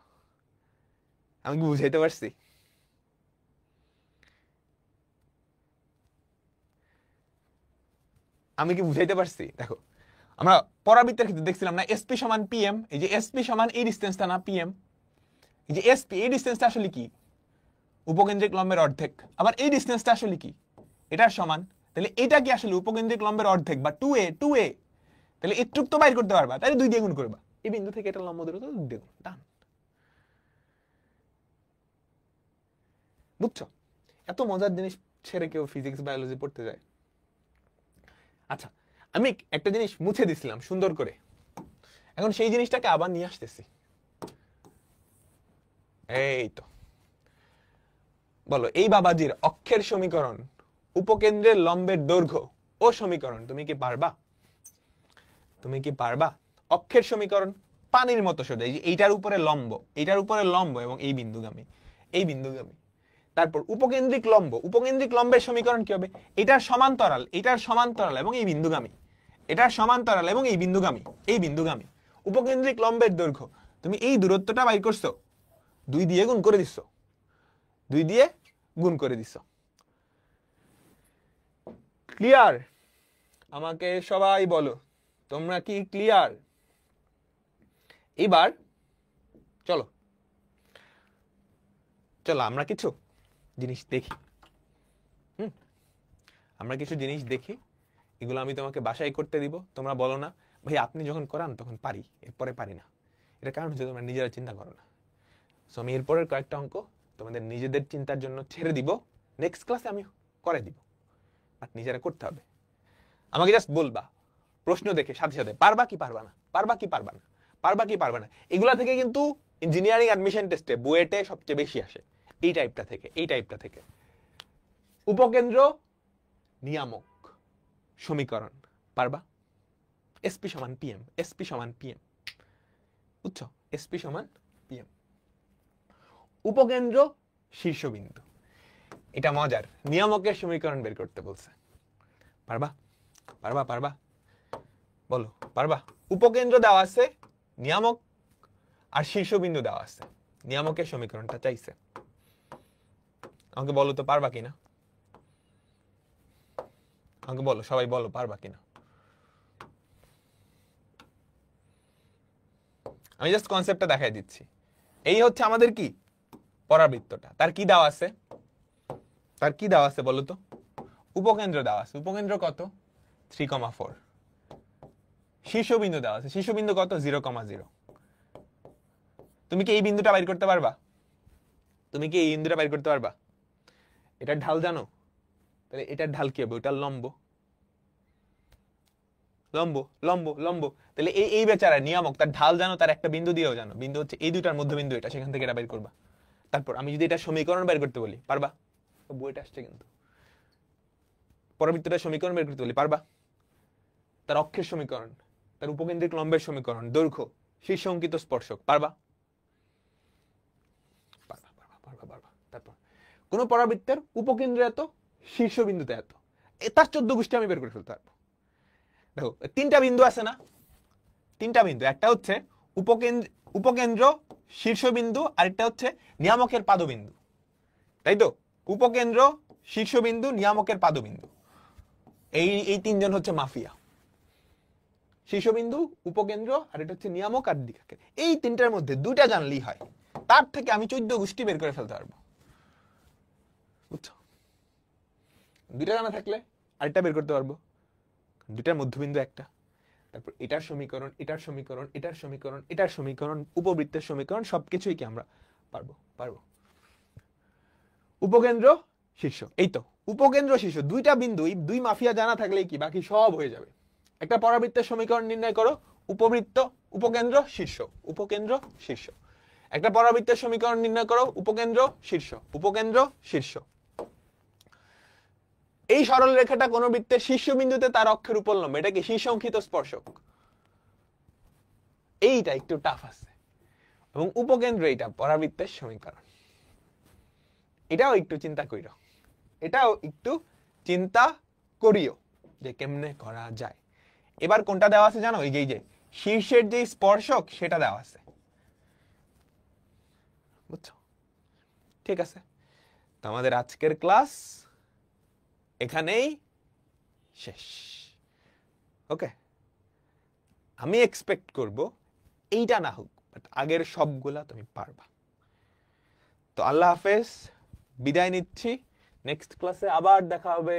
আমি কি বুঝাইতে পারছি? দেখো, আমরা পরাবৃত্তের ক্ষেত্রে দেখছিলাম না, এসপি সমান পিএম। এই যে এসপি সমান এই ডিসটেন্সটা না পিএম, এই যে এসপি এই ডিসটেন্সটা আসলে কি উপকেন্দ্রিক লম্বের অর্ধেক। আবার এই ডিসটেন্সটা আসলে কি এটার সমান। তাহলে এটা কি আসলে উপকেন্দ্রিক লম্বের অর্ধেক বা 2a। তাহলে এটুক তো বাইর করতে পারবা, তাহলে 2 দিয়ে গুণ করবা। এই বিন্দু থেকে এটা লম্ব দূরত্ব 2 দিয়ে গুণ, ডান। বুঝছো? এত মজার জিনিস ছেড়ে কেউ ফিজিক্স বায়োলজি পড়তে যায়? আচ্ছা আমি একটা জিনিস মুছে দিছিলাম সুন্দর করে, এখন সেই জিনিসটাকে আবার নিয়ে আসতেছি। এই তো বলো, এই বাবাজির অক্ষের সমীকরণ, উপকেন্দ্রের লম্বের দৈর্ঘ্য ও সমীকরণ তুমি কি পারবা? অক্ষের সমীকরণ পানির মতো সোজা। এই যে এইটার উপরে লম্ব এবং এই বিন্দুগামী। তারপর উপকেন্দ্রিক লম্বের সমীকরণ কি হবে? এটার সমান্তরাল এবং এই বিন্দুগামী। উপকেন্দ্রিক লম্বের দৈর্ঘ্য তুমি এই দূরত্বটা বাইর করছো, 2 দিয়ে গুণ করে দিছো। ক্লিয়ার? আমাকে সবাই বলো, তোমরা কি ক্লিয়ার? এবার চলো আমরা কিছু জিনিস দেখি। এগুলো আমি তোমাকে বাসায় করতে দিব, তোমরা বলো না ভাই আপনি যখন করান তখন পারি, এরপরে পারি না। এটা কারণ হচ্ছে তোমরা নিজেরা চিন্তা করো না। সো আমি এরপরের কয়েকটা অঙ্ক তোমাদের নিজেদের চিন্তার জন্য ছেড়ে দিব, নেক্সট ক্লাসে আমি করে দিব, বাট নিজেরা করতে হবে। আমাকে জাস্ট বলবা প্রশ্ন দেখে সাথে পারবা কি পারবা না। এগুলা থেকে কিন্তু ইঞ্জিনিয়ারিং অ্যাডমিশন টেস্টে বুয়েটে সবচেয়ে বেশি আসে, এই টাইপটা থেকে। উপকেন্দ্র নিয়ামক সমীকরণ পারবা? এসপি সমান পিএম। বুঝছো? এসপি সমান পিএম। উপকেন্দ্র শীর্ষবিন্দু, এটা মজার। নিয়ামকের সমীকরণ বের করতে বলছে, পারবা? বলো পারবা? উপকেন্দ্র দেওয়া আছে, নিয়ামক আর শীর্ষবিন্দু দেওয়া আছে, নিয়ামকের সমীকরণটা চাইছে। আমাকে বলো তো পারবা কিনা? আমাকে বলো, সবাই বলো পারবা কিনা। আমি জাস্ট কনসেপ্টটা দেখাই দিচ্ছি। এই হচ্ছে আমাদের কি পরাবৃত্তটা, তার কি দেওয়া আছে বলো তো? উপকেন্দ্র দেওয়া আছে। উপকেন্দ্র কত? 3,4। শীর্ষবিন্দু দেওয়া আছে। শীর্ষবিন্দু কত? 0,0। তুমি কি এই বিন্দুটা বাইর করতে পারবা? এটার ঢাল জানো? তাহলে এটার ঢাল কি হবে? ওটার লম্ব। তাহলে এই বেচারা নিয়ামক, তার ঢাল জানো, তার একটা বিন্দু দিয়েও জানো। বিন্দু হচ্ছে এই দুইটার মধ্যবিন্দু, এটা, সেখান থেকে এটা বের করবা। তারপর আমি যদি এটা সমীকরণ বের করতে বলি, পারবা? বইটা আসছে কিন্তু। পরাবৃত্তটার সমীকরণ বের করতে বলি, পারবা? তার অক্ষের সমীকরণ, তার উপকেন্দ্রিক লম্বের সমীকরণ, দৈর্ঘ্য, শীর্ষ অঙ্কিত স্পর্শক, পারবা? পারবা পারবা পারবা পারবা। তারপর কোন পরাবৃত্তের উপকেন্দ্রে এত, শীর্ষবিন্দুতে এত, তার 14 গোষ্ঠী আমি বের করে ফেলতে পারবো। দেখো 3টা বিন্দু আছে না, 3টা বিন্দু, একটা হচ্ছে উপকেন্দ্র শীর্ষবিন্দু, আরেকটা হচ্ছে নিয়ামকের পাদবিন্দু, তাই তো? উপকেন্দ্র, শীর্ষবিন্দু, নিয়ামকের পাদবিন্দু, এই 3জন হচ্ছে মাফিয়া। শীর্ষবিন্দু, উপকেন্দ্র, আর এটা হচ্ছে নিয়ামক আর দ্বিঘাকের। এই 3টার মধ্যে 2টা জানলেই হয়, তার থেকে আমি 14 গোষ্ঠী বের করে ফেলতে পারবো, বুঝছো? 2টা জানা থাকলে আরেকটা বের করতে পারবো, 2টার মধ্যবিন্দু একটা। তারপর এটার সমীকরণ, এটার সমীকরণ, এটার সমীকরণ, এটার সমীকরণ, উপবৃত্তের সমীকরণ, সবকিছুই কি আমরা পারবো। উপকেন্দ্র, শীর্ষ, এই তো উপকেন্দ্র শীর্ষ 2টা বিন্দু, এই 2 মাফিয়া জানা থাকলেই কি বাকি সব হয়ে যাবে। একটা পরাবৃত্তের সমীকরণ নির্ণয় করো, উপবৃত্ত, উপকেন্দ্র, শীর্ষ, উপকেন্দ্র, শীর্ষ। একটা পরাবৃত্তের সমীকরণ নির্ণয় করো, উপকেন্দ্র, শীর্ষ, উপকেন্দ্র, শীর্ষ। এই সরল রেখাটা কোন বৃত্তের শীর্ষবিন্দুতে তার অক্ষের উপর লম্ব, এটা কি শীর্ষ অঙ্কিত স্পর্শক। এইটা একটু টাফ আছে। এবং উপকেন্দ্র, এটা পরাবৃত্তের সমীকরণ। এটাও একটু চিন্তা করিও, এটাও একটু চিন্তা করিও যে কেমনে করা যায়। এবার কোনটা দেওয়া আছে জানো? এই যে শীর্ষের যে স্পর্শক সেটা দেওয়া আছে, বুঝছো? ঠিক আছে, তো আমাদের আজকের ক্লাস এখানেই শেষ। ওকে, আমি এক্সপেক্ট করব এইটা না হোক, বাট আগের সবগুলা তুমি পারবা। তো আল্লাহ হাফেজ, বিদায় নিচ্ছি। নেক্সট ক্লাসে আবার দেখা হবে।